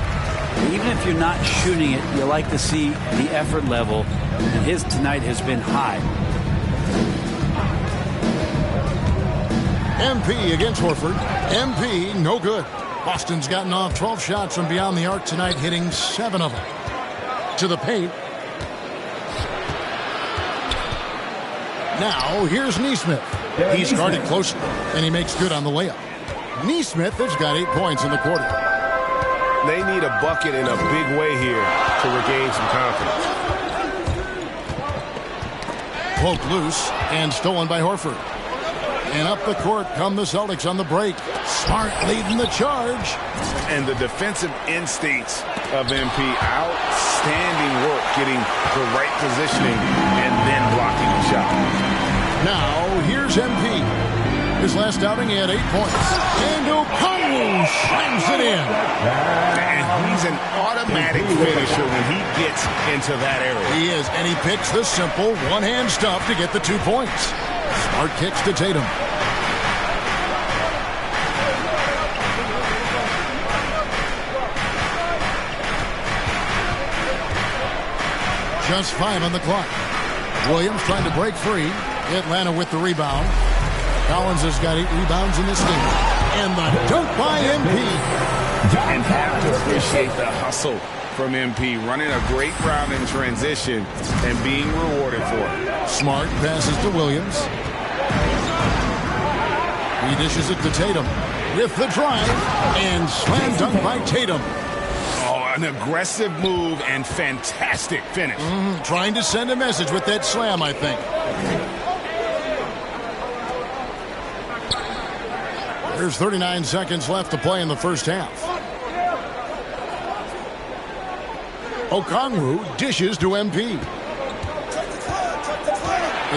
Speaker 13: Even if you're not shooting it, you like to see the effort level, and his tonight has been high.
Speaker 9: MP against Horford. MP, no good. Boston's gotten off 12 shots from beyond the arc tonight, hitting 7 of them. To the paint. Now, here's Neesmith. He's guarded closely, and he makes good on the layup. Neesmith has got 8 points in the quarter.
Speaker 10: They need a bucket in a big way here to regain some confidence.
Speaker 9: Poked loose and stolen by Horford. And up the court come the Celtics on the break. Smart leading the charge.
Speaker 10: And the defensive instincts of MP, outstanding work getting the right positioning and then blocking the shot.
Speaker 9: Now, here's MP. His last outing, he had 8 points. And Okongwu slams it in.
Speaker 10: And he's an automatic finisher. gets into that area.
Speaker 9: He is, and he picks the simple one-hand stuff to get the 2 points. Smart kicks to Tatum. Just 5 on the clock. Williams trying to break free. Atlanta with the rebound. Collins has got 8 rebounds in this game. And the dunk by MP.
Speaker 10: And have to appreciate the hustle from MP. Running a great route in transition and being rewarded for it.
Speaker 9: Smart passes to Williams. He dishes it to Tatum with the drive. And slam dunk by Tatum.
Speaker 10: An aggressive move and fantastic finish.
Speaker 9: Trying to send a message with that slam, I think. There's 39 seconds left to play in the first half. Okongwu dishes to MP.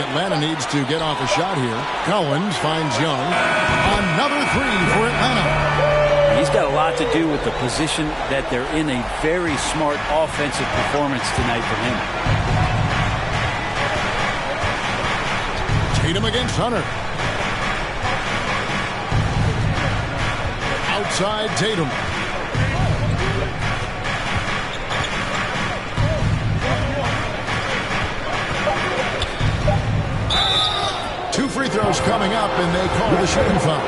Speaker 9: Atlanta needs to get off a shot here. Collins finds Young. Another 3 for Atlanta.
Speaker 13: He's got a lot to do with the position that they're in. A very smart offensive performance tonight from him.
Speaker 9: Tatum against Hunter. Outside Tatum. Two free throws coming up, and they call the shooting foul.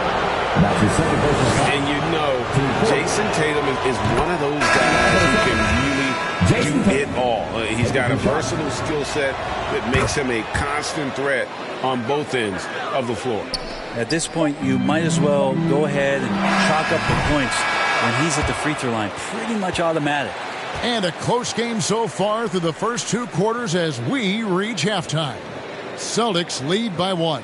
Speaker 10: And you know, Jason Tatum is one of those guys who can really do it all. He's got a versatile skill set that makes him a constant threat on both ends of the floor.
Speaker 13: At this point, you might as well go ahead and chalk up the points when he's at the free throw line. Pretty much automatic.
Speaker 9: And a close game so far through the first 2 quarters as we reach halftime. Celtics lead by 1.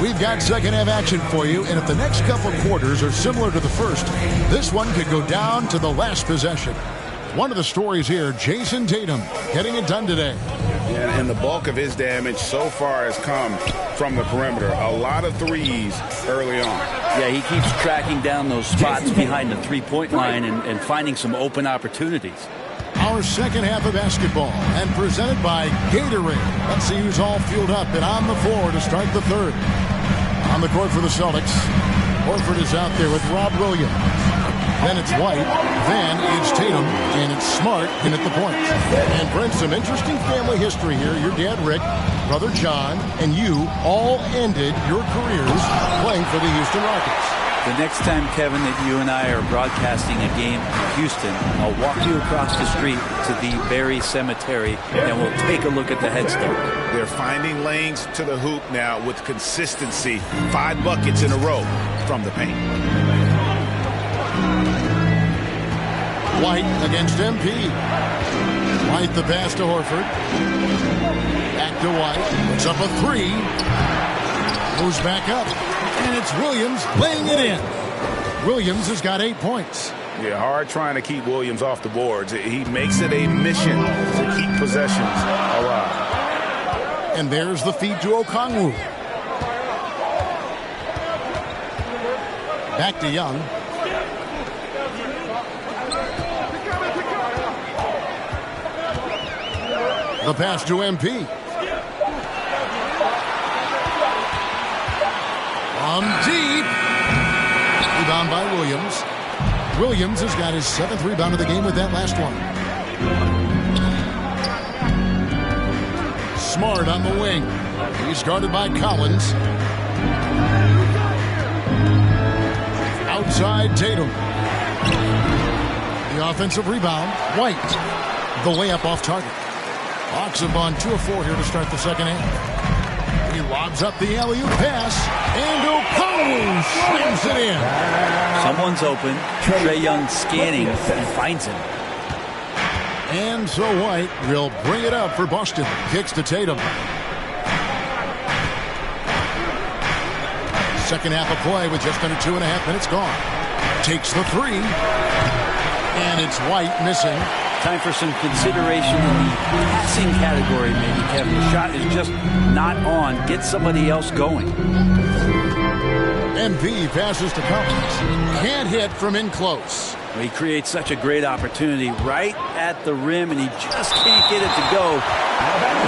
Speaker 9: We've got second half action for you, and if the next couple quarters are similar to the first, this one could go down to the last possession. One of the stories here, Jason Tatum getting it done today.
Speaker 10: Yeah, and the bulk of his damage so far has come from the perimeter. A lot of threes early on.
Speaker 13: Yeah, he keeps tracking down those spots behind the three-point line and finding some open opportunities.
Speaker 9: Our second half of basketball, and presented by Gatorade. Let's see who's all fueled up and on the floor to start the third. On the court for the Celtics, Horford is out there with Rob Williams. Then it's White, then it's Tatum, and it's Smart in at the point. And Brent, some interesting family history here. Your dad, Rick, brother John, and you all ended your careers playing for the Houston Rockets.
Speaker 13: The next time, Kevin, that you and I are broadcasting a game in Houston, I'll walk you across the street to the Berry Cemetery, and we'll take a look at the headstone.
Speaker 10: They're finding lanes to the hoop now with consistency. 5 buckets in a row from the paint.
Speaker 9: White against MP. White the pass to Horford. Back to White. Puts up a 3. Moves back up. And it's Williams laying it in. Williams has got 8 points.
Speaker 10: Yeah, hard trying to keep Williams off the boards. He makes it a mission to keep possessions alive.
Speaker 9: And there's the feed to Okongwu. Back to Young. The pass to MP. From deep. Rebound by Williams. Williams has got his 7th rebound of the game with that last one. Smart on the wing. He's guarded by Collins. Outside Tatum. The offensive rebound. White. The layup off target. Hawks have on 2 of 4 here to start the second half. He lobs up the alley-oop pass, and Okongwu slams it in.
Speaker 13: Someone's open. Trae Young scanning and finds him.
Speaker 9: And so White will bring it up for Boston. Kicks to Tatum. Second half of play with just under 2.5 minutes gone. Takes the 3. And it's White missing.
Speaker 13: Time for some consideration in the passing category, maybe, Kevin. The shot is just not on. Get somebody else going.
Speaker 9: MP passes to Collins. Can't hit from in close.
Speaker 13: Well, he creates such a great opportunity right at the rim, and he just can't get it to go.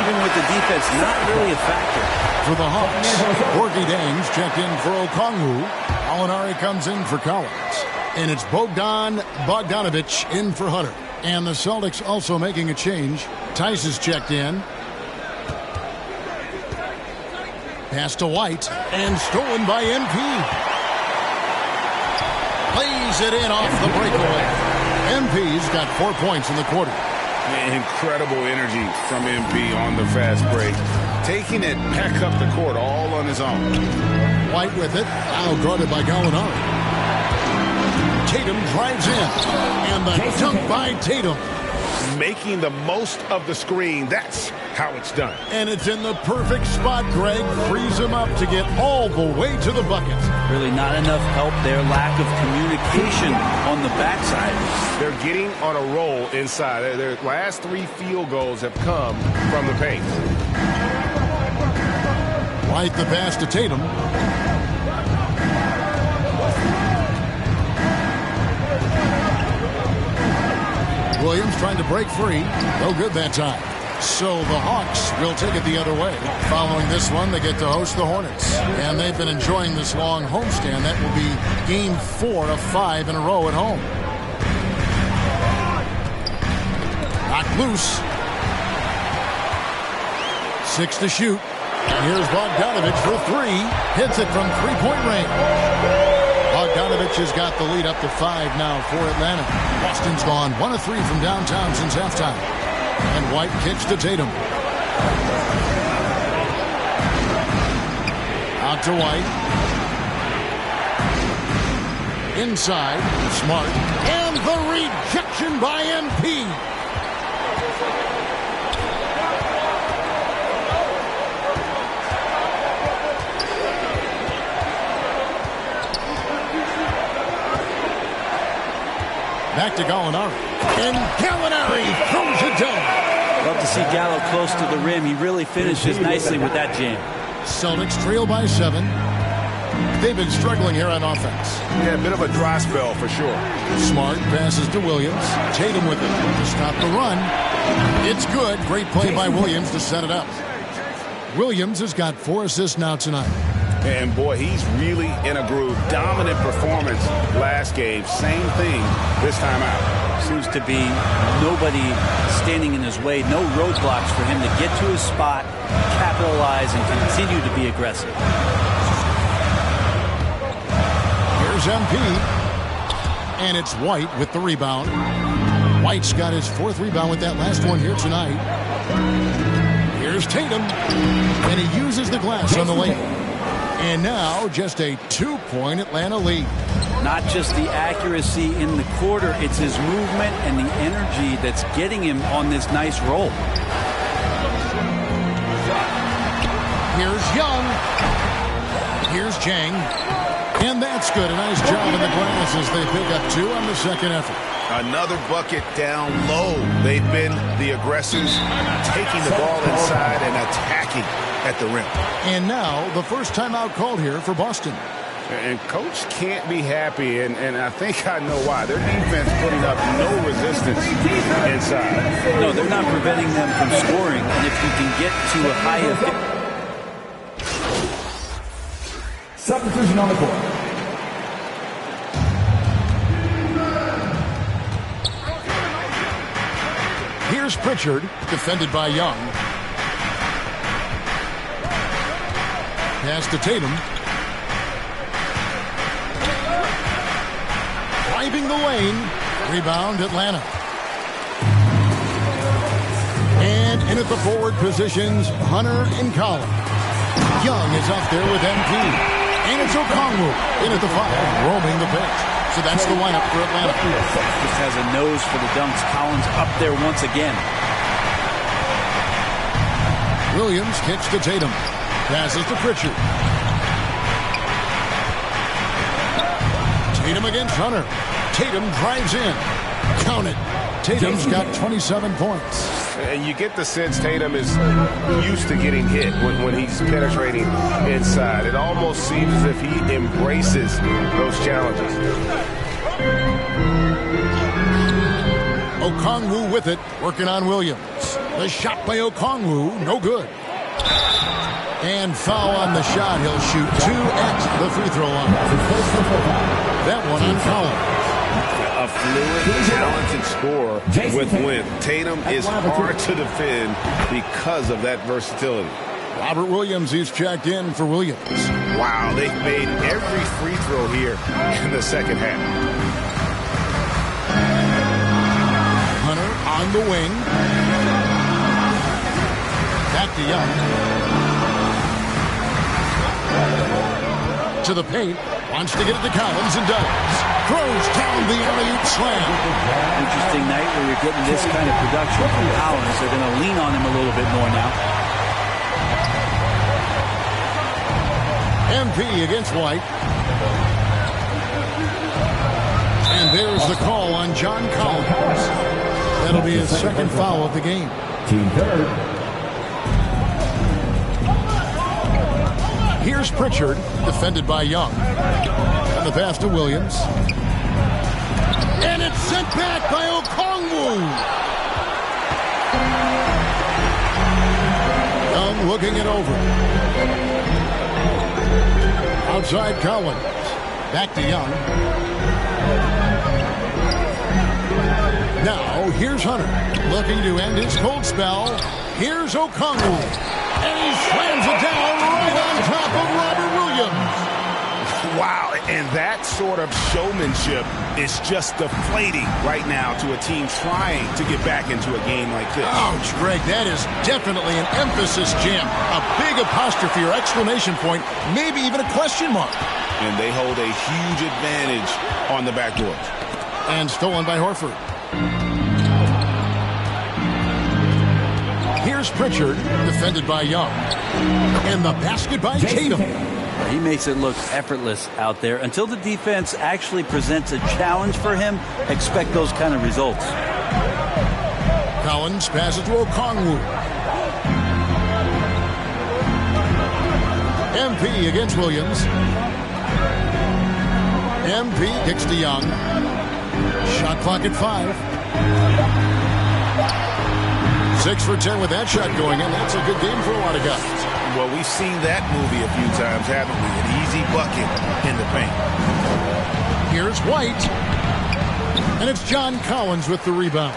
Speaker 13: Even with the defense, not really a factor.
Speaker 9: For the Hawks, Gorgie Dangs checked in for Okongwu. Alinari comes in for Collins. And it's Bogdan Bogdanovic in for Hunter. And the Celtics also making a change. Tice is checked in. Pass to White. And stolen by MP. Plays it in off the breakaway. MP's got 4 points in the quarter.
Speaker 10: Incredible energy from MP on the fast break. Taking it back up the court all on his own.
Speaker 9: White with it. Now guarded by Gallinari. Tatum drives in. And the dunk by Tatum.
Speaker 6: Making the most of the screen. That's how it's done.
Speaker 9: And it's in the perfect spot. Greg frees him up to get all the way to the bucket.
Speaker 13: Really not enough help there. Lack of communication on the backside.
Speaker 6: They're getting on a roll inside. Their last 3 field goals have come from the paint.
Speaker 9: White the pass to Tatum. Williams trying to break free. No good that time. So the Hawks will take it the other way. Following this one, they get to host the Hornets. And they've been enjoying this long homestand. That will be game 4 of 5 in a row at home. Knocked loose. 6 to shoot. Here's Bogdanovic for 3. Hits it from three-point range. Bogdanovic has got the lead up to 5 now for Atlanta. Boston's gone 1 of 3 from downtown since halftime. And White kicks to Tatum. Out to White. Inside. Smart. And the rejection by MP. Back to Gallinari. And Gallinari throws it down.
Speaker 13: Love to see Gallo close to the rim. He really finishes nicely with that jam.
Speaker 9: Celtics trail by 7. They've been struggling here on offense.
Speaker 6: Yeah, a bit of a dry spell for sure.
Speaker 9: Smart passes to Williams. Tatum with it to stop the run. It's good. Great play by Williams to set it up. Williams has got 4 assists now tonight.
Speaker 10: And boy, he's really in a groove. Dominant performance last game. Same thing this time out.
Speaker 13: Seems to be nobody standing in his way. No roadblocks for him to get to his spot, capitalize, and continue to be aggressive.
Speaker 9: Here's MP. And it's White with the rebound. White's got his 4th rebound with that last one here tonight. Here's Tatum. And he uses the glass on the lane. And now just a 2-point Atlanta lead.
Speaker 13: Not just the accuracy in the quarter, it's his movement and the energy that's getting him on this nice roll.
Speaker 9: Here's Young. Here's Chang. And that's good. A nice job in the glass as they pick up 2 on the second effort.
Speaker 6: Another bucket down low. They've been the aggressors, taking the ball inside and attacking at the rim.
Speaker 9: And now the first timeout called here for Boston.
Speaker 10: And coach can't be happy, and I think I know why. Their defense putting up no resistance inside.
Speaker 13: No, they're not preventing them from scoring. And if you can get to a high of...
Speaker 8: Substitution on the court.
Speaker 9: Here's Pritchard, defended by Young. Pass to Tatum. Driving the lane. Rebound, Atlanta. And in at the forward positions, Hunter and Collins. Young is up there with MP. And it's Okongwu in at the 5, roaming the pitch. So that's the lineup for Atlanta.
Speaker 13: Just has a nose for the dunks. Collins up there once again.
Speaker 9: Williams kicks to Tatum. Passes to Pritchard. Tatum against Hunter. Tatum drives in. Count it. Tatum's got 27 points.
Speaker 10: And you get the sense Tatum is used to getting hit when he's penetrating inside. It almost seems as if he embraces those challenges.
Speaker 9: Okongwu with it, working on Williams. The shot by Okongwu, no good. And foul on the shot. He'll shoot 2 at the free throw line. That one on Collins.
Speaker 10: A fluid, talented scorer with length. Tatum is hard to defend because of that versatility.
Speaker 9: Robert Williams, he's checked in for Williams.
Speaker 10: Wow, they've made every free throw here in the second half.
Speaker 9: Hunter on the wing. Back to Young. To the paint. Wants to get it to Collins and does. Throws down the alley-oop slam.
Speaker 13: Interesting night where you're getting this kind of production from Collins. They're going to lean on him a little bit more now.
Speaker 9: MP against White. And there's the call on John Collins. That'll be his second foul of the game.
Speaker 8: Team third.
Speaker 9: Here's Pritchard, defended by Young. And the pass to Williams. And it's sent back by Okongwu. Young looking it over. Outside Collins. Back to Young. Now, here's Hunter. Looking to end his cold spell. Here's Okongwu. And he slams it down right on top of Robert Williams.
Speaker 10: Wow, and that sort of showmanship is just deflating right now to a team trying to get back into a game like this.
Speaker 9: Ouch, Greg, that is definitely an emphasis jam. A big apostrophe or exclamation point, maybe even a question mark.
Speaker 10: And they hold a huge advantage on the backboard.
Speaker 9: And stolen by Horford. Here's Pritchard, defended by Young. And the basket by Tatum.
Speaker 13: He makes it look effortless out there. Until the defense actually presents a challenge for him, expect those kind of results.
Speaker 9: Collins passes to Okongwu. MP against Williams. MP kicks to Young. Shot clock at 5. 6 for 10 with that shot going in. That's a good game for a lot of guys.
Speaker 10: Well, we've seen that movie a few times, haven't we? An easy bucket in the paint.
Speaker 9: Here's White. And it's John Collins with the rebound.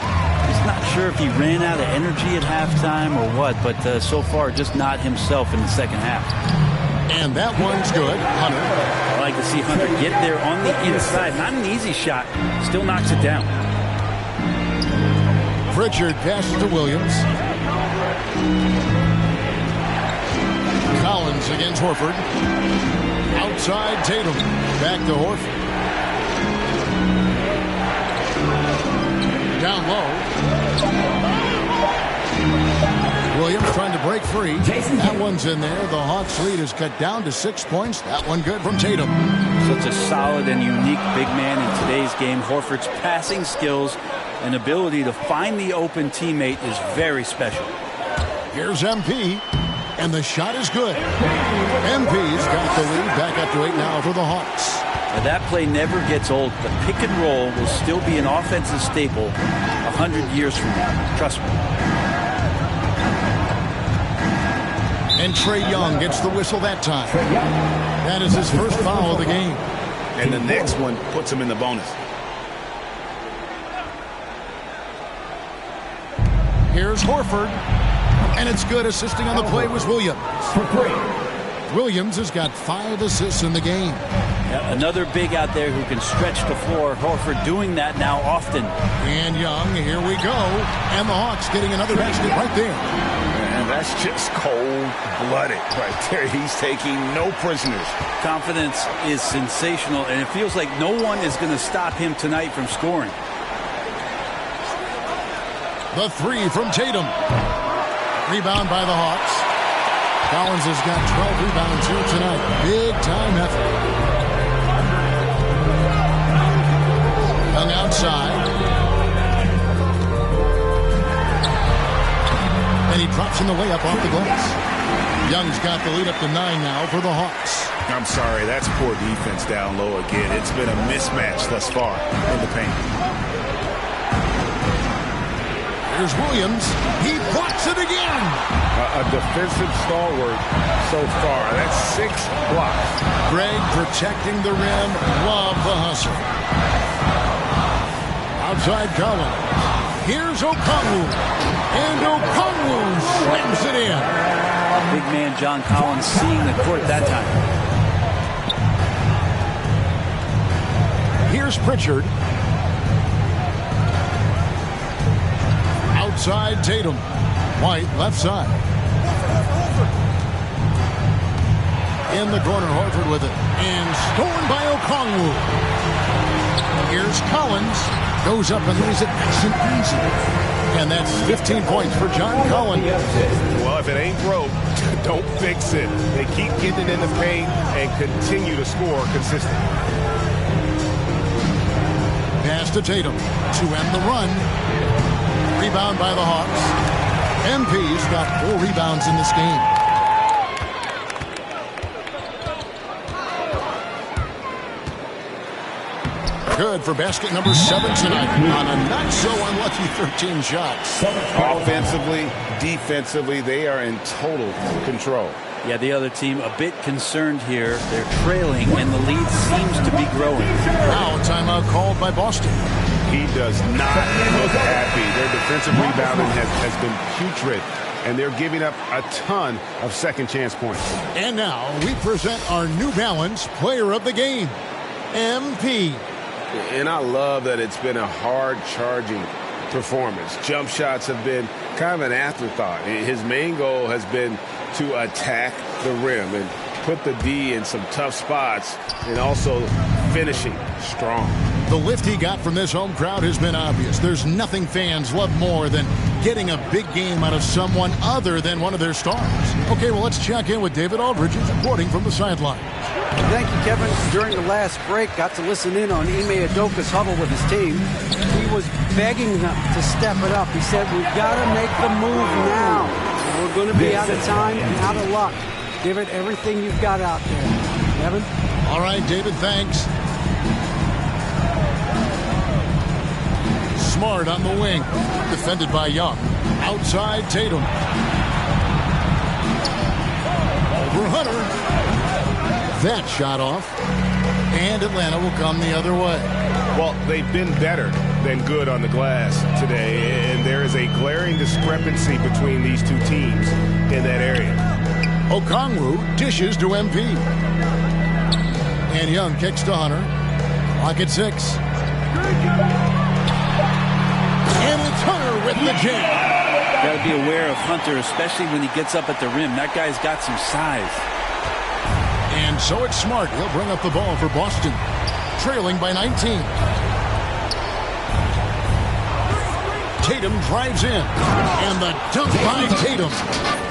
Speaker 13: He's not sure if he ran out of energy at halftime or what, but so far just not himself in the second half.
Speaker 9: And that one's good. Hunter.
Speaker 13: I like to see Hunter get there on the inside. Not an easy shot. Still knocks it down.
Speaker 9: Pritchard passes to Williams. Collins against Horford. Outside Tatum. Back to Horford. Down low. Williams trying to break free. That one's in there. The Hawks lead is cut down to 6 points. That one good from Tatum.
Speaker 13: Such a solid and unique big man in today's game. Horford's passing skills and ability to find the open teammate is very special.
Speaker 9: Here's MP, and the shot is good. MP's got the lead, back up to 8 now for the Hawks.
Speaker 13: Now that play never gets old. The pick and roll will still be an offensive staple 100 years from now. Trust me.
Speaker 9: And Trae Young gets the whistle that time. That is his first foul of the game.
Speaker 10: And the next one puts him in the bonus.
Speaker 9: Here's Horford, and it's good. Assisting on the play was Williams. Williams has got 5 assists in the game.
Speaker 13: Yeah, another big out there who can stretch the floor. Horford doing that now often.
Speaker 9: And Young, here we go. And the Hawks getting another basket right there.
Speaker 10: Man, that's just cold-blooded right there. He's taking no prisoners.
Speaker 13: Confidence is sensational, and it feels like no one is going to stop him tonight from scoring.
Speaker 9: The 3 from Tatum. Rebound by the Hawks. Collins has got 12 rebounds here tonight. Big time effort. Young outside. And he drops in the layup off the glass. Young's got the lead up to 9 now for the Hawks.
Speaker 6: I'm sorry, that's poor defense down low again. It's been a mismatch thus far in the paint.
Speaker 9: Here's Williams. He blocks it again.
Speaker 10: A defensive stalwart so far. That's 6 blocks.
Speaker 9: Greg protecting the rim. Love the hustle. Outside Collins. Here's Okongwu. And Okongwu slams it in.
Speaker 13: Big man John Collins seeing the court that time.
Speaker 9: Here's Pritchard. Outside Tatum. White left side. In the corner, Horford with it. And stolen by Okongwu. Here's Collins. Goes up and leaves it nice and easy. And that's 15 points for John Collins.
Speaker 10: Well, if it ain't broke, don't fix it. They keep getting it in the paint and continue to score consistently.
Speaker 9: Pass to Tatum to end the run. Rebound by the Hawks. MP's got 4 rebounds in this game. Good for basket number 7 tonight on a not-so-unlucky 13 shots.
Speaker 10: Offensively, defensively, they are in total control.
Speaker 13: Yeah, the other team a bit concerned here. They're trailing, and the lead seems to be growing.
Speaker 9: Now a timeout called by Boston.
Speaker 10: He does not look happy. Their defensive rebounding has been putrid, and they're giving up a ton of second-chance points.
Speaker 9: And now we present our New Balance Player of the Game, MP.
Speaker 10: And I love that it's been a hard-charging performance. Jump shots have been kind of an afterthought. His main goal has been to attack the rim and put the D in some tough spots and also finishing strong.
Speaker 9: The lift he got from this home crowd has been obvious. There's nothing fans love more than getting a big game out of someone other than one of their stars. Okay, well, let's check in with David Aldridge, who's reporting from the sideline.
Speaker 7: Thank you, Kevin. During the last break, got to listen in on Ime Udoka's huddle with his team. He was begging them to step it up. He said, we've got to make the move now. We're going to be out of time and out of luck. Give it everything you've got out there. Kevin?
Speaker 9: All right, David, thanks. Smart on the wing. Defended by Young. Outside Tatum. Over Hunter. That shot off. And Atlanta will come the other way.
Speaker 10: Well, they've been better than good on the glass today, and there is a glaring discrepancy between these two teams in that area.
Speaker 9: Okongwu dishes to MP. And Young kicks to Hunter. Clock at 6. And it's Hunter with the jam.
Speaker 13: Got to be aware of Hunter, especially when he gets up at the rim. That guy's got some size.
Speaker 9: And so it's Smart. He'll bring up the ball for Boston. Trailing by 19. Tatum drives in. And the dunk by Tatum.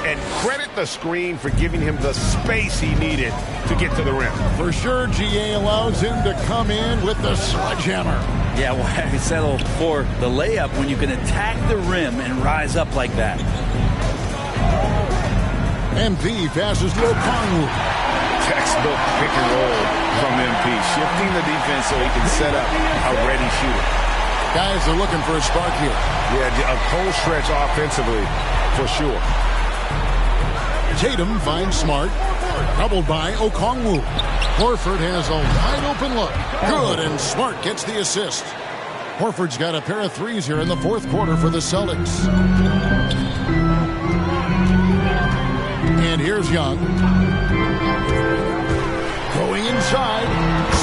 Speaker 10: And credit the screen for giving him the space he needed to get to the rim.
Speaker 9: For sure, GA allows him to come in with the sledgehammer.
Speaker 13: Yeah, well, I settle for the layup when you can attack the rim and rise up like that.
Speaker 9: MP passes to Okongwu.
Speaker 10: Textbook pick and roll from MP, shifting the defense so he can set up a ready shooter.
Speaker 9: Guys are looking for a spark here.
Speaker 10: Yeah, a cold stretch offensively for sure.
Speaker 9: Tatum finds Smart. Doubled by Okongwu. Horford has a wide open look. Good, and Smart gets the assist. Horford's got a pair of threes here in the fourth quarter for the Celtics. And here's Young. Going inside.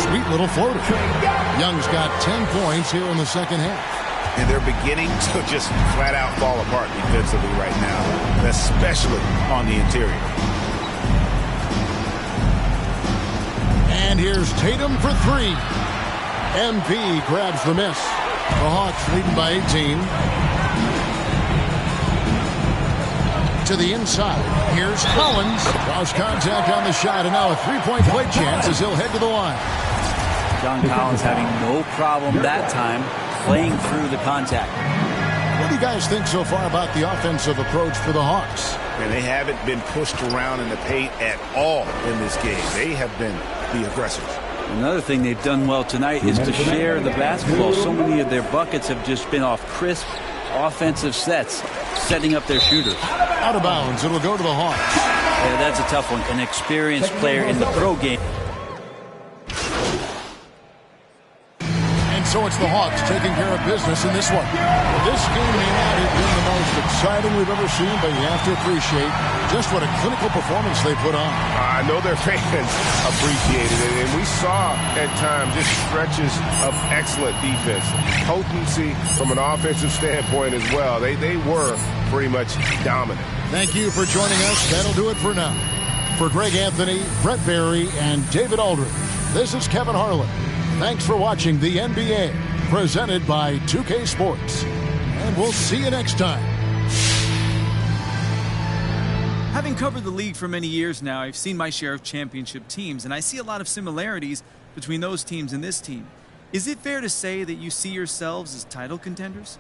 Speaker 9: Sweet little floater. Young's got 10 points here in the second half.
Speaker 10: And they're beginning to just flat out fall apart defensively right now, especially on the interior.
Speaker 9: And here's Tatum for 3. MP grabs the miss. The Hawks leading by 18. To the inside. Here's Collins. Cross contact on the shot, and now a three-point play chance as he'll head to the line.
Speaker 13: John Collins having no problem that time playing through the contact.
Speaker 9: What do you guys think so far about the offensive approach for the Hawks?
Speaker 6: And they haven't been pushed around in the paint at all in this game. They have been the aggressors.
Speaker 13: Another thing they've done well tonight is to share the basketball. So many of their buckets have just been off crisp offensive sets, setting up their shooters.
Speaker 9: Out of bounds, it'll go to the Hawks.
Speaker 13: Yeah, that's a tough one. An experienced player in the pro game.
Speaker 9: So it's the Hawks taking care of business in this one. This game may not have been the most exciting we've ever seen, but you have to appreciate just what a clinical performance they put on.
Speaker 10: I know their fans appreciated it, and we saw at times just stretches of excellent defense. Potency from an offensive standpoint as well. They were pretty much dominant.
Speaker 9: Thank you for joining us. That'll do it for now. For Greg Anthony, Brett Barry, and David Aldridge, this is Kevin Harlan. Thanks for watching the NBA, presented by 2K Sports. And we'll see you next time.
Speaker 11: Having covered the league for many years now, I've seen my share of championship teams, and I see a lot of similarities between those teams and this team. Is it fair to say that you see yourselves as title contenders?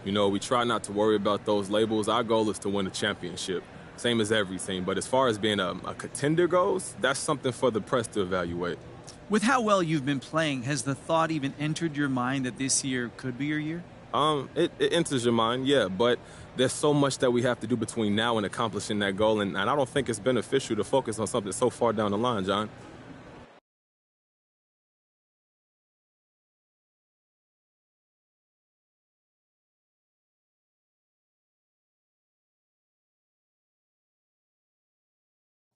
Speaker 20: You know, we try not to worry about those labels. Our goal is to win a championship. Same as every team, but as far as being a contender goes, that's something for the press to evaluate.
Speaker 11: With how well you've been playing, has the thought even entered your mind that this year could be your year?
Speaker 20: It enters your mind, yeah, but there's so much that we have to do between now and accomplishing that goal, and I don't think it's beneficial to focus on something so far down the line, John.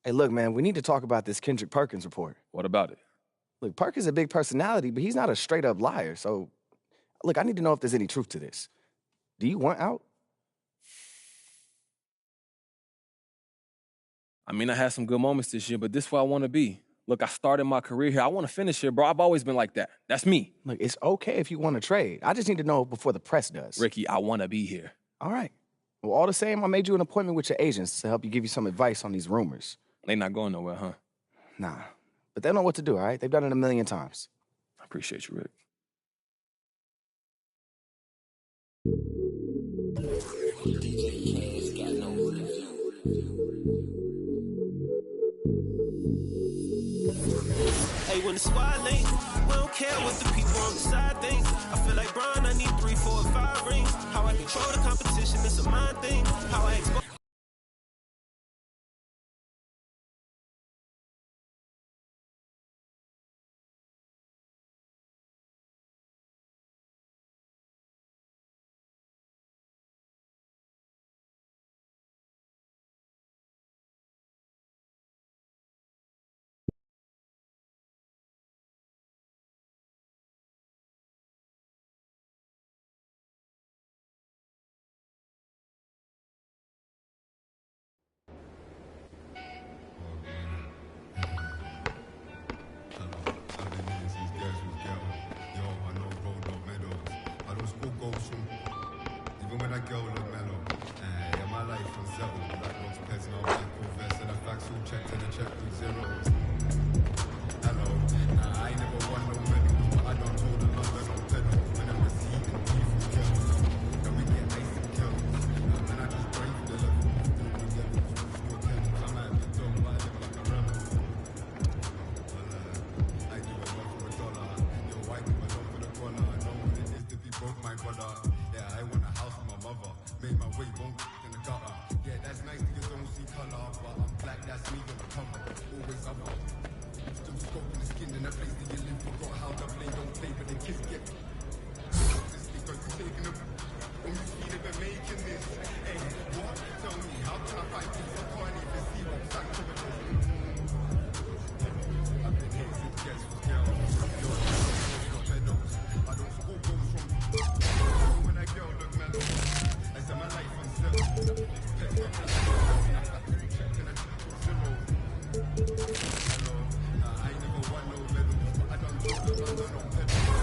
Speaker 14: Hey, look, man, we need to talk about this Kendrick Perkins report.
Speaker 20: What about it?
Speaker 14: Look, Perkins is a big personality, but he's not a straight-up liar. So, look, I need to know if there's any truth to this. Do you want out?
Speaker 20: I mean, I had some good moments this year, but this is where I want to be. Look, I started my career here. I want to finish here, bro. I've always been like that. That's me.
Speaker 14: Look, it's okay if you want to trade. I just need to know before the press does.
Speaker 20: Ricky, I want to be here.
Speaker 14: All right. Well, all the same, I made you an appointment with your agents to help you give you some advice on these rumors.
Speaker 20: They not going nowhere, huh?
Speaker 14: Nah. But they know what to do, all right? They've done it a million times.
Speaker 20: I appreciate you, Rick.
Speaker 22: Hey, when the squad link, we don't care what the people on the side think. I feel like Brian, I need 3, 4, 5 rings. How I control the competition, it's a mind thing. How I expose.
Speaker 3: Even when that girl look mellow, yeah, my life unsettled. Black rocks, pets, no black vest, and the facts all checked and the check with zeros. Hello, nah, I ain't never won no medals, but I done told the London no pedals. When I'm receiving beef from girls, then we get ice and kills. And I just pray for the level. I might be dumb, but I live like a rebel. I do a lot for $1. Yo, I do a lot for the $1. I know what it is to be broke, my brother. I want a house with my mother. Made my way, won't in the gutter. Yeah, that's nice to get don't see color, but I'm black, that's me on the cover. Always up. Still scoping the skin in the place that you live. Forgot how the blade don't play, but the kids get. Just because you're taking them. When you see them making this. Hey, what? Tell me, how can I fight peace? I can't even see what's happening. I've been here since guess was girl. I don't score goals from. Girl look mellow. I said my life unsettled. Hello, I ain't never won no medals. I done told the London no pedals.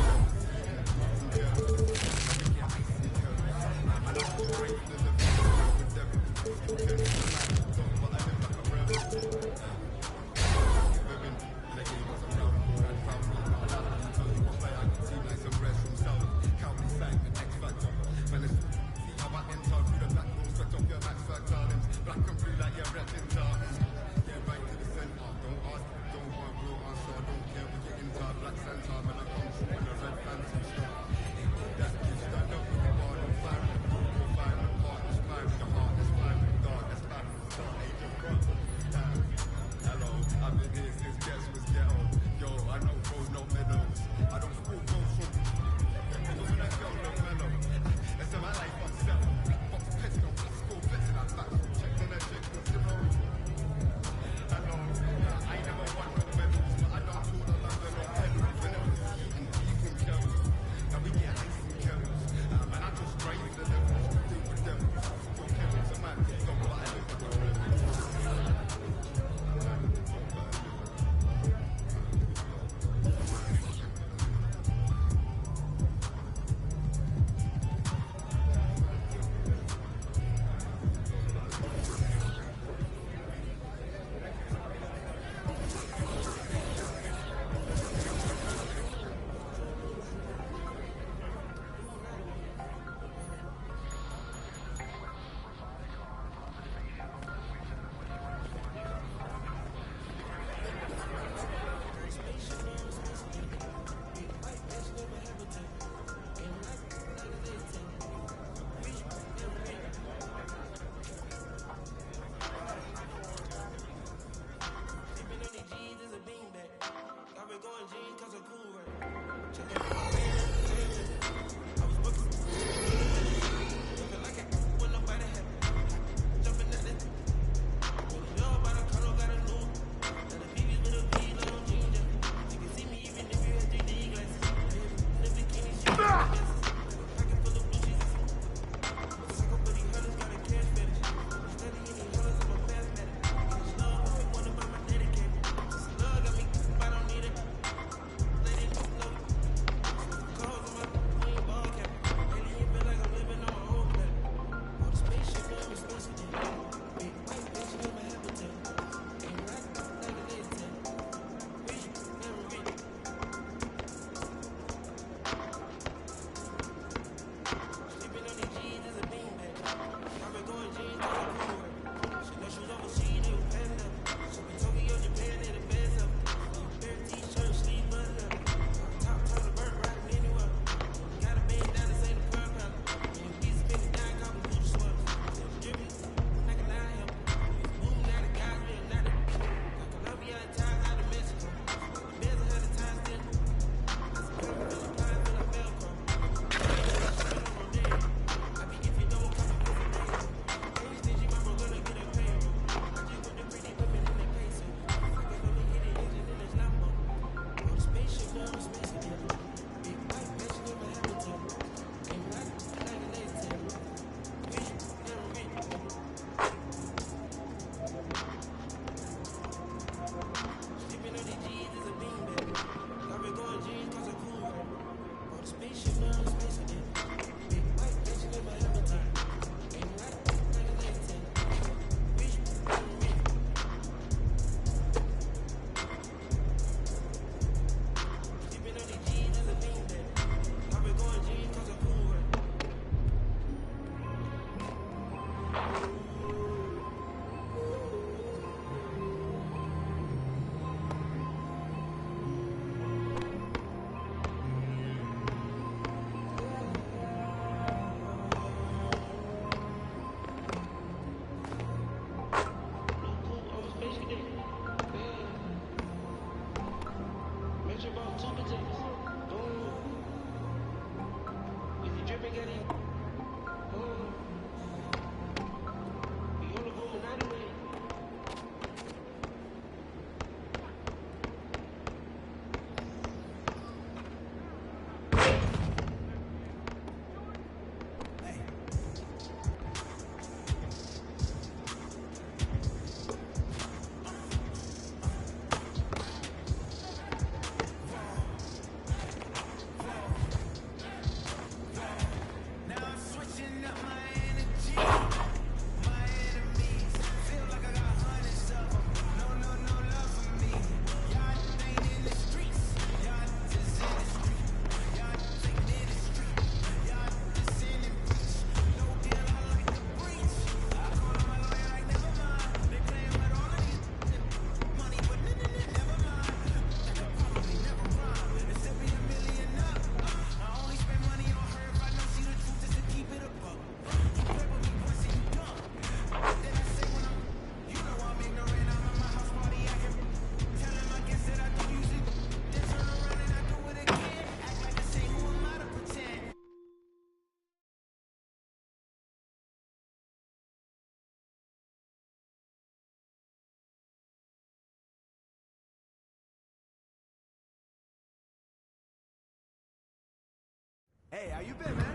Speaker 5: Hey, how you been, man?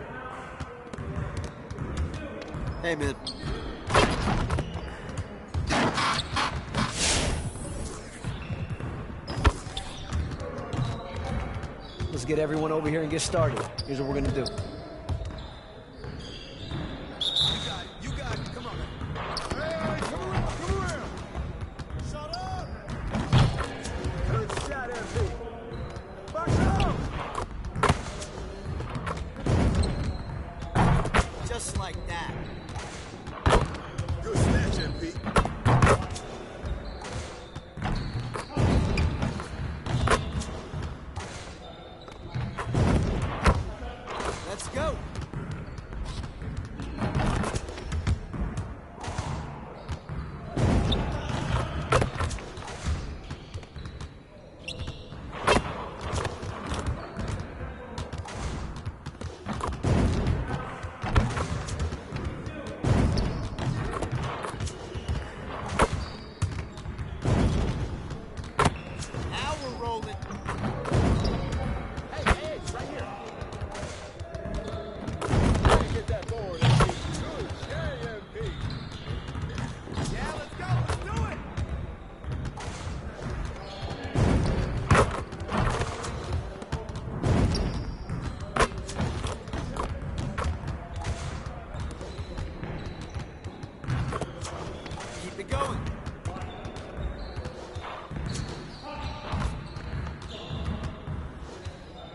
Speaker 16: Hey, man.
Speaker 5: Let's get everyone over here and get started. Here's what we're gonna do.
Speaker 1: You got it. Come on. Hey, come around. Shut up. Good shot, MP. Box out.
Speaker 16: Just like that.
Speaker 1: Good snatch, MP.
Speaker 16: Let's go. Now we're rolling.
Speaker 1: Hey, it's right here. Get that forward, MP. Good shot, MP. Yeah, let's go. Let's do it.
Speaker 16: Keep it going.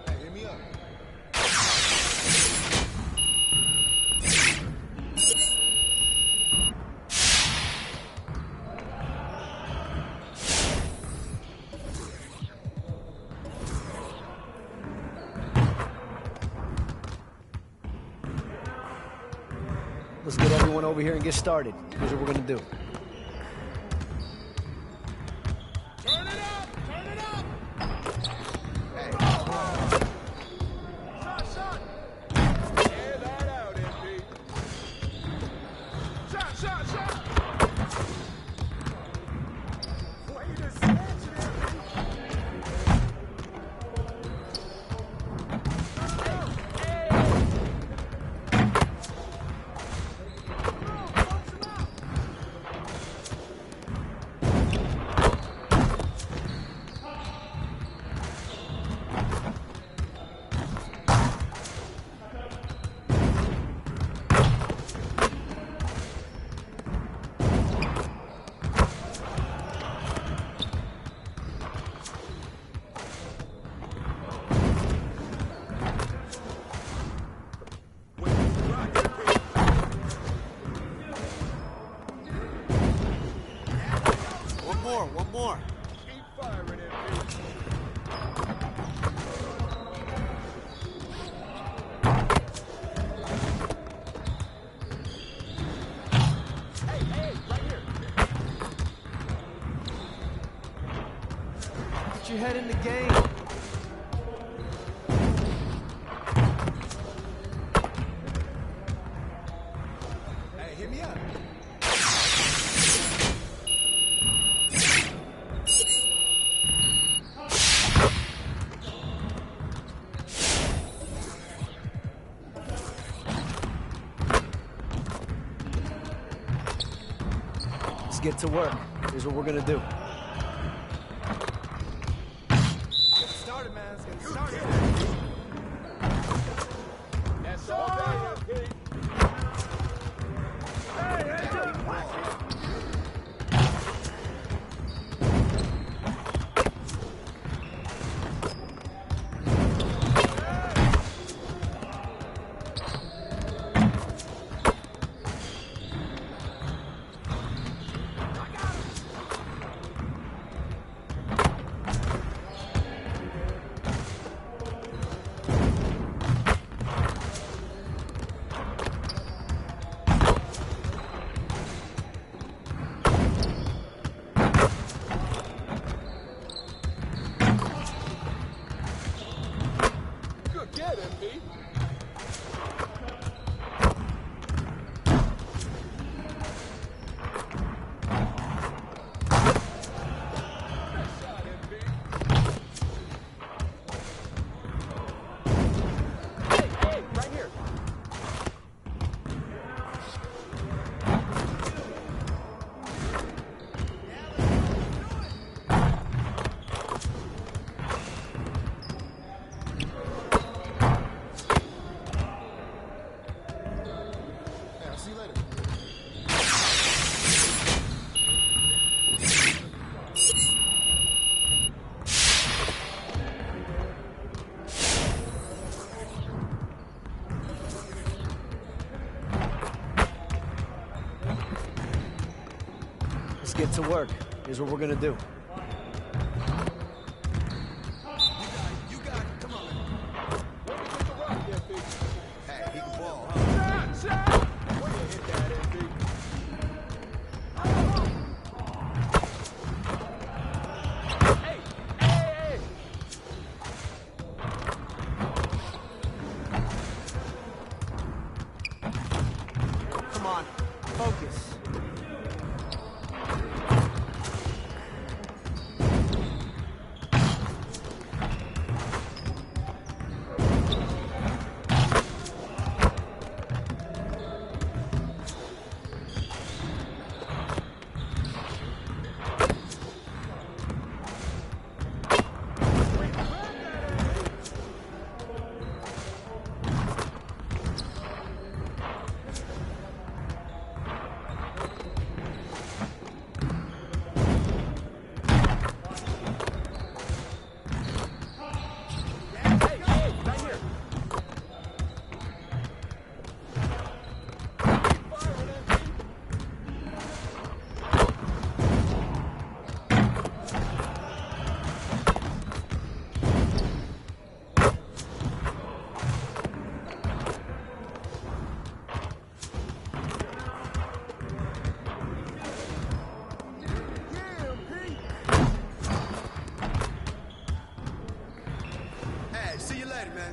Speaker 1: Hey, hit me up.
Speaker 5: Let's get everyone over here and get started. Here's what we're gonna do.
Speaker 1: Turn it up. Turn it up. Hey. Shot. Air that out, MP. Shot. Way to snatch it,
Speaker 16: One more.
Speaker 1: Keep firing, MP. Hey, right here.
Speaker 5: Get your head in the game.
Speaker 1: Hey, hit me up.
Speaker 5: Let's get to work. Here's what we're gonna do.
Speaker 1: Get started, man. Let's get started. That's all day, MP.
Speaker 5: Let's get to work. Here's what we're gonna do.
Speaker 1: You got it. Come on, man. Hey, he can ball, huh? Where you hit that, MB? Hey!
Speaker 16: Come on, focus.
Speaker 1: Hey, see you later, man.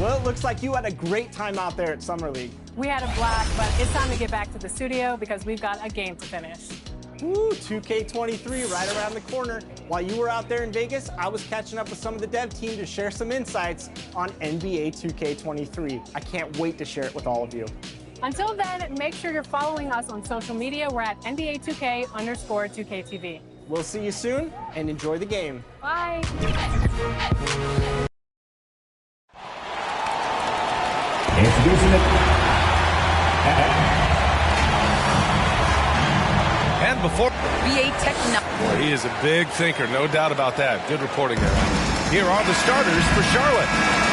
Speaker 17: Well, it looks like you had a great time out there at Summer League.
Speaker 18: We had a blast, but it's time to get back to the studio because we've got a game to finish.
Speaker 17: Woo, 2K23 right around the corner. While you were out there in Vegas, I was catching up with some of the dev team to share some insights on NBA 2K23. I can't wait to share it with all of you.
Speaker 18: Until then, make sure you're following us on social media. We're at NBA2K_2KTV.
Speaker 17: We'll see you soon, and enjoy the game.
Speaker 18: Bye.
Speaker 8: Introducing it.
Speaker 15: And before...
Speaker 23: BA Technology.
Speaker 15: Boy, he is a big thinker, no doubt about that. Good reporting there. Here are the starters for Charlotte.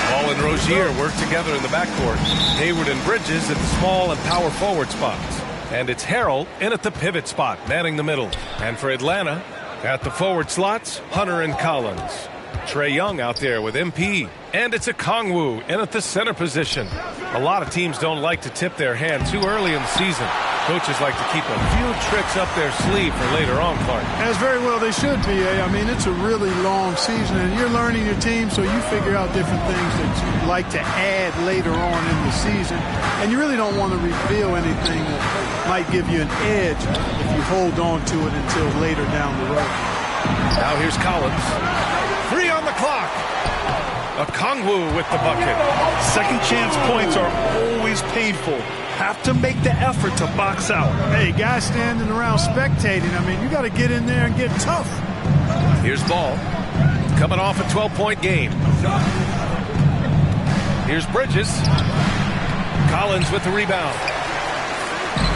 Speaker 15: Ball and Rozier work together in the backcourt. Hayward and Bridges at the small and power forward spots. And it's Harrell in at the pivot spot, manning the middle. And for Atlanta, at the forward slots, Hunter and Collins. Trae Young out there with MP. And it's a Kongwu in at the center position. A lot of teams don't like to tip their hand too early in the season. Coaches like to keep a few tricks up their sleeve for later on, Clark.
Speaker 24: As very well they should be. I mean, it's a really long season, and you're learning your team, so you figure out different things that you'd like to add later on in the season. And you really don't want to reveal anything that might give you an edge if you hold on to it until later down the road.
Speaker 15: Now here's Collins. 3 on the clock. Okongwu with the bucket.
Speaker 12: Second chance points are always painful. Have to make the effort to box out.
Speaker 24: Hey, guys standing around spectating, I mean, you got to get in there and get tough.
Speaker 15: Here's Ball. Coming off a 12-point game. Here's Bridges. Collins with the rebound.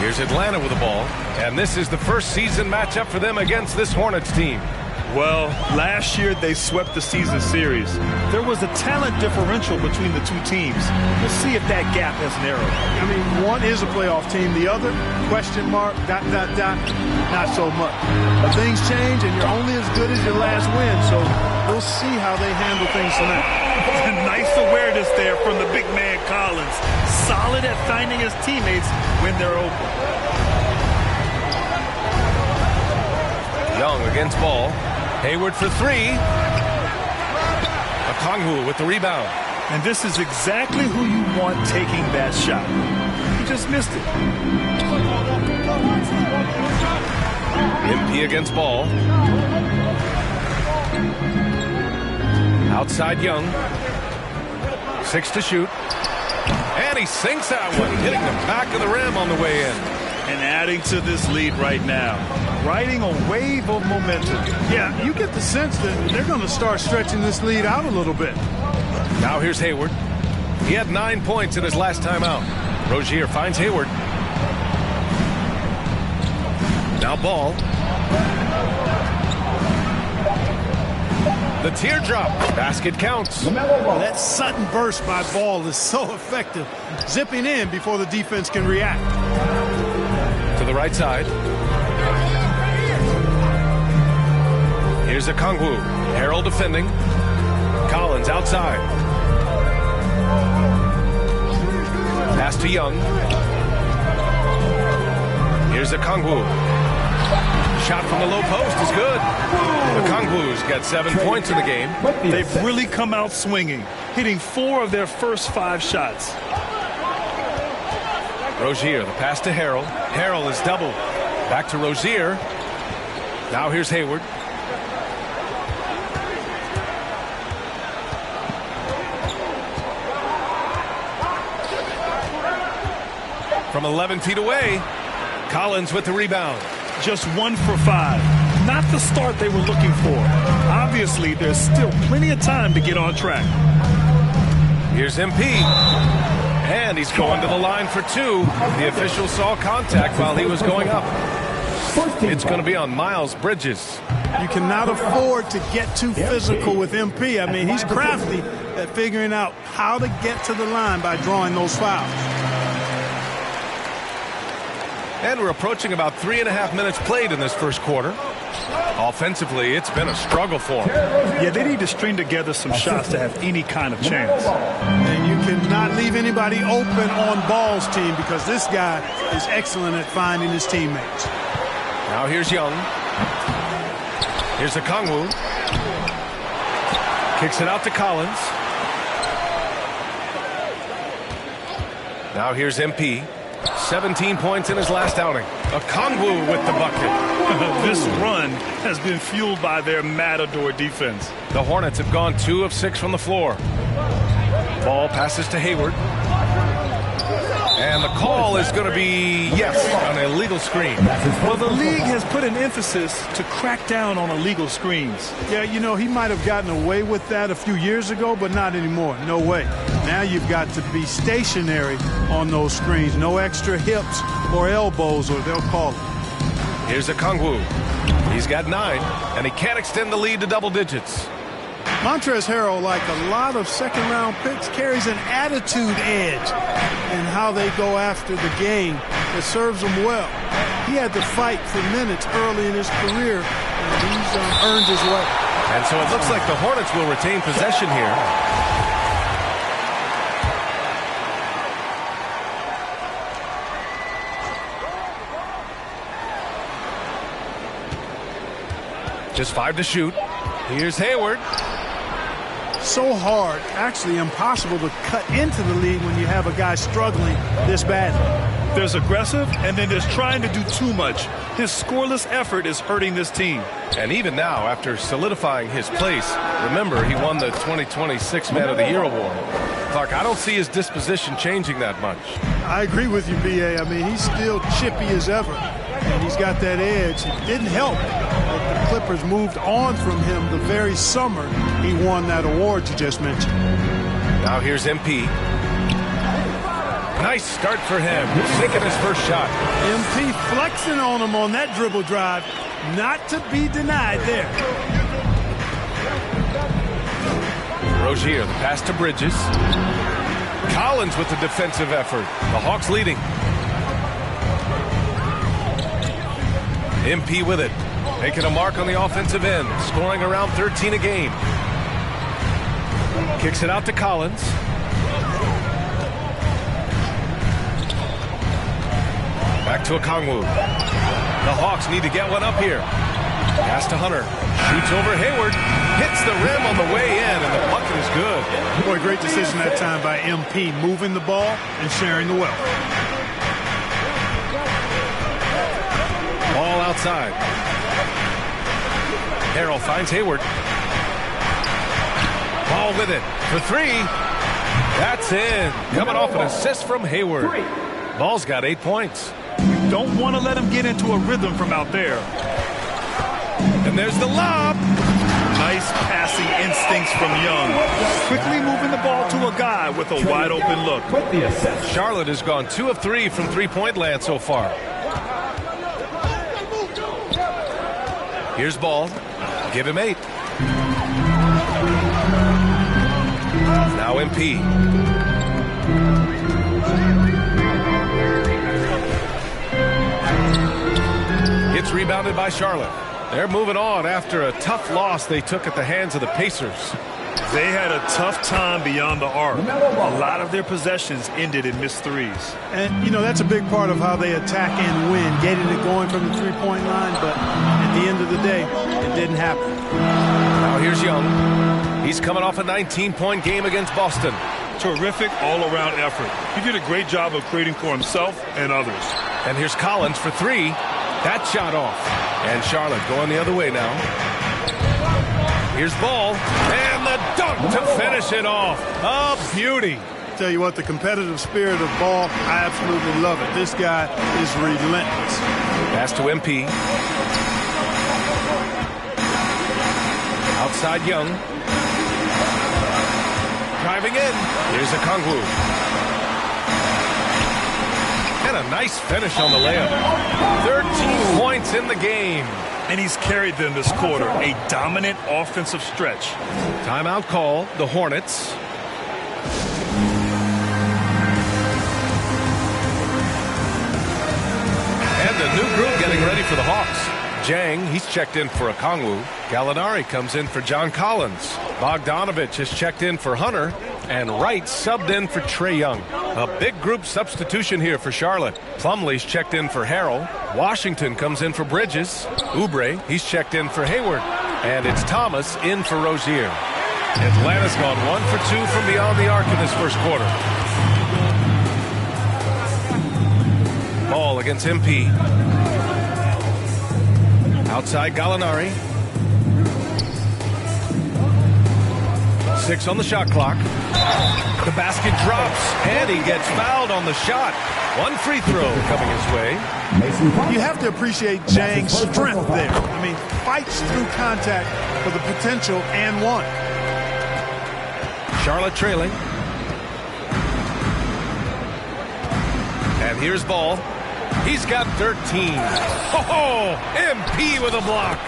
Speaker 15: Here's Atlanta with the ball. And this is the first season matchup for them against this Hornets team.
Speaker 12: Well, last year they swept the season series. There was a talent differential between the two teams. We'll see if that gap has narrowed.
Speaker 24: I mean, one is a playoff team. The other, question mark, ... not so much. But things change, and you're only as good as your last win. So we'll see how they handle things tonight.
Speaker 12: Nice awareness there from the big man Collins. Solid at finding his teammates when they're open.
Speaker 15: Young against Ball. Hayward for three. Okongwu with the rebound.
Speaker 12: And this is exactly who you want taking that shot. He just missed it.
Speaker 15: MP against Ball. Outside Young. 6 to shoot. And he sinks that one, hitting the back of the rim on the way in.
Speaker 12: And adding to this lead right now. Riding a wave of momentum.
Speaker 24: Yeah, you get the sense that they're going to start stretching this lead out a little bit.
Speaker 15: Now here's Hayward. He had 9 points in his last time out. Rozier finds Hayward. Now Ball. The teardrop. Basket counts.
Speaker 24: That sudden burst by Ball is so effective. Zipping in before the defense can react.
Speaker 15: To the right side. Here's Okongwu. Harrell defending. Collins outside. Pass to Young. Here's Okongwu. Shot from the low post is good. Okongwu's got 7 points in the game.
Speaker 12: They've really come out swinging, hitting 4 of their first 5 shots.
Speaker 15: Rozier, the pass to Harrell. Harrell is doubled. Back to Rozier. Now here's Hayward. From 11 feet away, Collins with the rebound.
Speaker 12: Just 1 for 5. Not the start they were looking for. Obviously, there's still plenty of time to get on track.
Speaker 15: Here's MP. And he's going to the line for 2. The official saw contact while he was going up. It's going to be on Miles Bridges.
Speaker 24: You cannot afford to get too physical with MP. I mean, he's crafty at figuring out how to get to the line by drawing those fouls.
Speaker 15: And we're approaching about 3.5 minutes played in this first quarter. Offensively, it's been a struggle for them.
Speaker 12: Yeah, they need to string together some shots to have any kind of chance.
Speaker 24: And you cannot leave anybody open on Ball's team because this guy is excellent at finding his teammates.
Speaker 15: Now here's Young. Here's Okongwu. Kicks it out to Collins. Now here's MP. 17 points in his last outing. Okongwu with the bucket.
Speaker 12: This run has been fueled by their Matador defense.
Speaker 15: The Hornets have gone 2 of 6 from the floor. Ball passes to Hayward. And the call is going to be, yes, an illegal screen.
Speaker 12: Well, the league has put an emphasis to crack down on illegal screens.
Speaker 24: Yeah, you know, he might have gotten away with that a few years ago, but not anymore. No way. Now you've got to be stationary on those screens. No extra hips or elbows, or they'll call it.
Speaker 15: Here's Okongwu. He's got 9, and he can't extend the lead to double digits.
Speaker 24: Montrezl Harrell, like a lot of second-round picks, carries an attitude edge in how they go after the game that serves him well. He had to fight for minutes early in his career, and he's earned his way.
Speaker 15: And so it looks like the Hornets will retain possession here. Just 5 to shoot. Here's Hayward.
Speaker 24: So hard, actually impossible to cut into the lead when you have a guy struggling this badly.
Speaker 12: There's aggressive, and then there's trying to do too much. His scoreless effort is hurting this team.
Speaker 15: And even now, after solidifying his place, remember, he won the 2020 Sixth Man of the Year award. Clark, I don't see his disposition changing that much.
Speaker 24: I agree with you, B.A. I mean, he's still chippy as ever, and he's got that edge. It didn't help that the Clippers moved on from him the very summer he won that award you just mentioned.
Speaker 15: Now here's MP. Nice start for him, sinking his first shot.
Speaker 24: MP flexing on him on that dribble drive. Not to be denied there.
Speaker 15: Rozier, the pass to Bridges. Collins with the defensive effort. The Hawks leading. MP with it. Making a mark on the offensive end. Scoring around 13 a game. Kicks it out to Collins. Back to Okongwu. The Hawks need to get one up here. Pass to Hunter. Shoots over Hayward. Hits the rim on the way in, and the bucket is good.
Speaker 24: Boy, great decision that time by MP, moving the ball and sharing the wealth.
Speaker 15: Ball outside. Harrell finds Hayward. Ball with it for three. That's in. Coming off an assist from Hayward. Ball's got 8 points.
Speaker 12: Don't want to let him get into a rhythm from out there.
Speaker 15: And there's the lob.
Speaker 12: Nice passing instincts from Young. Quickly moving the ball to a guy with a wide open look.
Speaker 15: Charlotte has gone 2 of 3 from three-point land so far. Here's Ball. Give him 8. Now MP. It's rebounded by Charlotte. They're moving on after a tough loss they took at the hands of the Pacers.
Speaker 12: They had a tough time beyond the arc. A lot of their possessions ended in missed threes.
Speaker 24: And, you know, that's a big part of how they attack and win, getting it going from the three-point line, but at the end of the day, it didn't happen.
Speaker 15: Now here's Young. He's coming off a 19-point game against Boston.
Speaker 12: Terrific all-around effort. He did a great job of creating for himself and others.
Speaker 15: And here's Collins for 3. That shot off. And Charlotte going the other way now. Here's Ball. And the dunk to finish it off. A beauty.
Speaker 24: Tell you what, the competitive spirit of Ball, I absolutely love it. This guy is relentless.
Speaker 15: Pass to MP. Outside Young. Driving in. Here's Okongwu. And a nice finish on the layup. 13 points in the game.
Speaker 12: And he's carried them this quarter. A dominant offensive stretch.
Speaker 15: Timeout call. The Hornets. And a new group getting ready for the Hawks. Jang, he's checked in for Okongwu. Gallinari comes in for John Collins. Bogdanovich has checked in for Hunter. And Wright subbed in for Trae Young. A big group substitution here for Charlotte. Plumlee's checked in for Harrell. Washington comes in for Bridges. Oubre, he's checked in for Hayward. And it's Thomas in for Rozier. Atlanta's gone 1 for 2 from beyond the arc in this first quarter. Ball against MP. Outside Gallinari. 6 on the shot clock. The basket drops, and he gets fouled on the shot. 1 free throw coming his way.
Speaker 24: You have to appreciate Jang's strength there. I mean, fights through contact for the potential and one.
Speaker 15: Charlotte trailing. And here's Ball. He's got 13. Oh, MP with a block.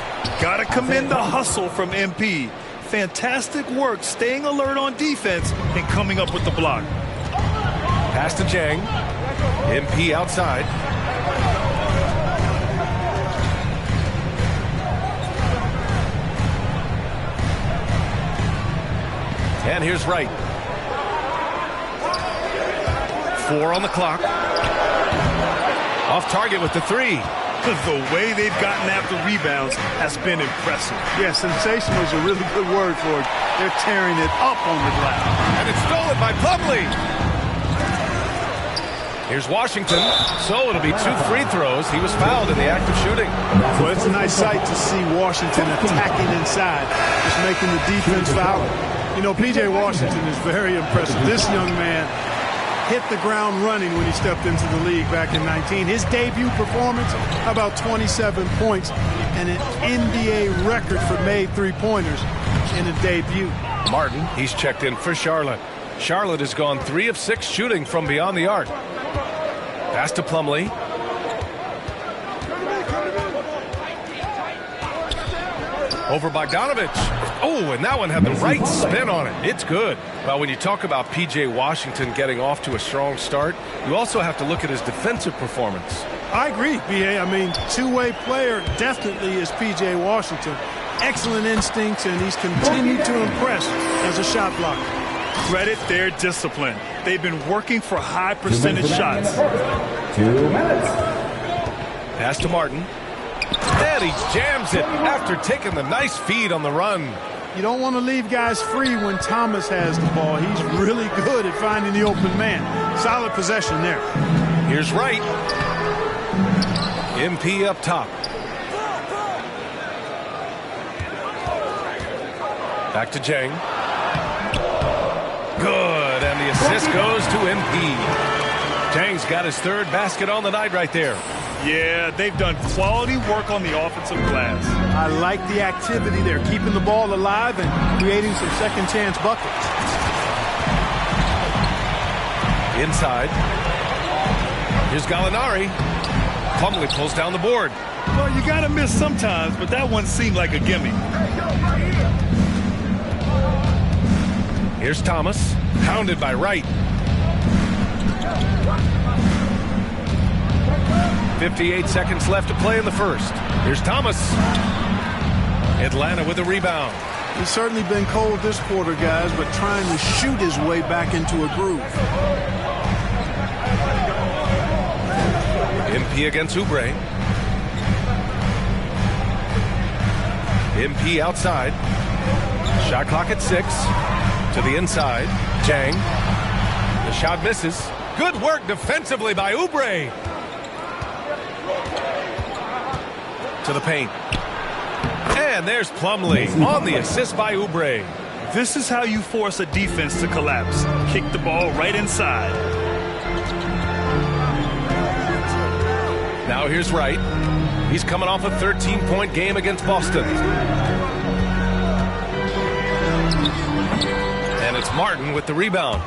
Speaker 12: Got to commend the hustle from MP. Fantastic work staying alert on defense and coming up with the block.
Speaker 15: Pass to Jang. MP outside. And here's Wright. 4 on the clock. Off target with the 3.
Speaker 12: The way they've gotten after rebounds has been impressive.
Speaker 24: Yeah, sensational is a really good word for it. They're tearing it up on the glass.
Speaker 15: And it's stolen by Plumlee. Here's Washington. So it'll be 2 free throws. He was fouled in the act of shooting.
Speaker 24: Well, it's a nice sight to see Washington attacking inside, just making the defense foul. You know, P.J. Washington is very impressive. This young man hit the ground running when he stepped into the league back in 19. His debut performance, about 27 points and an NBA record for made three-pointers in a debut.
Speaker 15: Martin, he's checked in for Charlotte. Charlotte has gone 3 of 6 shooting from beyond the arc. Pass to Plumlee. Over Bogdanovich. Oh, and that one had the right spin on it. It's good. Well, when you talk about P.J. Washington getting off to a strong start, you also have to look at his defensive performance.
Speaker 24: I agree, B.A. I mean, two-way player definitely is P.J. Washington. Excellent instincts, and he's continued to impress as a shot blocker.
Speaker 12: Credit their discipline. They've been working for high percentage shots.
Speaker 8: 2 minutes.
Speaker 15: Pass to Martin. And he jams it after taking the nice feed on the run.
Speaker 24: You don't want to leave guys free when Thomas has the ball. He's really good at finding the open man. Solid possession there.
Speaker 15: Here's Wright. MP up top. Back to Jang. Good, and the assist goes to MP. Jang's got his 3rd basket on the night right there.
Speaker 12: Yeah, they've done quality work on the offensive glass.
Speaker 24: I like the activity there, keeping the ball alive and creating some second chance buckets.
Speaker 15: Inside. Here's Gallinari. Plumlee pulls down the board.
Speaker 12: Well, you got to miss sometimes, but that one seemed like a gimme.
Speaker 15: Here's Thomas, hounded by Wright. 58 seconds left to play in the first. Here's Thomas. Atlanta with a rebound.
Speaker 24: He's certainly been cold this quarter, guys, but trying to shoot his way back into a groove.
Speaker 15: MP against Oubre. MP outside. Shot clock at 6. To the inside. Jang. The shot misses. Good work defensively by Oubre. To the paint. And there's Plumlee on the assist by Oubre.
Speaker 12: This is how you force a defense to collapse. Kick the ball right inside.
Speaker 15: Now here's Wright. He's coming off a 13-point game against Boston. And it's Martin with the rebound.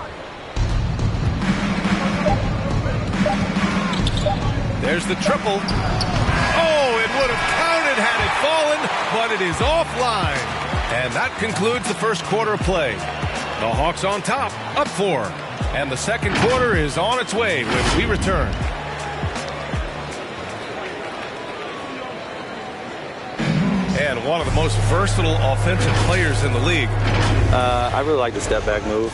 Speaker 15: There's the triple. Oh, it would have counted had it fallen, but it is offline. And that concludes the first quarter of play. The Hawks on top, up 4. And the second quarter is on its way when we return. And one of the most versatile offensive players in the league.
Speaker 4: I really like the step back move.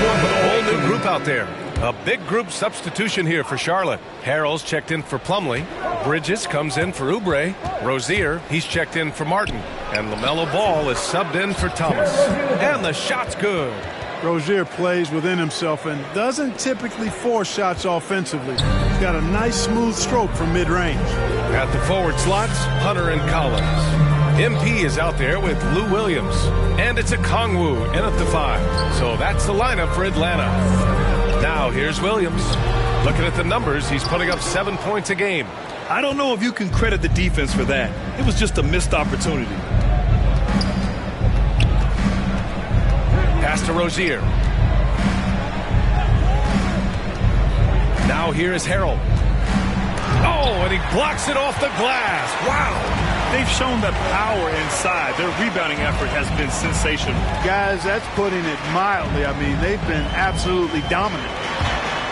Speaker 15: A whole new group out there. A big group substitution here for Charlotte. Harrell's checked in for Plumlee. Bridges comes in for Oubre. Rozier, he's checked in for Martin. And LaMelo Ball is subbed in for Thomas. And the shot's good.
Speaker 24: Rozier plays within himself and doesn't typically force shots offensively. He's got a nice smooth stroke from mid-range.
Speaker 15: At the forward slots, Hunter and Collins. MP is out there with Lou Williams. And it's a Kongwu in at the 5. So that's the lineup for Atlanta. Now here's Williams. Looking at the numbers, he's putting up 7 points a game.
Speaker 12: I don't know if you can credit the defense for that. It was just a missed opportunity.
Speaker 15: Pass to Rozier. Now here is Harrell. Oh, and he blocks it off the glass. Wow.
Speaker 12: They've shown the power inside. Their rebounding effort has been sensational.
Speaker 24: Guys, that's putting it mildly. I mean, they've been absolutely dominant.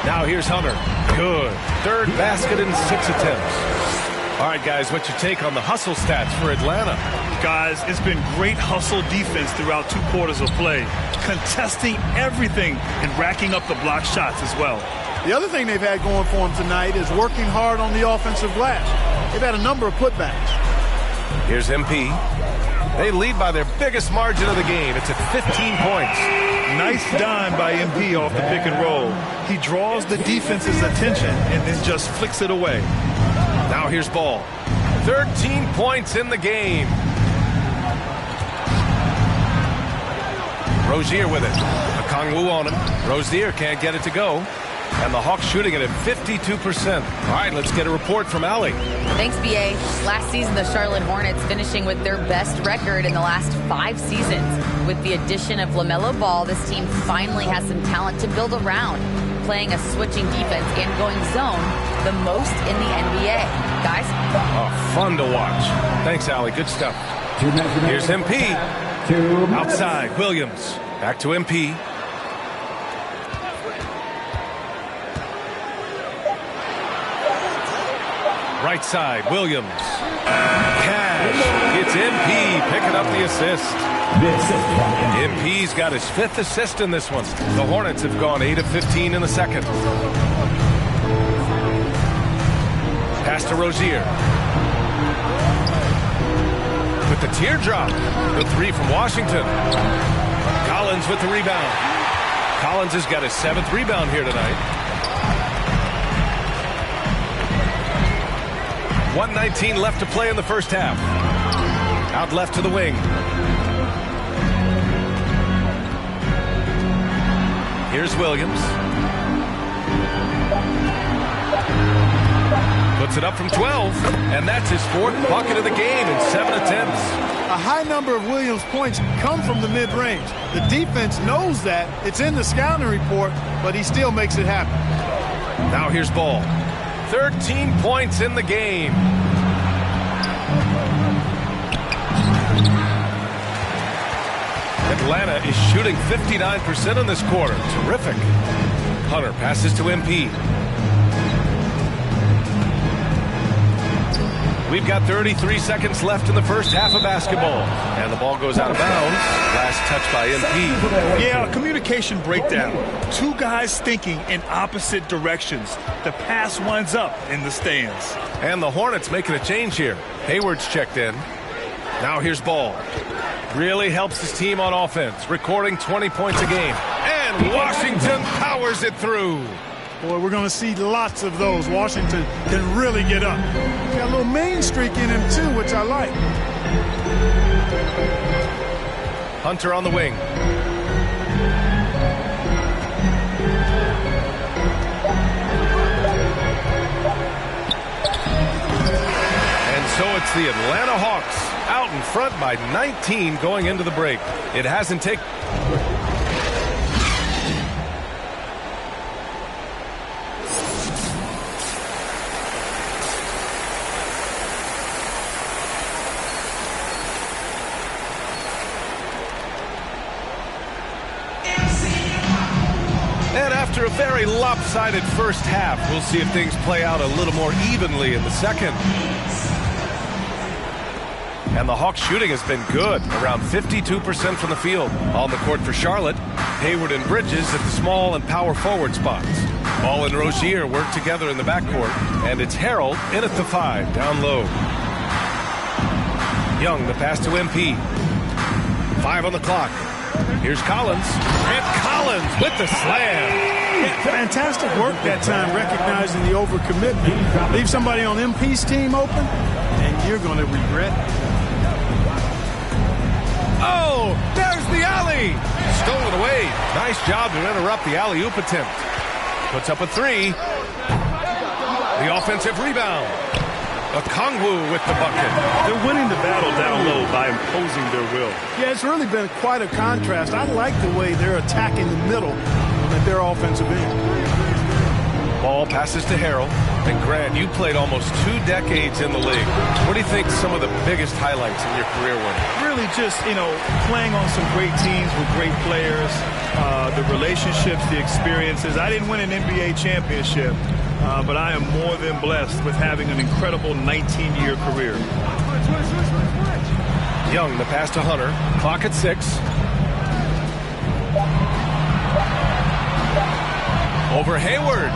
Speaker 15: Now here's Hunter. Good. 3rd basket in 6 attempts. All right, guys, what's your take on the hustle stats for Atlanta?
Speaker 12: Guys, it's been great hustle defense throughout 2 quarters of play. Contesting everything and racking up the block shots as well.
Speaker 24: The other thing they've had going for them tonight is working hard on the offensive glass. They've had a number of putbacks.
Speaker 15: Here's MP. They lead by their biggest margin of the game. It's at 15 points.
Speaker 12: Nice dime by MP off the pick and roll. He draws the defense's attention and then just flicks it away.
Speaker 15: Now here's ball. 13 points in the game. Rozier with it. Okongwu on him. Rozier can't get it to go. And the Hawks shooting it at 52%. All right, let's get a report from Allie.
Speaker 2: Thanks, BA. Last season, the Charlotte Hornets finishing with their best record in the last 5 seasons. With the addition of LaMelo Ball, this team finally has some talent to build around, playing a switching defense and going zone the most in the NBA. Guys?
Speaker 15: Oh, fun to watch. Thanks, Allie. Good stuff. Here's MP. Outside, Williams. Back to MP. Right side, Williams. Cash. It's MP picking up the assist. MP's got his 5th assist in this one. The Hornets have gone 8 of 15 in the second. Pass to Rozier. With the teardrop. The 3 from Washington. Collins with the rebound. Collins has got his 7th rebound here tonight. 1:19 left to play in the first half. Out left to the wing. Here's Williams. Puts it up from 12, and that's his 4th bucket of the game in 7 attempts.
Speaker 24: A high number of Williams' points come from the mid-range. The defense knows that. It's in the scouting report, but he still makes it happen.
Speaker 15: Now here's Ball. 13 points in the game. Atlanta is shooting 59% in this quarter. Terrific. Hunter passes to MP. We've got 33 seconds left in the first half of basketball. And the ball goes out of bounds. Last touch by MP.
Speaker 12: Yeah, a communication breakdown. 2 guys thinking in opposite directions. The pass winds up in the stands.
Speaker 15: And the Hornets making a change here. Hayward's checked in. Now here's Ball. Really helps his team on offense. Recording 20 points a game. And Washington powers it through.
Speaker 24: Boy, we're going to see lots of those. Washington can really get up. Got a little main streak in him, too, which I like.
Speaker 15: Hunter on the wing. And so it's the Atlanta Hawks out in front by 19 going into the break. It hasn't taken... And after a very lopsided first half, we'll see if things play out a little more evenly in the second. And the Hawks shooting has been good, around 52% from the field. On the court for Charlotte, Hayward and Bridges at the small and power forward spots. Ball and Rozier work together in the backcourt, and it's Harrell in at the 5, down low. Young, the pass to MP. 5 on the clock. Here's Collins, and Collins with the slam.
Speaker 24: Fantastic work that time, recognizing the overcommitment. Leave somebody on MP's team open, and you're going to regret it.
Speaker 15: Oh, there's the alley. Stolen away. Nice job to interrupt the alley-oop attempt. Puts up a 3. The offensive rebound. Okongwu with the bucket.
Speaker 12: They're winning the battle down low by imposing their will.
Speaker 24: Yeah, it's really been quite a contrast. I like the way they're attacking the middle at their offensive end.
Speaker 15: Ball passes to Harrell. And Grant, you played almost 2 decades in the league. What do you think some of the biggest highlights in your career were?
Speaker 12: Really just, playing on some great teams with great players, the relationships, the experiences. I didn't win an NBA championship, but I am more than blessed with having an incredible 19-year career.
Speaker 15: Young, the pass to Hunter. Clock at 6. Over Hayward.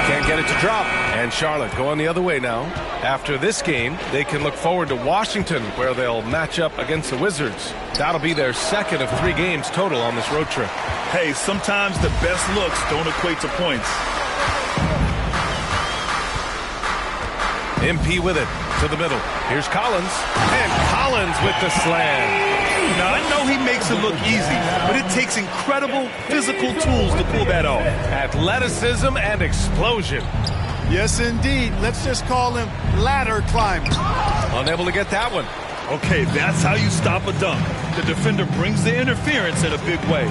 Speaker 15: Can't get it to drop. And Charlotte going the other way now. After this game, they can look forward to Washington, where they'll match up against the Wizards. That'll be their second of 3 games total on this road trip.
Speaker 12: Hey, sometimes the best looks don't equate to points.
Speaker 15: MP with it to the middle. Here's Collins, and Collins with the slam.
Speaker 12: Now, I know he makes it look easy, but it takes incredible physical tools to pull that off.
Speaker 15: Athleticism and explosion.
Speaker 24: Yes, indeed. Let's just call him ladder climber.
Speaker 15: Unable to get that one.
Speaker 12: Okay, that's how you stop a dunk. The defender brings the interference in a big way.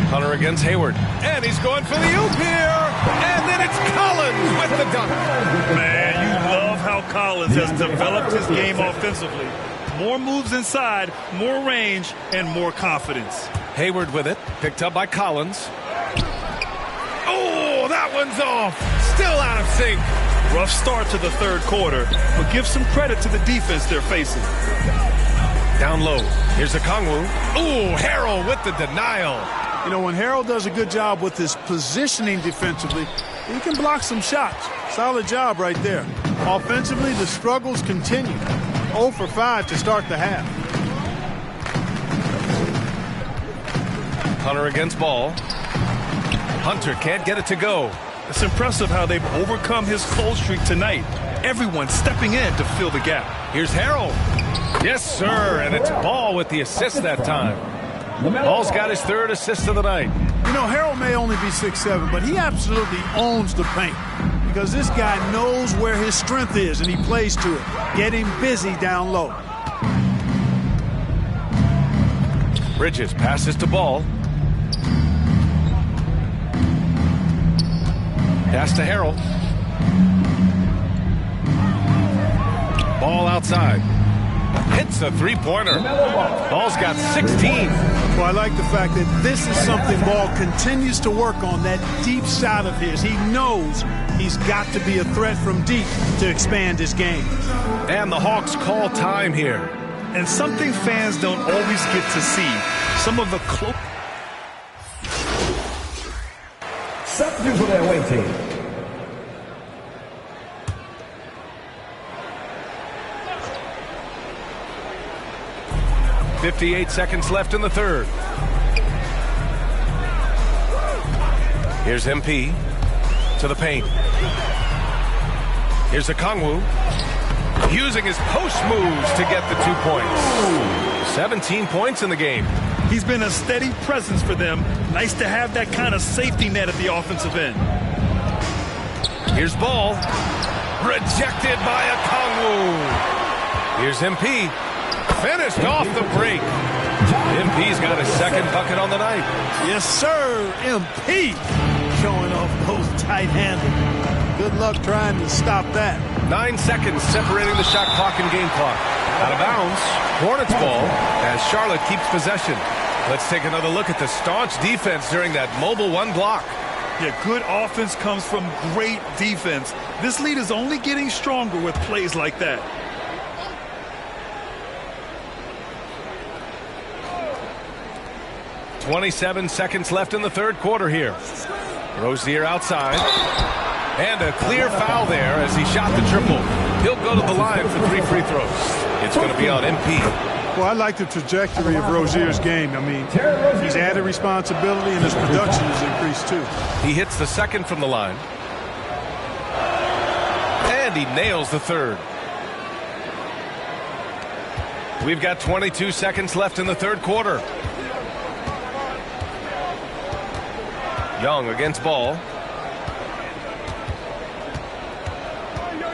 Speaker 15: Hunter against Hayward, and he's going for the oop here, and then it's Collins with the dunk.
Speaker 12: Man, you love how Collins has developed his game offensively. More moves inside, more range, and more confidence.
Speaker 15: Hayward with it, picked up by Collins. Oh, that one's off. Still out of sync.
Speaker 12: Rough start to the third quarter, but give some credit to the defense they're facing.
Speaker 15: Down low. Here's Okongwu. Ooh, Harrell with the denial.
Speaker 24: You know, when Harrell does a good job with his positioning defensively, he can block some shots. Solid job right there. Offensively, the struggles continue. 0 for 5 to start the half.
Speaker 15: Hunter against Ball. Hunter can't get it to go.
Speaker 12: It's impressive how they've overcome his cold streak tonight. Everyone stepping in to fill the gap.
Speaker 15: Here's Harrell. Yes, sir, and it's Ball with the assist that time. Ball's got his 3rd assist of the night.
Speaker 24: You know, Harrell may only be 6'7", but he absolutely owns the paint because this guy knows where his strength is, and he plays to it, getting busy down low.
Speaker 15: Bridges passes to Ball. Pass to Harrell. Ball outside. Hits a three-pointer. Ball's got 16.
Speaker 24: Well, I like the fact that this is something Ball continues to work on, that deep shot of his. He knows he's got to be a threat from deep to expand his game.
Speaker 15: And the Hawks call time here.
Speaker 12: And something fans don't always get to see. Some of the close...
Speaker 8: Substitute for their away team.
Speaker 15: .58 seconds left in the third. Here's MP to the paint. Here's Okongwu using his post moves to get the 2 points. 17 points in the game.
Speaker 12: He's been a steady presence for them. Nice to have that kind of safety net at the offensive end.
Speaker 15: Here's Ball. Rejected by Okongwu. Here's MP. Finished off the break. MP's got his 2nd bucket on the night.
Speaker 24: Yes, sir. MP showing off those tight handles. Good luck trying to stop that.
Speaker 15: 9 seconds separating the shot clock and game clock. Out of bounds. Hornets ball as Charlotte keeps possession. Let's take another look at the staunch defense during that mobile 1 block.
Speaker 12: Yeah, good offense comes from great defense. This lead is only getting stronger with plays like that.
Speaker 15: .27 seconds left in the third quarter here. Rozier outside. And a clear foul there as he shot the triple. He'll go to the line for 3 free throws. It's going to be on MP.
Speaker 24: Well, I like the trajectory of Rozier's game. I mean, he's added responsibility and his production has increased too.
Speaker 15: He hits the 2nd from the line. And he nails the 3rd. We've got 22 seconds left in the third quarter. Young against Ball.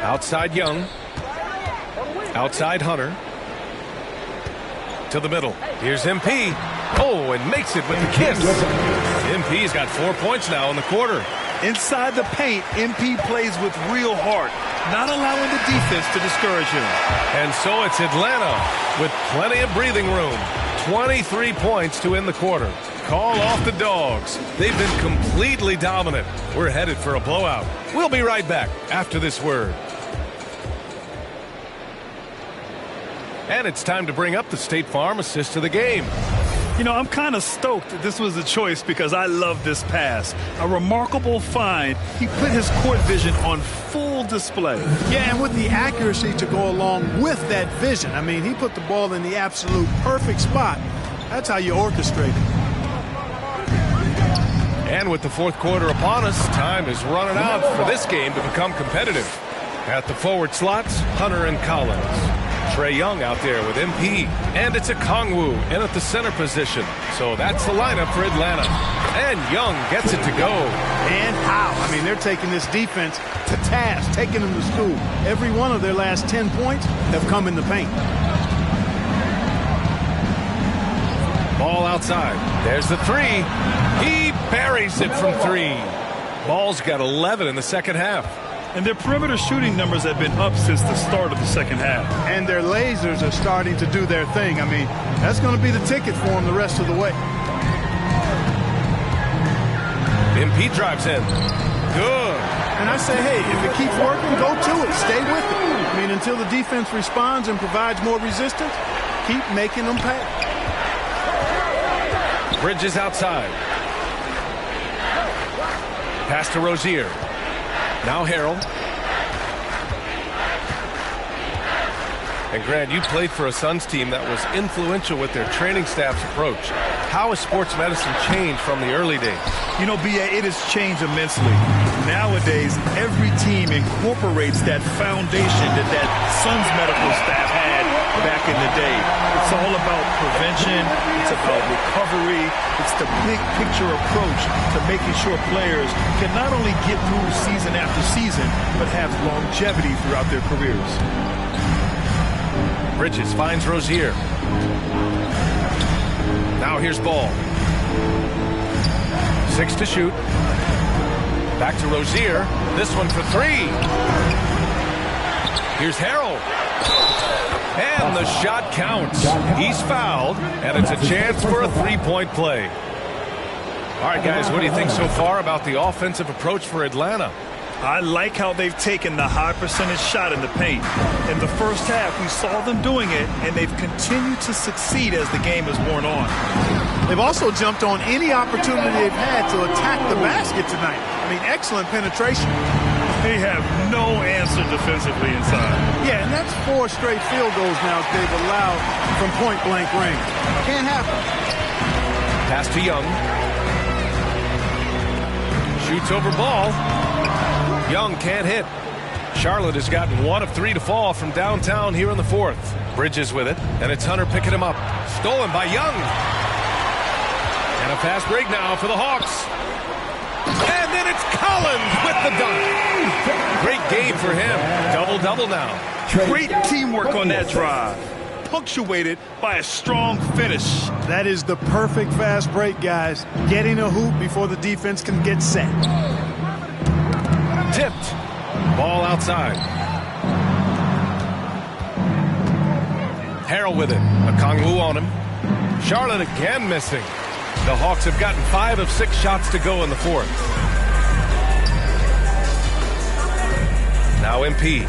Speaker 15: Outside Young. Outside Hunter. To the middle. Here's MP. Oh, and makes it with the kiss. MP's got 4 points now in the quarter.
Speaker 12: Inside the paint, MP plays with real heart, not allowing the defense to discourage him.
Speaker 15: And so it's Atlanta with plenty of breathing room. 23 points to end the quarter. Call off the Dogs. They've been completely dominant. We're headed for a blowout. We'll be right back after this word. And it's time to bring up the State Farm assist of the game.
Speaker 12: You know, I'm kind of stoked that this was a choice because I love this pass. A remarkable find. He put his court vision on full display.
Speaker 24: Yeah, and with the accuracy to go along with that vision. I mean, he put the ball in the absolute perfect spot. That's how you orchestrate it.
Speaker 15: And with the fourth quarter upon us, time is running out for this game to become competitive. At the forward slots, Hunter and Collins. Trae Young out there with MP. And it's a Kongwu in at the center position. So that's the lineup for Atlanta. And Young gets it to go.
Speaker 24: And how? I mean, they're taking this defense to task, taking them to school. Every one of their last 10 points have come in the paint.
Speaker 15: Ball outside. There's the three. He buries it from three. Ball's got 11 in the second half.
Speaker 12: And their perimeter shooting numbers have been up since the start of the second half.
Speaker 24: And their lasers are starting to do their thing. I mean, that's going to be the ticket for them the rest of the way.
Speaker 15: MP drives in. Good.
Speaker 24: And I say, hey, if it keeps working, go to it. Stay with it. I mean, until the defense responds and provides more resistance, keep making them pay.
Speaker 15: Bridges outside. Pass to Rozier. Now Harold. And Grant, you played for a Suns team that was influential with their training staff's approach. How has sports medicine changed from the early days?
Speaker 12: You know, B.A., it has changed immensely. Nowadays, every team incorporates that foundation that Suns medical staff had back in the day. It's all about prevention. It's about recovery. It's the big picture approach to making sure players can not only get through season after season, but have longevity throughout their careers.
Speaker 15: Bridges finds Rozier. Now here's Ball. 6 to shoot. Back to Rozier. This one for three. Here's Harold. And the shot counts. He's fouled, and it's a chance for a three-point play. All right, guys, what do you think so far about the offensive approach for Atlanta?
Speaker 12: I like how they've taken the high percentage shot in the paint. In the first half, we saw them doing it, and they've continued to succeed as the game has worn on.
Speaker 24: They've also jumped on any opportunity they've had to attack the basket tonight. I mean, excellent penetration.
Speaker 12: They have no answer defensively inside.
Speaker 24: Yeah, and that's 4 straight field goals now they've allowed from point-blank range. Can't happen.
Speaker 15: Pass to Young. Shoots over Ball. Young can't hit. Charlotte has gotten 1 of 3 to fall from downtown here in the fourth. Bridges with it, and it's Hunter picking him up. Stolen by Young. And a fast break now for the Hawks. And then it's Collins with the dunk. Great game for him. Double-double now.
Speaker 12: Great teamwork on that drive. Punctuated by a strong finish.
Speaker 24: That is the perfect fast break, guys. Getting a hoop before the defense can get set.
Speaker 15: Tipped. Ball outside. Harrell with it. A Kongwu on him. Charlotte again missing. The Hawks have gotten 5 of 6 shots to go in the fourth. Now MP.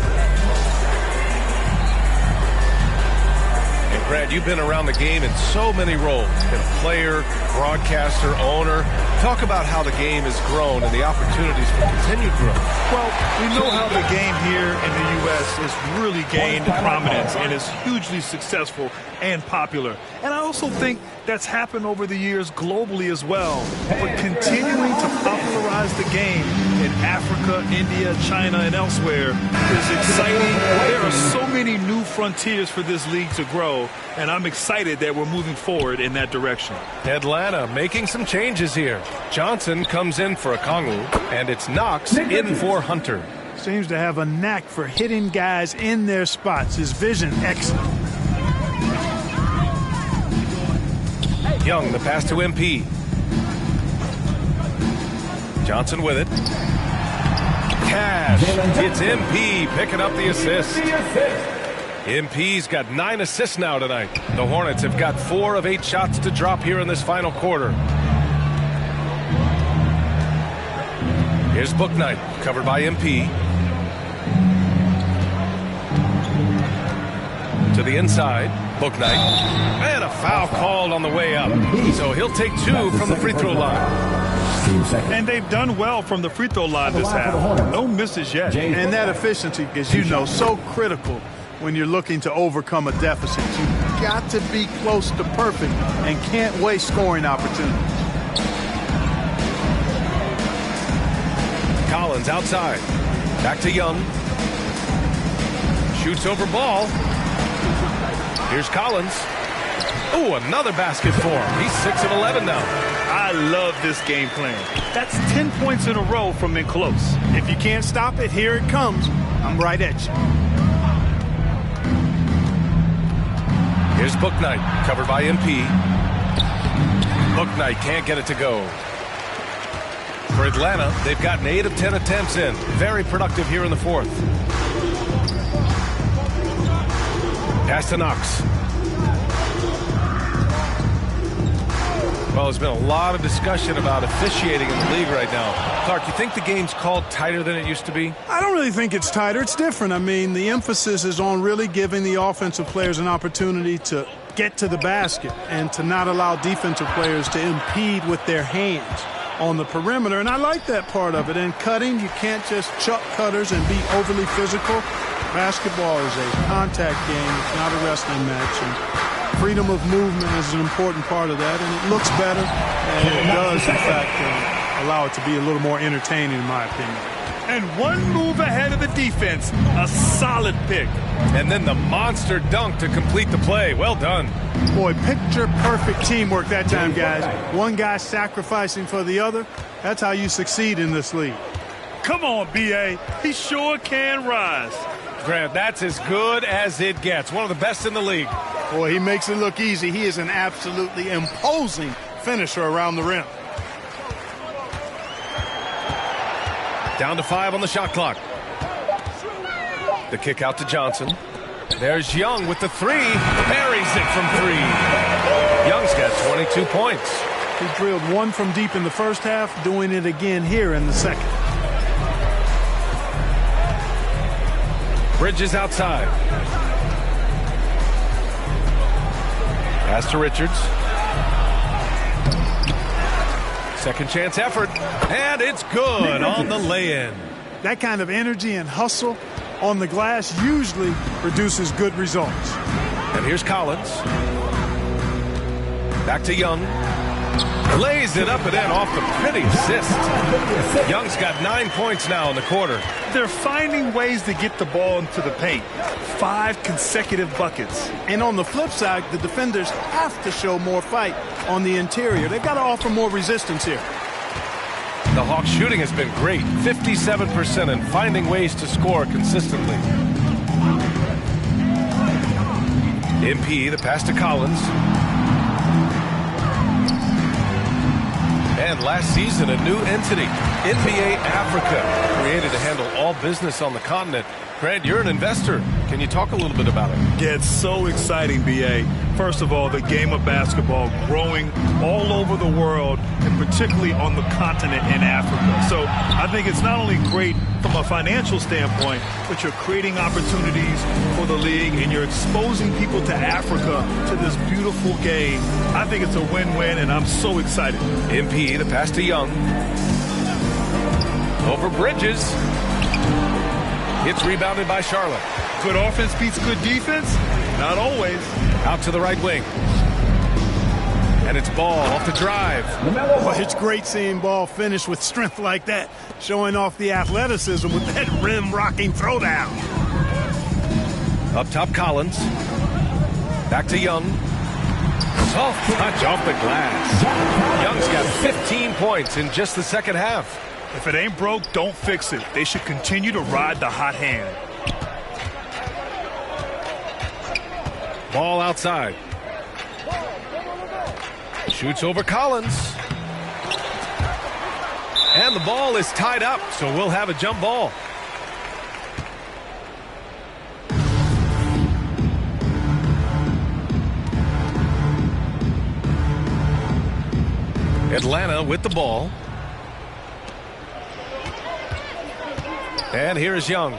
Speaker 15: And Grant, you've been around the game in so many roles. Been a player, broadcaster, owner. Talk about how the game has grown and the opportunities for continued growth.
Speaker 12: Well, we know how the game here in the U.S. has really gained prominence and is hugely successful and popular. And I also think that's happened over the years globally as well. But continuing to popularize the game in Africa, India, China, and elsewhere is exciting. There are so many new frontiers for this league to grow, and I'm excited that we're moving forward in that direction.
Speaker 15: Atlanta making some changes here. Johnson comes in for a Kongwu, and it's Knox in for Hunter.
Speaker 24: Seems to have a knack for hitting guys in their spots. His vision excellent.
Speaker 15: Young, the pass to MP. Johnson with it. Cash. It's MP picking up the assist. MP's got 9 assists now tonight. The Hornets have got 4 of 8 shots to drop here in this final quarter. Here's Bouknight, covered by MP. To the inside, Bouknight. And a foul called on the way up. So he'll take 2 from the free throw line.
Speaker 12: And they've done well from the free throw line this half. No misses yet.
Speaker 24: And that efficiency, as you know, so critical when you're looking to overcome a deficit. You've got to be close to perfect and can't waste scoring opportunities.
Speaker 15: Collins outside. Back to Young. Shoots over ball. Here's Collins. Ooh, another basket for him. He's 6 of 11 now.
Speaker 12: I love this game plan. That's 10 points in a row from in close.
Speaker 24: If you can't stop it, here it comes. I'm right at you.
Speaker 15: Here's Bouknight, covered by MP. Bouknight can't get it to go. For Atlanta, they've gotten 8 of 10 attempts in. Very productive here in the fourth. Pass to Knox. Well, there's been a lot of discussion about officiating in the league right now. Clark, you think the game's called tighter than it used to be?
Speaker 24: I don't really think it's tighter. It's different. I mean, the emphasis is on really giving the offensive players an opportunity to get to the basket and to not allow defensive players to impede with their hands on the perimeter. And I like that part of it. And cutting, you can't just chuck cutters and be overly physical. Basketball is a contact game. It's not a wrestling match. And freedom of movement is an important part of that, and it looks better, and it does, in fact, allow it to be a little more entertaining, in my opinion.
Speaker 12: And one move ahead of the defense, a solid pick.
Speaker 15: And then the monster dunk to complete the play. Well done.
Speaker 24: Boy, picture-perfect teamwork that time, guys. One guy sacrificing for the other. That's how you succeed in this league.
Speaker 12: Come on, B.A. He sure can rise.
Speaker 15: Grant, that's as good as it gets. One of the best in the league.
Speaker 24: Boy, he makes it look easy. He is an absolutely imposing finisher around the rim.
Speaker 15: Down to 5 on the shot clock. The kick out to Johnson. There's Young with the 3. Buries it from 3. Young's got 22 points.
Speaker 24: He drilled 1 from deep in the first half, doing it again here in the second.
Speaker 15: Bridges outside. Pass to Richards. Second chance effort. And it's good on the lay-in.
Speaker 24: That kind of energy and hustle on the glass usually produces good results.
Speaker 15: And here's Collins. Back to Young. Lays it up and in off the pretty assist. Young's got 9 points now in the quarter.
Speaker 12: They're finding ways to get the ball into the paint. 5 consecutive buckets.
Speaker 24: And on the flip side, the defenders have to show more fight on the interior. They've got to offer more resistance here.
Speaker 15: The Hawks' shooting has been great. 57% and finding ways to score consistently. MP, the pass to Collins. And last season, a new entity, NBA Africa, created to handle all business on the continent. Grant, you're an investor. Can you talk a little bit about it?
Speaker 12: Yeah, it's so exciting, B.A. First of all, the game of basketball growing all over the world, and particularly on the continent in Africa. So I think it's not only great from a financial standpoint, but you're creating opportunities for the league, and you're exposing people to Africa, to this beautiful game. I think it's a win-win, and I'm so excited.
Speaker 15: MP, the pass to Young. Over Bridges. It's rebounded by Charlotte.
Speaker 12: Good offense beats good defense? Not always.
Speaker 15: Out to the right wing. And it's Ball off the drive.
Speaker 24: Well, it's great seeing Ball finish with strength like that, showing off the athleticism with that rim-rocking throwdown.
Speaker 15: Up top, Collins. Back to Young. Soft touch off the glass. Young's got 15 points in just the second half.
Speaker 12: If it ain't broke, don't fix it. They should continue to ride the hot hand.
Speaker 15: Ball outside. Shoots over Collins. And the ball is tied up, so we'll have a jump ball. Atlanta with the ball. And here is Young.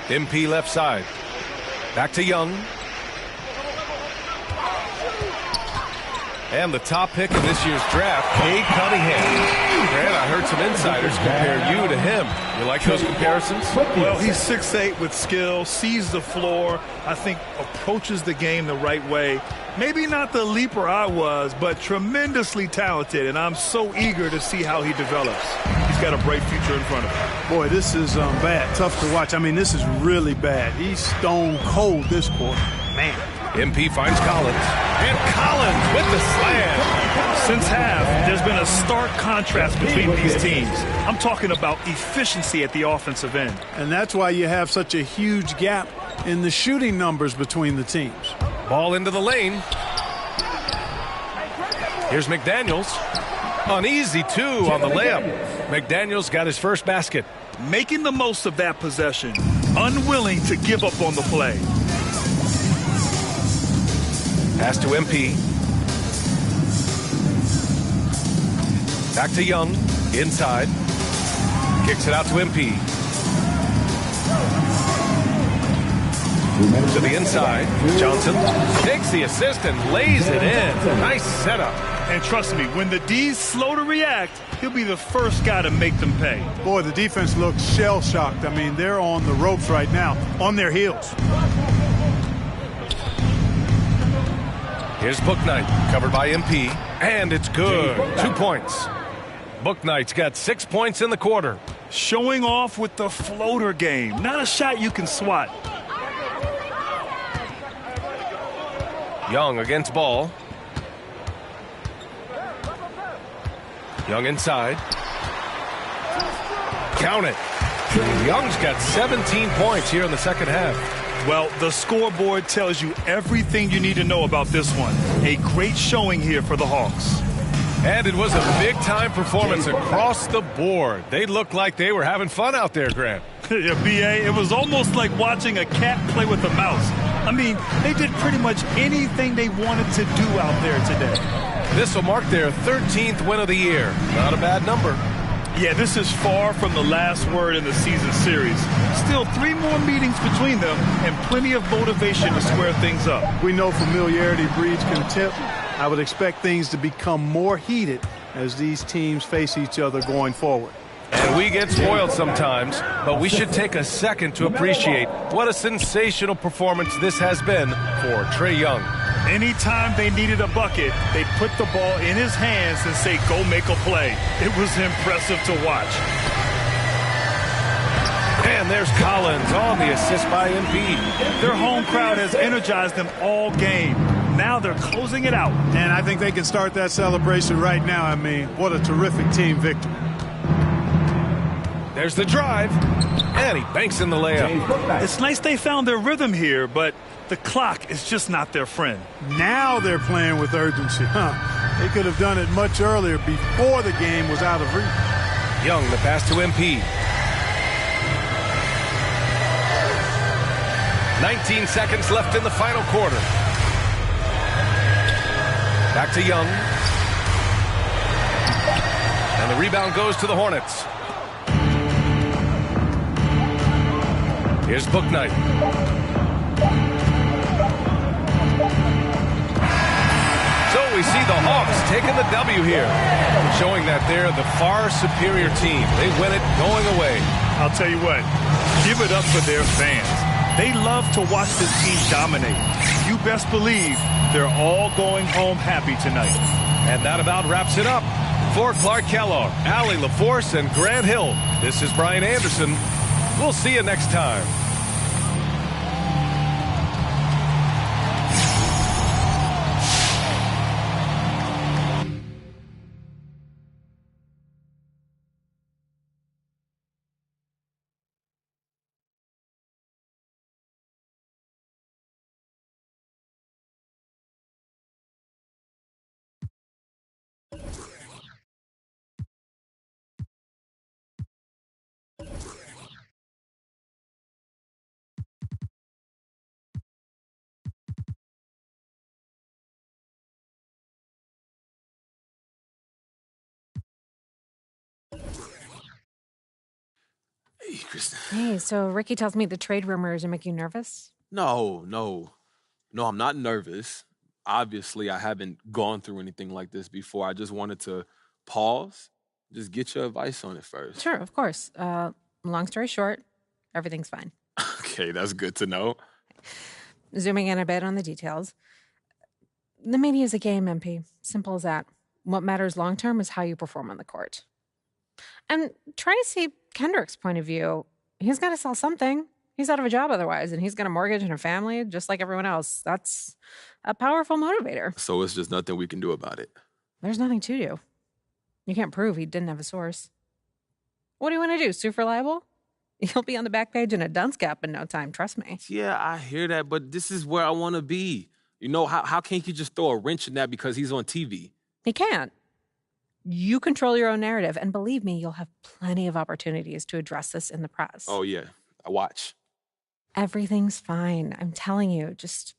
Speaker 15: MP left side. Back to Young. And the top pick of this year's draft, Cade Cunningham. Grant, I heard some insiders compare you to him. You like those comparisons?
Speaker 12: Well, he's 6'8" with skill, sees the floor, I think approaches the game the right way. Maybe not the leaper I was, but tremendously talented, and I'm so eager to see how he develops. He's got a bright future in front of him.
Speaker 24: Boy, this is bad. Tough to watch. I mean, this is really bad. He's stone cold this quarter. Man.
Speaker 15: MP finds Collins. And Collins with the slam.
Speaker 12: Since half, there's been a stark contrast between these teams. I'm talking about efficiency at the offensive end.
Speaker 24: And that's why you have such a huge gap in the shooting numbers between the teams.
Speaker 15: Ball into the lane. Here's McDaniels. An easy two on the layup. McDaniels got his first basket.
Speaker 12: Making the most of that possession. Unwilling to give up on the play.
Speaker 15: Pass to MP. Back to Young. Inside. Kicks it out to MP. To the inside. Johnson takes the assist and lays it in. Nice setup.
Speaker 12: And trust me, when the D's slow to react, he'll be the first guy to make them pay.
Speaker 24: Boy, the defense looks shell-shocked. I mean, they're on the ropes right now, on their heels.
Speaker 15: Here's Bouknight, covered by MP, and it's good. 2 points. Bouknight's got 6 points in the quarter.
Speaker 12: Showing off with the floater game. Not a shot you can swat.
Speaker 15: Young against ball. Young inside. Count it. Young's got 17 points here in the second half.
Speaker 12: Well, the scoreboard tells you everything you need to know about this one. A great showing here for the Hawks.
Speaker 15: And it was a big-time performance across the board. They looked like they were having fun out there, Grant.
Speaker 12: Yeah, B.A., it was almost like watching a cat play with a mouse. I mean, they did pretty much anything they wanted to do out there today.
Speaker 15: This will mark their 13th win of the year. Not a bad number.
Speaker 12: Yeah, this is far from the last word in the season series. Still 3 more meetings between them and plenty of motivation to square things up.
Speaker 24: We know familiarity breeds contempt. I would expect things to become more heated as these teams face each other going forward.
Speaker 15: And we get spoiled sometimes, but we should take a second to appreciate what a sensational performance this has been for Trae Young.
Speaker 12: Anytime they needed a bucket, they put the ball in his hands and say, go make a play. It was impressive to watch.
Speaker 15: And there's Collins on the assist by MP.
Speaker 12: Their home crowd has energized them all game. Now they're closing it out.
Speaker 24: And I think they can start that celebration right now. I mean, what a terrific team victory.
Speaker 15: There's the drive, and he banks in the layup.
Speaker 12: It's nice they found their rhythm here, but the clock is just not their friend.
Speaker 24: Now they're playing with urgency. They could have done it much earlier before the game was out of reach.
Speaker 15: Young, the pass to MP. 19 seconds left in the final quarter. Back to Young. And the rebound goes to the Hornets. Here's Bouknight. So we see the Hawks taking the W here, showing that they're the far superior team. They win it going away.
Speaker 12: I'll tell you what, give it up for their fans. They love to watch this team dominate. You best believe they're all going home happy tonight.
Speaker 15: And that about wraps it up. For Clark Kellogg, Allie LaForce, and Grant Hill, this is Brian Anderson. We'll see you next time.
Speaker 20: Hey, Kristen.
Speaker 18: Hey, so Ricky tells me the trade rumors are making you nervous?
Speaker 20: No, I'm not nervous. Obviously, I haven't gone through anything like this before. I just wanted to pause, just get your advice on it first.
Speaker 18: Sure, of course. Long story short, everything's fine.
Speaker 20: Okay, that's good to know.
Speaker 18: Zooming in a bit on the details. The media is a game, MP. Simple as that. What matters long term is how you perform on the court. And try to see Kendrick's point of view. He's got to sell something. He's out of a job otherwise, and he's got a mortgage and a family just like everyone else. That's a powerful motivator.
Speaker 20: So it's just nothing we can do about it.
Speaker 18: There's nothing to do. You can't prove he didn't have a source. What do you want to do, sue for libel? You'll be on the back page in a dunce cap in no time, trust me.
Speaker 20: Yeah, I hear that, but this is where I want to be. You know, how can't you just throw a wrench in that because he's on TV?
Speaker 18: He can't. You control your own narrative, and believe me, you'll have plenty of opportunities to address this in the press.
Speaker 20: Oh, yeah. I watch.
Speaker 18: Everything's fine. I'm telling you, just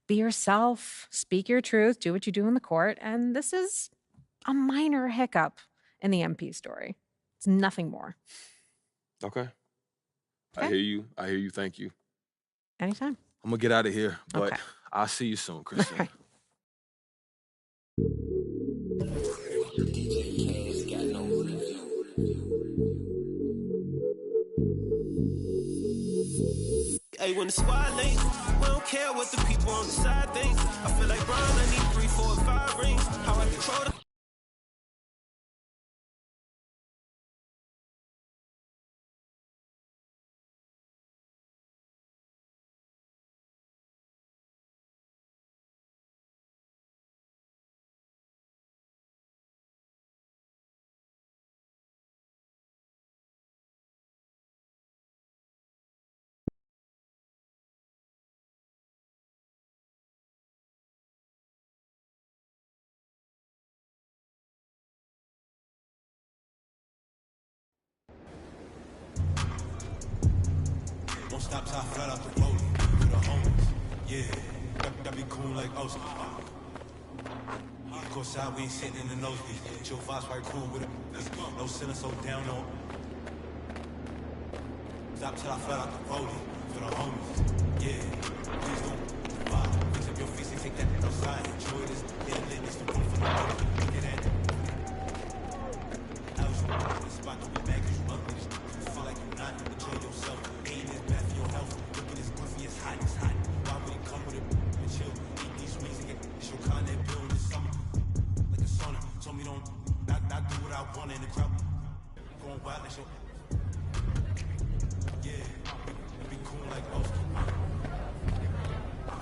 Speaker 18: be yourself, speak your truth, do what you do in the court, and this is a minor hiccup in the MP story. It's nothing more.
Speaker 20: Okay. I hear you. Thank you.
Speaker 18: Anytime.
Speaker 20: I'm going to get out of here, but
Speaker 18: Okay.
Speaker 20: I'll see you soon, Kristen.
Speaker 18: All right.
Speaker 22: Hey, when the squad link, we don't care what the people on the side think. I feel like Brian, I need 3, 4, 5 rings. How I control the
Speaker 7: Won't stop till I flat out the road for the homies. Yeah, that be cool like Ocean. Of course, we ain't sitting in the nosebleeds. Chill vibes right cool with it. No ceiling so down, no. Stop till I flat out the road for the homies. Yeah, please don't vibe. Fix up your face and take that outside. Enjoy this. Yeah, lit. It's the room for the road. Look at that. This spot don't be bad 'cause you ugly. You feel like you're not. Enjoy yourself. Aim is bad for your health. Look at this goofy, it's hot, it's hot. Why would it come with it? And chill. Eat these wings and get it's your content bill this summer. Like a sauna. Told me don't not do what I want in the crowd. Going wild and show. Yeah. Be cool like most.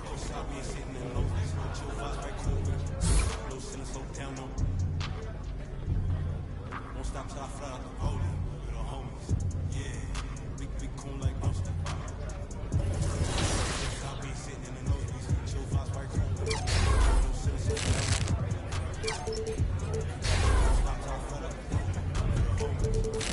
Speaker 7: Course I be sitting in low. Chill vibes right cool with it. No ceiling so down, no. Won't stop till I fly out the pole with the homies. Yeah, be cool like most. I'll be sitting in the nosebleeds, chill vibes right cool with it. No ceiling so down. Won't stop till I fly out the pole with the homies.